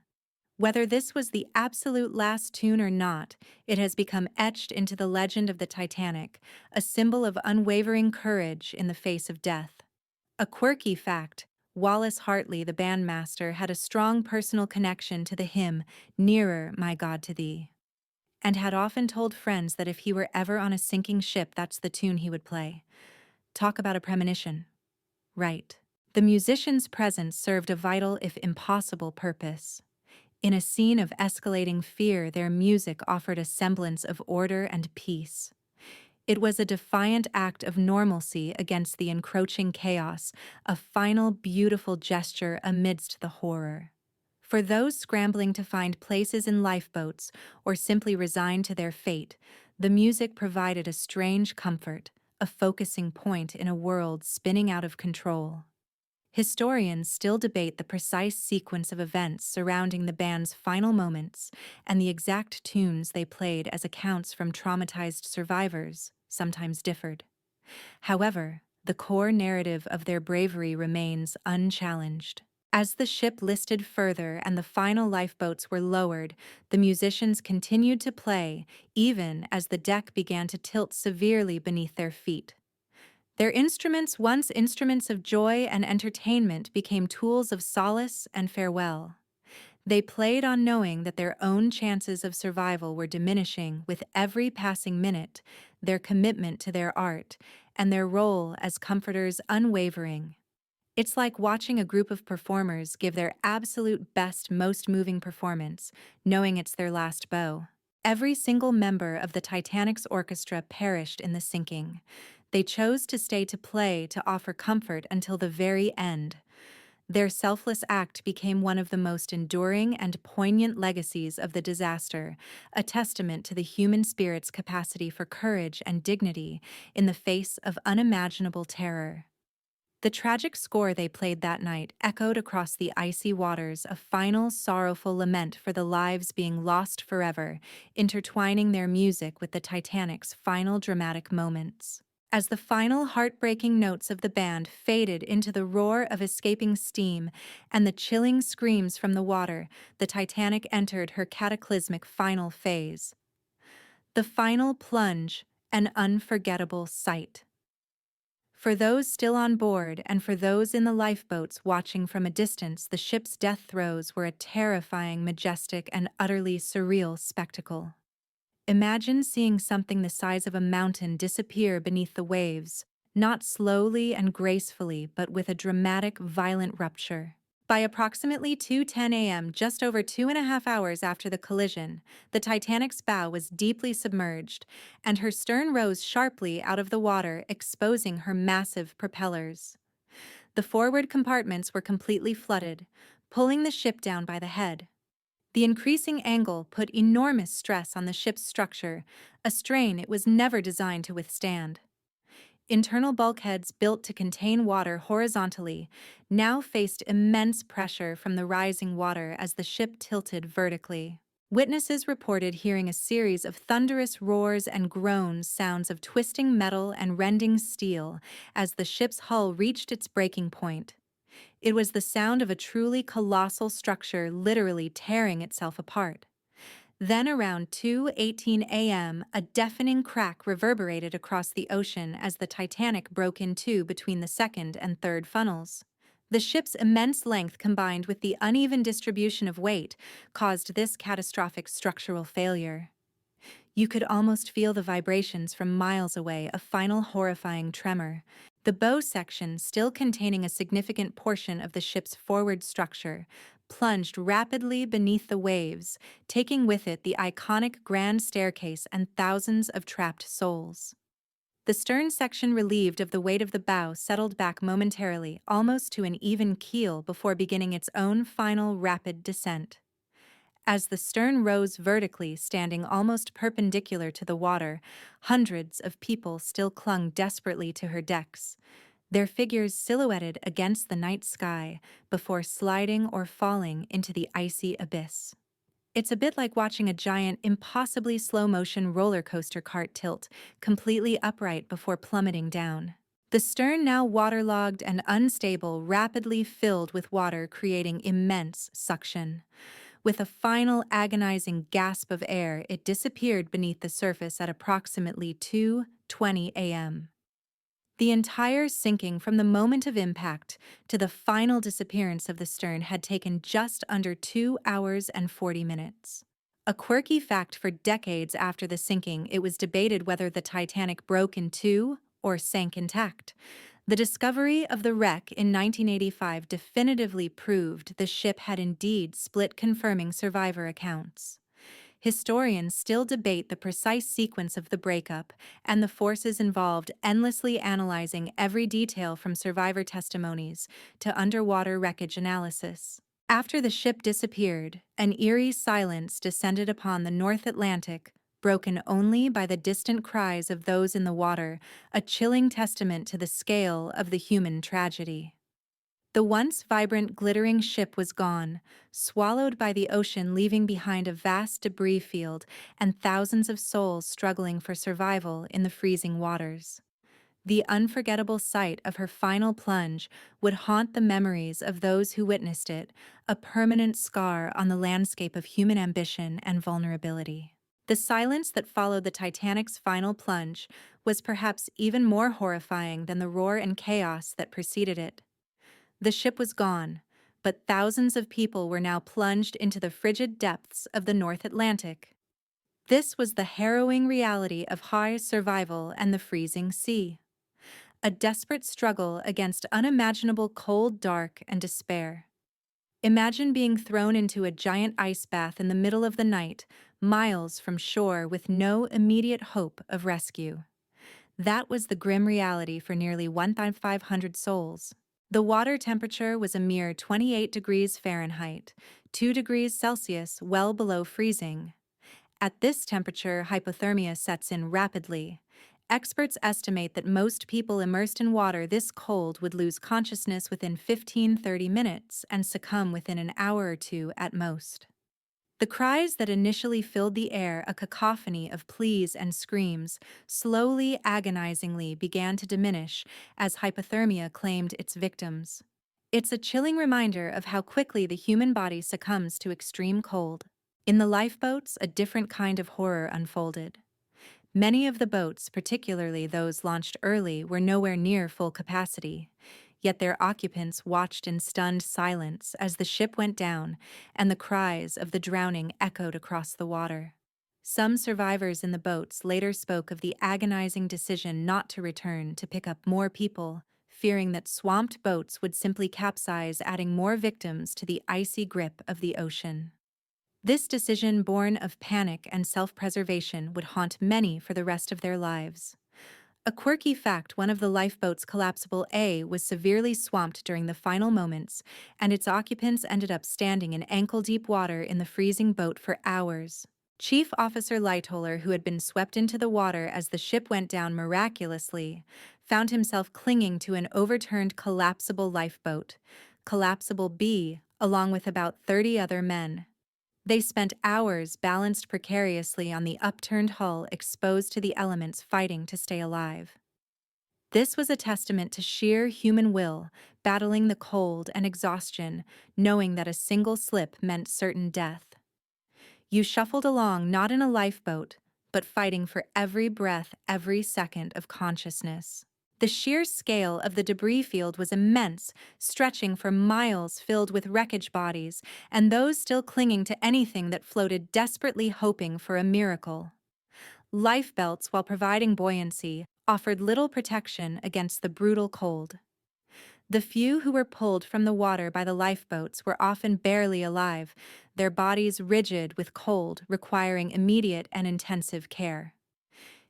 Speaker 1: Whether this was the absolute last tune or not, it has become etched into the legend of the Titanic, a symbol of unwavering courage in the face of death. A quirky fact: Wallace Hartley, the bandmaster, had a strong personal connection to the hymn "Nearer, My God, to Thee," and had often told friends that if he were ever on a sinking ship, that's the tune he would play. Talk about a premonition. Right. The musician's presence served a vital, if impossible, purpose. In a scene of escalating fear, their music offered a semblance of order and peace. It was a defiant act of normalcy against the encroaching chaos, a final beautiful gesture amidst the horror. For those scrambling to find places in lifeboats or simply resigned to their fate, the music provided a strange comfort, a focusing point in a world spinning out of control. Historians still debate the precise sequence of events surrounding the band's final moments, and the exact tunes they played as accounts from traumatized survivors sometimes differed. However, the core narrative of their bravery remains unchallenged. As the ship listed further and the final lifeboats were lowered, the musicians continued to play, even as the deck began to tilt severely beneath their feet. Their instruments, once instruments of joy and entertainment, became tools of solace and farewell. They played on knowing that their own chances of survival were diminishing with every passing minute, their commitment to their art, and their role as comforters unwavering. It's like watching a group of performers give their absolute best, most moving performance, knowing it's their last bow. Every single member of the Titanic's orchestra perished in the sinking. They chose to stay to play to offer comfort until the very end. Their selfless act became one of the most enduring and poignant legacies of the disaster, a testament to the human spirit's capacity for courage and dignity in the face of unimaginable terror. The tragic score they played that night echoed across the icy waters, a final sorrowful lament for the lives being lost forever, intertwining their music with the Titanic's final dramatic moments. As the final heartbreaking notes of the band faded into the roar of escaping steam and the chilling screams from the water, the Titanic entered her cataclysmic final phase. The final plunge, an unforgettable sight. For those still on board and for those in the lifeboats watching from a distance, the ship's death throes were a terrifying, majestic, and utterly surreal spectacle. Imagine seeing something the size of a mountain disappear beneath the waves, not slowly and gracefully, but with a dramatic, violent rupture. By approximately 2:10 a.m., just over 2.5 hours after the collision, the Titanic's bow was deeply submerged, and her stern rose sharply out of the water, exposing her massive propellers. The forward compartments were completely flooded, pulling the ship down by the head. The increasing angle put enormous stress on the ship's structure, a strain it was never designed to withstand. Internal bulkheads built to contain water horizontally now faced immense pressure from the rising water as the ship tilted vertically. Witnesses reported hearing a series of thunderous roars and groans, sounds of twisting metal and rending steel, as the ship's hull reached its breaking point. It was the sound of a truly colossal structure literally tearing itself apart. Then around 2:18 a.m., a deafening crack reverberated across the ocean as the Titanic broke in two between the second and third funnels. The ship's immense length combined with the uneven distribution of weight caused this catastrophic structural failure. You could almost feel the vibrations from miles away, a final horrifying tremor. The bow section, still containing a significant portion of the ship's forward structure, plunged rapidly beneath the waves, taking with it the iconic grand staircase and thousands of trapped souls. The stern section, relieved of the weight of the bow, settled back momentarily, almost to an even keel before beginning its own final rapid descent. As the stern rose vertically, standing almost perpendicular to the water, hundreds of people still clung desperately to her decks, their figures silhouetted against the night sky before sliding or falling into the icy abyss. It's a bit like watching a giant, impossibly slow-motion roller coaster cart tilt, completely upright before plummeting down. The stern, now waterlogged and unstable, rapidly filled with water, creating immense suction. With a final agonizing gasp of air, it disappeared beneath the surface at approximately 2:20 a.m. The entire sinking from the moment of impact to the final disappearance of the stern had taken just under 2 hours and 40 minutes. A quirky fact: for decades after the sinking, it was debated whether the Titanic broke in two or sank intact. The discovery of the wreck in 1985 definitively proved the ship had indeed split, confirming survivor accounts. Historians still debate the precise sequence of the breakup, and the forces involved, endlessly analyzing every detail from survivor testimonies to underwater wreckage analysis. After the ship disappeared, an eerie silence descended upon the North Atlantic, broken only by the distant cries of those in the water, a chilling testament to the scale of the human tragedy. The once vibrant, glittering ship was gone, swallowed by the ocean, leaving behind a vast debris field and thousands of souls struggling for survival in the freezing waters. The unforgettable sight of her final plunge would haunt the memories of those who witnessed it, a permanent scar on the landscape of human ambition and vulnerability. The silence that followed the Titanic's final plunge was perhaps even more horrifying than the roar and chaos that preceded it. The ship was gone, but thousands of people were now plunged into the frigid depths of the North Atlantic. This was the harrowing reality of high survival and the freezing sea. A desperate struggle against unimaginable cold, dark, and despair. Imagine being thrown into a giant ice bath in the middle of the night, miles from shore, with no immediate hope of rescue. That was the grim reality for nearly 1,500 souls. The water temperature was a mere 28 degrees Fahrenheit, 2 degrees Celsius, well below freezing. At this temperature, hypothermia sets in rapidly. Experts estimate that most people immersed in water this cold would lose consciousness within 15–30 minutes and succumb within an hour or two at most. The cries that initially filled the air, a cacophony of pleas and screams, slowly, agonizingly began to diminish as hypothermia claimed its victims. It's a chilling reminder of how quickly the human body succumbs to extreme cold. In the lifeboats, a different kind of horror unfolded. Many of the boats, particularly those launched early, were nowhere near full capacity. Yet their occupants watched in stunned silence as the ship went down, and the cries of the drowning echoed across the water. Some survivors in the boats later spoke of the agonizing decision not to return to pick up more people, fearing that swamped boats would simply capsize, adding more victims to the icy grip of the ocean. This decision, born of panic and self-preservation, would haunt many for the rest of their lives. A quirky fact: one of the lifeboat's collapsible A was severely swamped during the final moments, and its occupants ended up standing in ankle-deep water in the freezing boat for hours. Chief Officer Lightoller, who had been swept into the water as the ship went down miraculously, found himself clinging to an overturned collapsible lifeboat, Collapsible B, along with about 30 other men. They spent hours balanced precariously on the upturned hull, exposed to the elements, fighting to stay alive. This was a testament to sheer human will, battling the cold and exhaustion, knowing that a single slip meant certain death. You shuffled along, not in a lifeboat, but fighting for every breath, every second of consciousness. The sheer scale of the debris field was immense, stretching for miles, filled with wreckage bodies, and those still clinging to anything that floated, desperately hoping for a miracle. Life belts, while providing buoyancy, offered little protection against the brutal cold. The few who were pulled from the water by the lifeboats were often barely alive, their bodies rigid with cold, requiring immediate and intensive care.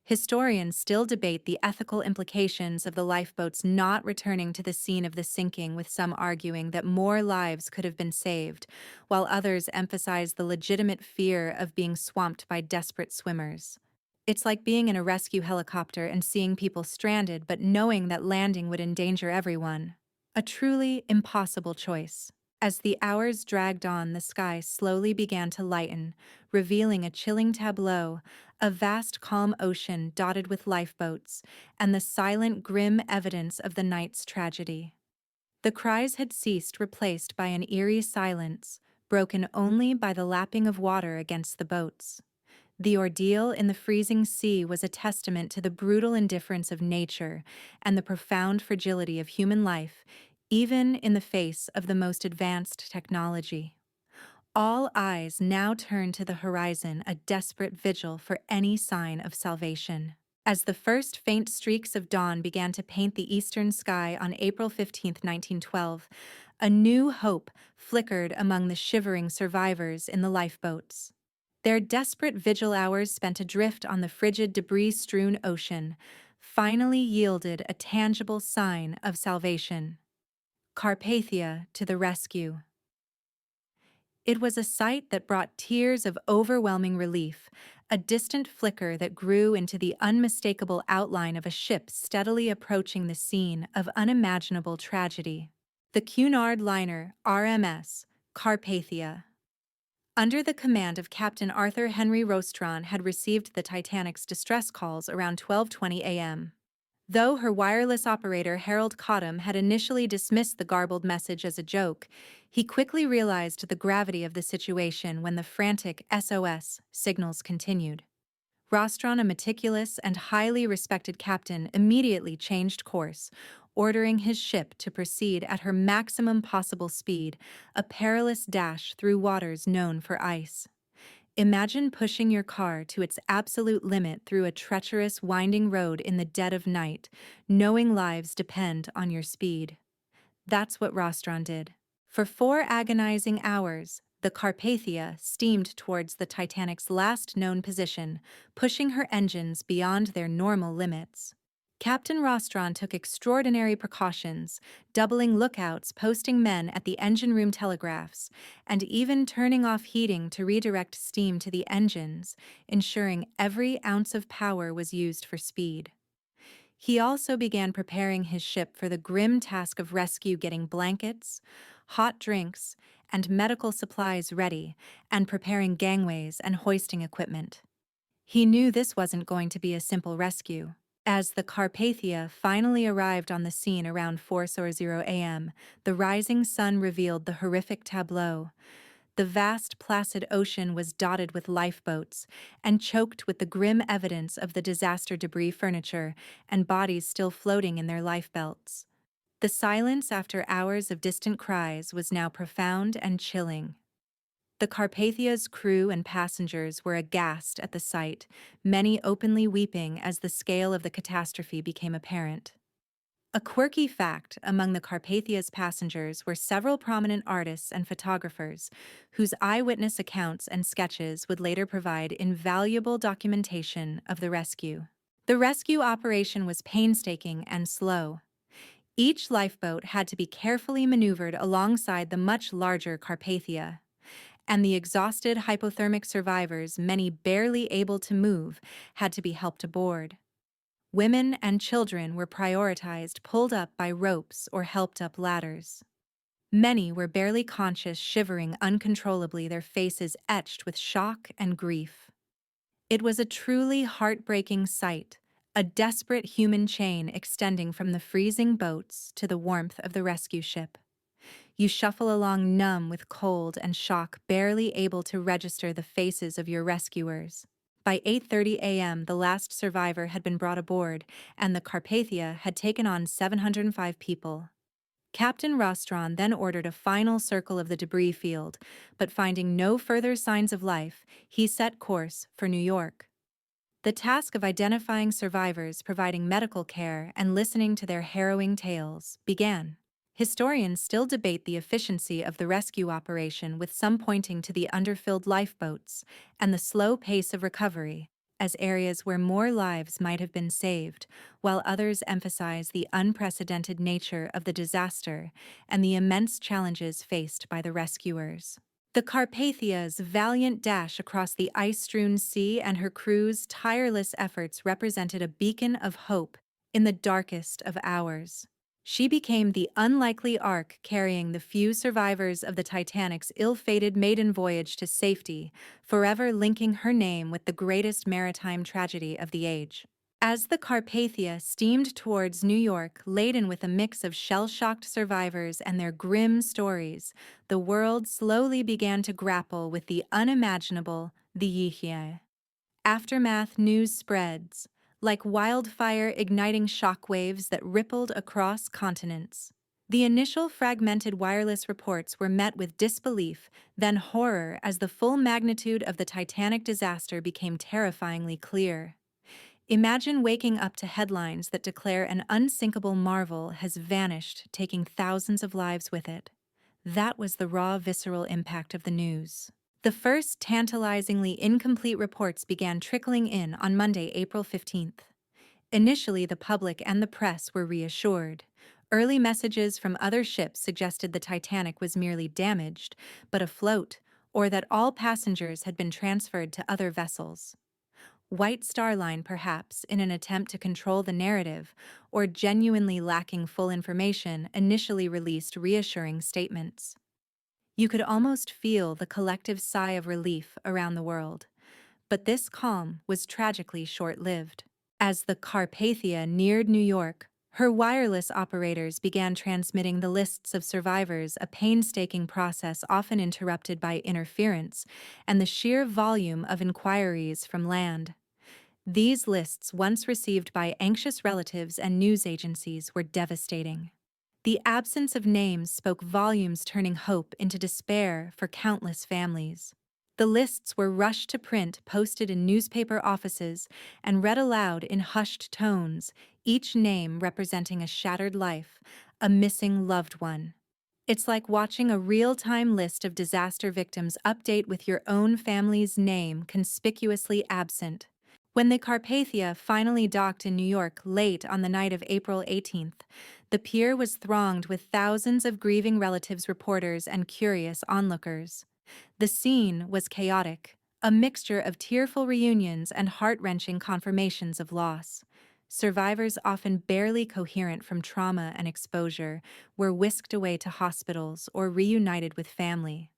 Speaker 1: Historians still debate the ethical implications of the lifeboats not returning to the scene of the sinking, with some arguing that more lives could have been saved, while others emphasize the legitimate fear of being swamped by desperate swimmers. It's like being in a rescue helicopter and seeing people stranded but knowing that landing would endanger everyone. A truly impossible choice. As the hours dragged on, the sky slowly began to lighten, revealing a chilling tableau, a vast calm ocean dotted with lifeboats, and the silent, grim evidence of the night's tragedy. The cries had ceased, replaced by an eerie silence, broken only by the lapping of water against the boats. The ordeal in the freezing sea was a testament to the brutal indifference of nature and the profound fragility of human life, even in the face of the most advanced technology. All eyes now turned to the horizon, a desperate vigil for any sign of salvation. As the first faint streaks of dawn began to paint the eastern sky on April 15, 1912, a new hope flickered among the shivering survivors in the lifeboats. Their desperate vigil hours spent adrift on the frigid, debris-strewn ocean finally yielded a tangible sign of salvation. Carpathia to the rescue. It was a sight that brought tears of overwhelming relief, a distant flicker that grew into the unmistakable outline of a ship steadily approaching the scene of unimaginable tragedy. The Cunard liner RMS Carpathia, under the command of Captain Arthur Henry Rostron, had received the Titanic's distress calls around 12:20 a.m. Though her wireless operator Harold Cottam had initially dismissed the garbled message as a joke, he quickly realized the gravity of the situation when the frantic SOS signals continued. Rostron, a meticulous and highly respected captain, immediately changed course, ordering his ship to proceed at her maximum possible speed, a perilous dash through waters known for ice. Imagine pushing your car to its absolute limit through a treacherous, winding road in the dead of night, knowing lives depend on your speed. That's what Rostron did. For 4 agonizing hours, the Carpathia steamed towards the Titanic's last known position, pushing her engines beyond their normal limits. Captain Rostron took extraordinary precautions, doubling lookouts, posting men at the engine room telegraphs, and even turning off heating to redirect steam to the engines, ensuring every ounce of power was used for speed. He also began preparing his ship for the grim task of rescue, getting blankets, hot drinks, and medical supplies ready, and preparing gangways and hoisting equipment. He knew this wasn't going to be a simple rescue. As the Carpathia finally arrived on the scene around 4:00 a.m., the rising sun revealed the horrific tableau. The vast, placid ocean was dotted with lifeboats and choked with the grim evidence of the disaster debris, furniture, and bodies still floating in their lifebelts. The silence after hours of distant cries was now profound and chilling. The Carpathia's crew and passengers were aghast at the sight, many openly weeping as the scale of the catastrophe became apparent. A quirky fact: among the Carpathia's passengers were several prominent artists and photographers, whose eyewitness accounts and sketches would later provide invaluable documentation of the rescue. The rescue operation was painstaking and slow. Each lifeboat had to be carefully maneuvered alongside the much larger Carpathia, and the exhausted hypothermic survivors, many barely able to move, had to be helped aboard. Women and children were prioritized, pulled up by ropes or helped up ladders. Many were barely conscious, shivering uncontrollably, their faces etched with shock and grief. It was a truly heartbreaking sight, a desperate human chain extending from the freezing boats to the warmth of the rescue ship. You shuffle along numb with cold and shock, barely able to register the faces of your rescuers. By 8:30 a.m., the last survivor had been brought aboard, and the Carpathia had taken on 705 people. Captain Rostron then ordered a final circle of the debris field, but finding no further signs of life, he set course for New York. The task of identifying survivors, providing medical care, and listening to their harrowing tales began. Historians still debate the efficiency of the rescue operation, with some pointing to the underfilled lifeboats and the slow pace of recovery. as areas where more lives might have been saved, while others emphasize the unprecedented nature of the disaster and the immense challenges faced by the rescuers. The Carpathia's valiant dash across the ice-strewn sea and her crew's tireless efforts represented a beacon of hope in the darkest of hours. She became the unlikely ark carrying the few survivors of the Titanic's ill-fated maiden voyage to safety, forever linking her name with the greatest maritime tragedy of the age. As the Carpathia steamed towards New York, laden with a mix of shell-shocked survivors and their grim stories, the world slowly began to grapple with the unimaginable, the Yihye. Aftermath news spreads, like wildfire igniting shockwaves that rippled across continents. The initial fragmented wireless reports were met with disbelief, then horror as the full magnitude of the Titanic disaster became terrifyingly clear. Imagine waking up to headlines that declare an unsinkable marvel has vanished, taking thousands of lives with it. That was the raw, visceral impact of the news. The first tantalizingly incomplete reports began trickling in on Monday, April 15th. Initially, the public and the press were reassured. Early messages from other ships suggested the Titanic was merely damaged, but afloat, or that all passengers had been transferred to other vessels. White Star Line, perhaps, in an attempt to control the narrative, or genuinely lacking full information, initially released reassuring statements. You could almost feel the collective sigh of relief around the world. But this calm was tragically short-lived. As the Carpathia neared New York, her wireless operators began transmitting the lists of survivors, a painstaking process often interrupted by interference and the sheer volume of inquiries from land. These lists, once received by anxious relatives and news agencies, were devastating. The absence of names spoke volumes, turning hope into despair for countless families. The lists were rushed to print, posted in newspaper offices, and read aloud in hushed tones, each name representing a shattered life, a missing loved one. It's like watching a real-time list of disaster victims update with your own family's name conspicuously absent. When the Carpathia finally docked in New York late on the night of April 18th, the pier was thronged with thousands of grieving relatives, reporters, and curious onlookers. The scene was chaotic, a mixture of tearful reunions and heart-wrenching confirmations of loss. Survivors, often barely coherent from trauma and exposure, were whisked away to hospitals or reunited with family.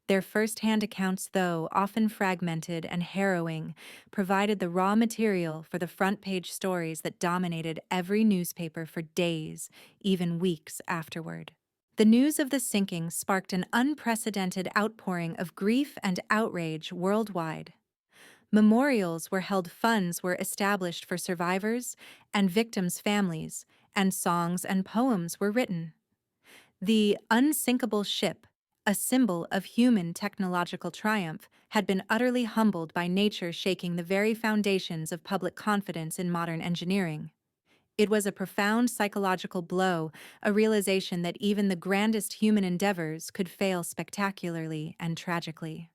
Speaker 1: Their first-hand accounts, though often fragmented and harrowing, provided the raw material for the front-page stories that dominated every newspaper for days, even weeks afterward. The news of the sinking sparked an unprecedented outpouring of grief and outrage worldwide. Memorials were held, funds were established for survivors and victims' families, and songs and poems were written. The unsinkable ship, a symbol of human technological triumph, had been utterly humbled by nature, shaking the very foundations of public confidence in modern engineering. It was a profound psychological blow, a realization that even the grandest human endeavors could fail spectacularly and tragically.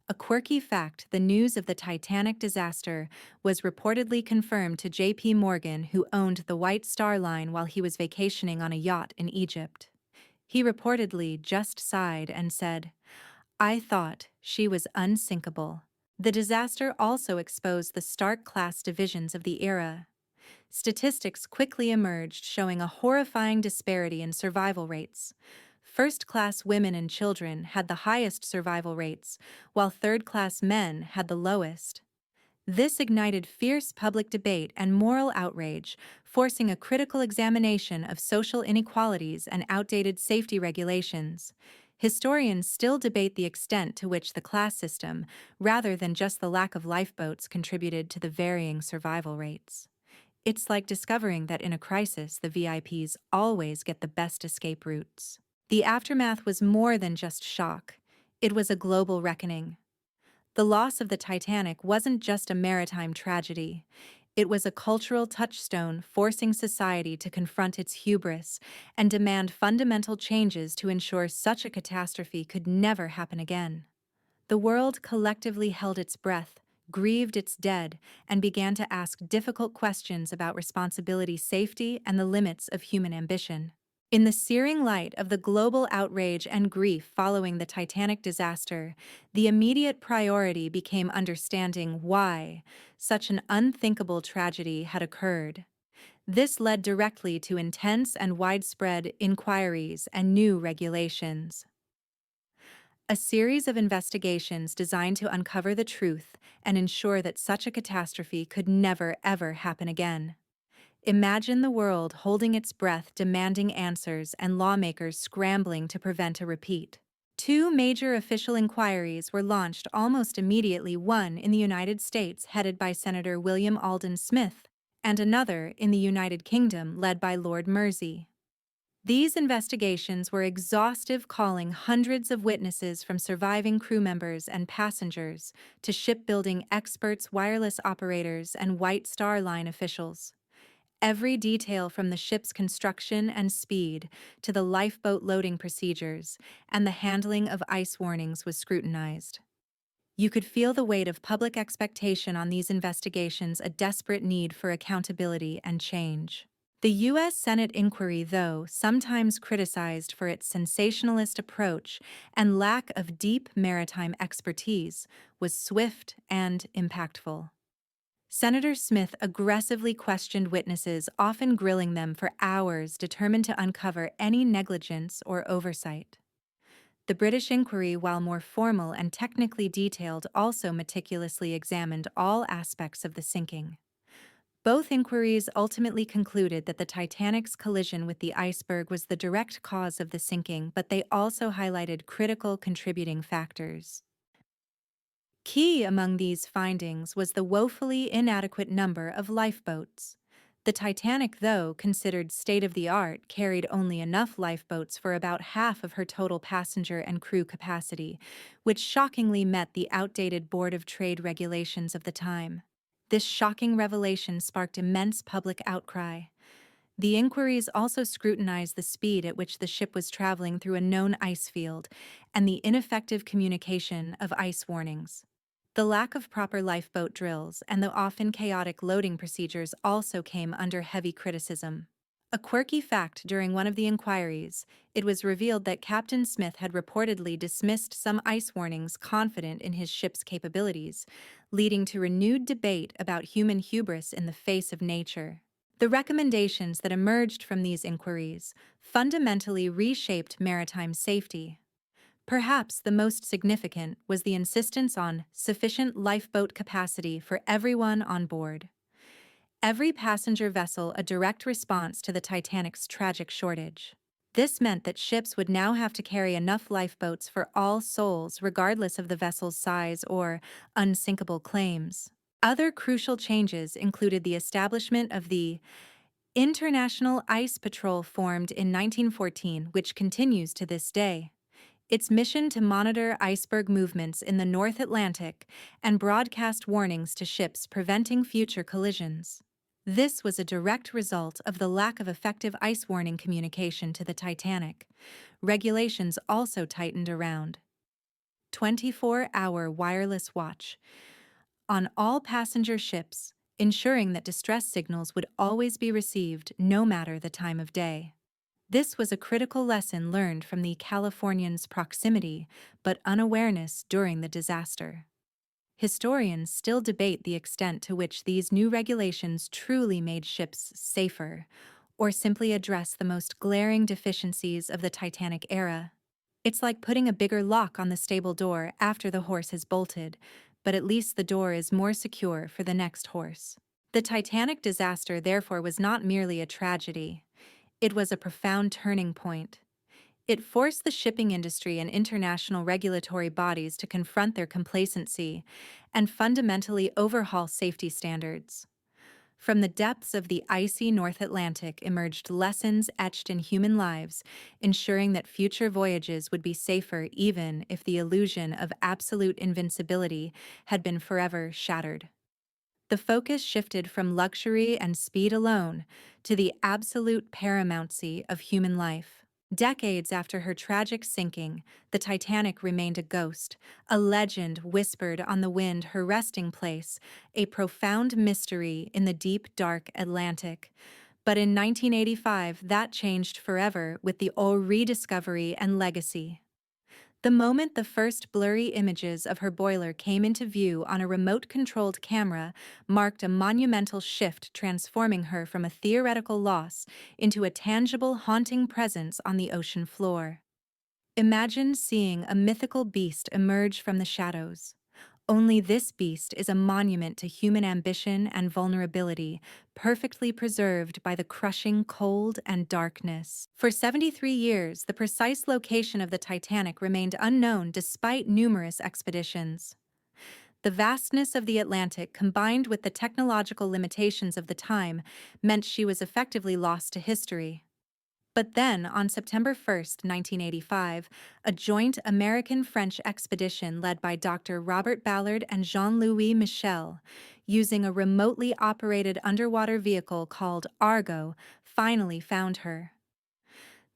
Speaker 1: A quirky fact: the news of the Titanic disaster was reportedly confirmed to J.P. Morgan, who owned the White Star Line, while he was vacationing on a yacht in Egypt. He reportedly just sighed and said, "I thought she was unsinkable." The disaster also exposed the stark class divisions of the era. Statistics quickly emerged showing a horrifying disparity in survival rates. First-class women and children had the highest survival rates, while third-class men had the lowest. This ignited fierce public debate and moral outrage, forcing a critical examination of social inequalities and outdated safety regulations. Historians still debate the extent to which the class system, rather than just the lack of lifeboats, contributed to the varying survival rates. It's like discovering that in a crisis, the VIPs always get the best escape routes. The aftermath was more than just shock. It was a global reckoning. The loss of the Titanic wasn't just a maritime tragedy. It was a cultural touchstone, forcing society to confront its hubris and demand fundamental changes to ensure such a catastrophe could never happen again. The world collectively held its breath, grieved its dead, and began to ask difficult questions about responsibility, safety, and the limits of human ambition. In the searing light of the global outrage and grief following the Titanic disaster, the immediate priority became understanding why such an unthinkable tragedy had occurred. This led directly to intense and widespread inquiries and new regulations. A series of investigations designed to uncover the truth and ensure that such a catastrophe could never, ever happen again. Imagine the world holding its breath, demanding answers, and lawmakers scrambling to prevent a repeat. Two major official inquiries were launched almost immediately, one in the United States headed by Senator William Alden Smith, and another in the United Kingdom led by Lord Mersey. These investigations were exhaustive, calling hundreds of witnesses from surviving crew members and passengers to shipbuilding experts, wireless operators, and White Star Line officials. Every detail from the ship's construction and speed to the lifeboat loading procedures and the handling of ice warnings was scrutinized. You could feel the weight of public expectation on these investigations, a desperate need for accountability and change. The U.S. Senate inquiry, though sometimes criticized for its sensationalist approach and lack of deep maritime expertise, was swift and impactful. Senator Smith aggressively questioned witnesses, often grilling them for hours, determined to uncover any negligence or oversight. The British inquiry, while more formal and technically detailed, also meticulously examined all aspects of the sinking. Both inquiries ultimately concluded that the Titanic's collision with the iceberg was the direct cause of the sinking, but they also highlighted critical contributing factors. Key among these findings was the woefully inadequate number of lifeboats. The Titanic, though considered state-of-the-art, carried only enough lifeboats for about half of her total passenger and crew capacity, which shockingly met the outdated Board of Trade regulations of the time. This shocking revelation sparked immense public outcry. The inquiries also scrutinized the speed at which the ship was traveling through a known ice field and the ineffective communication of ice warnings. The lack of proper lifeboat drills and the often chaotic loading procedures also came under heavy criticism. A quirky fact: during one of the inquiries, it was revealed that Captain Smith had reportedly dismissed some ice warnings, confident in his ship's capabilities, leading to renewed debate about human hubris in the face of nature. The recommendations that emerged from these inquiries fundamentally reshaped maritime safety. Perhaps the most significant was the insistence on sufficient lifeboat capacity for everyone on board. Every passenger vessel a direct response to the Titanic's tragic shortage. This meant that ships would now have to carry enough lifeboats for all souls, regardless of the vessel's size or unsinkable claims. Other crucial changes included the establishment of the International Ice Patrol, formed in 1914, which continues to this day. Its mission to monitor iceberg movements in the North Atlantic and broadcast warnings to ships, preventing future collisions. This was a direct result of the lack of effective ice warning communication to the Titanic. Regulations also tightened around 24-hour wireless watch on all passenger ships, ensuring that distress signals would always be received no matter the time of day. This was a critical lesson learned from the Californians' proximity but unawareness during the disaster. Historians still debate the extent to which these new regulations truly made ships safer, or simply address the most glaring deficiencies of the Titanic era. It's like putting a bigger lock on the stable door after the horse has bolted, but at least the door is more secure for the next horse. The Titanic disaster, therefore, was not merely a tragedy. It was a profound turning point. It forced the shipping industry and international regulatory bodies to confront their complacency and fundamentally overhaul safety standards. From the depths of the icy North Atlantic emerged lessons etched in human lives, ensuring that future voyages would be safer even if the illusion of absolute invincibility had been forever shattered. The focus shifted from luxury and speed alone to the absolute paramountcy of human life. Decades after her tragic sinking, the Titanic remained a ghost, a legend whispered on the wind, her resting place, a profound mystery in the deep, dark Atlantic. But in 1985, that changed forever with the O rediscovery and legacy. The moment the first blurry images of her boiler came into view on a remote-controlled camera marked a monumental shift, transforming her from a theoretical loss into a tangible, haunting presence on the ocean floor. Imagine seeing a mythical beast emerge from the shadows. Only this beast is a monument to human ambition and vulnerability, perfectly preserved by the crushing cold and darkness. For 73 years, the precise location of the Titanic remained unknown despite numerous expeditions. The vastness of the Atlantic, combined with the technological limitations of the time, meant she was effectively lost to history. But then, on September 1st, 1985, a joint American-French expedition led by Dr. Robert Ballard and Jean-Louis Michel, using a remotely operated underwater vehicle called Argo, finally found her.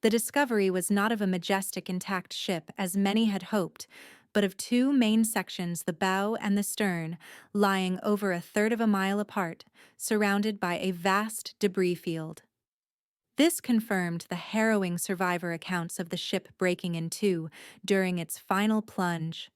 Speaker 1: The discovery was not of a majestic, intact ship, as many had hoped, but of two main sections, the bow and the stern, lying over a third of a mile apart, surrounded by a vast debris field. This confirmed the harrowing survivor accounts of the ship breaking in two during its final plunge.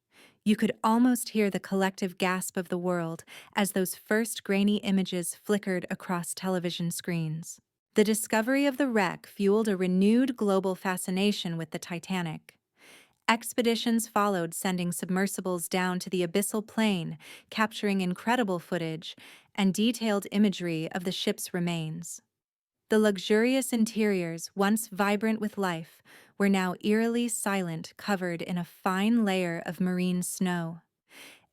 Speaker 1: You could almost hear the collective gasp of the world as those first grainy images flickered across television screens. The discovery of the wreck fueled a renewed global fascination with the Titanic. Expeditions followed, sending submersibles down to the abyssal plain, capturing incredible footage and detailed imagery of the ship's remains. The luxurious interiors, once vibrant with life, were now eerily silent, covered in a fine layer of marine snow.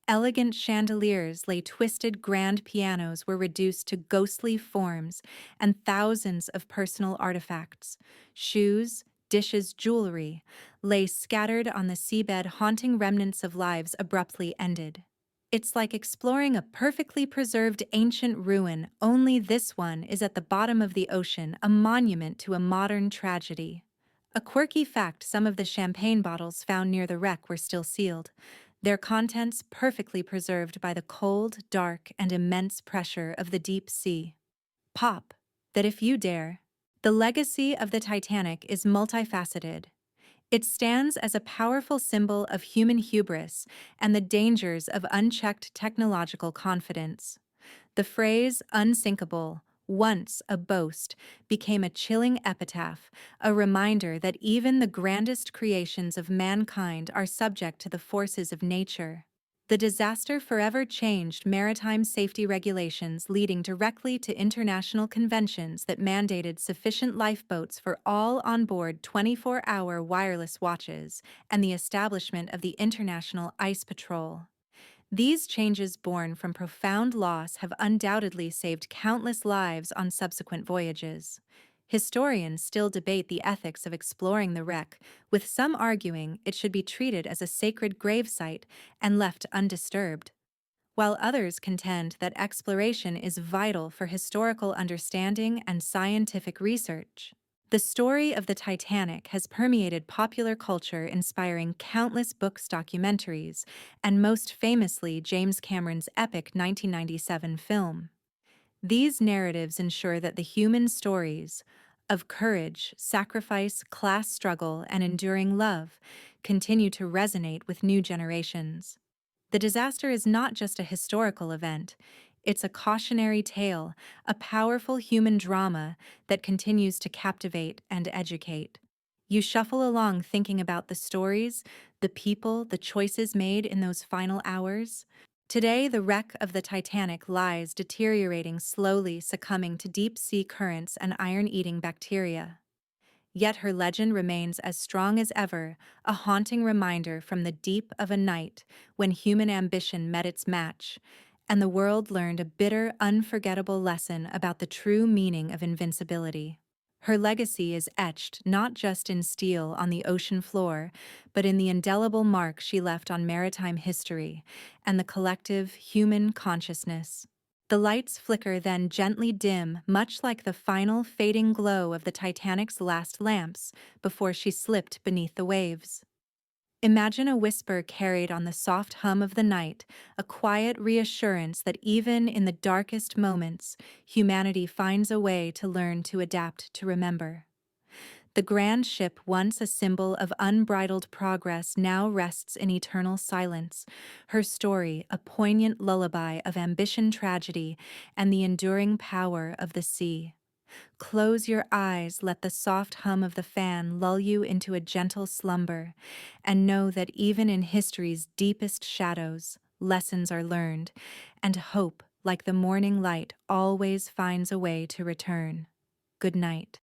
Speaker 1: Elegant chandeliers lay twisted, grand pianos were reduced to ghostly forms, and thousands of personal artifacts, shoes, dishes, jewelry, lay scattered on the seabed, haunting remnants of lives abruptly ended. It's like exploring a perfectly preserved ancient ruin, only this one is at the bottom of the ocean, a monument to a modern tragedy. A quirky fact: some of the champagne bottles found near the wreck were still sealed, their contents perfectly preserved by the cold, dark, and immense pressure of the deep sea. Pop, that if you dare. The legacy of the Titanic is multifaceted. It stands as a powerful symbol of human hubris and the dangers of unchecked technological confidence. The phrase unsinkable, once a boast, became a chilling epitaph, a reminder that even the grandest creations of mankind are subject to the forces of nature. The disaster forever changed maritime safety regulations, leading directly to international conventions that mandated sufficient lifeboats for all on board, 24-hour wireless watches, and the establishment of the International Ice Patrol. These changes, born from profound loss, have undoubtedly saved countless lives on subsequent voyages. Historians still debate the ethics of exploring the wreck, with some arguing it should be treated as a sacred gravesite and left undisturbed, while others contend that exploration is vital for historical understanding and scientific research. The story of the Titanic has permeated popular culture, inspiring countless books, documentaries, and most famously James Cameron's epic 1997 film. These narratives ensure that the human stories of courage, sacrifice, class struggle, and enduring love continue to resonate with new generations. The disaster is not just a historical event, it's a cautionary tale, a powerful human drama that continues to captivate and educate. You shuffle along thinking about the stories, the people, the choices made in those final hours. Today, the wreck of the Titanic lies deteriorating slowly, succumbing to deep-sea currents and iron-eating bacteria. Yet her legend remains as strong as ever, a haunting reminder from the deep of a night when human ambition met its match, and the world learned a bitter, unforgettable lesson about the true meaning of invincibility. Her legacy is etched not just in steel on the ocean floor, but in the indelible mark she left on maritime history and the collective human consciousness. The lights flicker then gently dim, much like the final fading glow of the Titanic's last lamps before she slipped beneath the waves. Imagine a whisper carried on the soft hum of the night, a quiet reassurance that even in the darkest moments, humanity finds a way to learn to adapt to remember. The grand ship, once a symbol of unbridled progress, now rests in eternal silence, her story a poignant lullaby of ambition, tragedy, and the enduring power of the sea. Close your eyes, let the soft hum of the fan lull you into a gentle slumber, and know that even in history's deepest shadows, lessons are learned, and hope, like the morning light, always finds a way to return. Good night.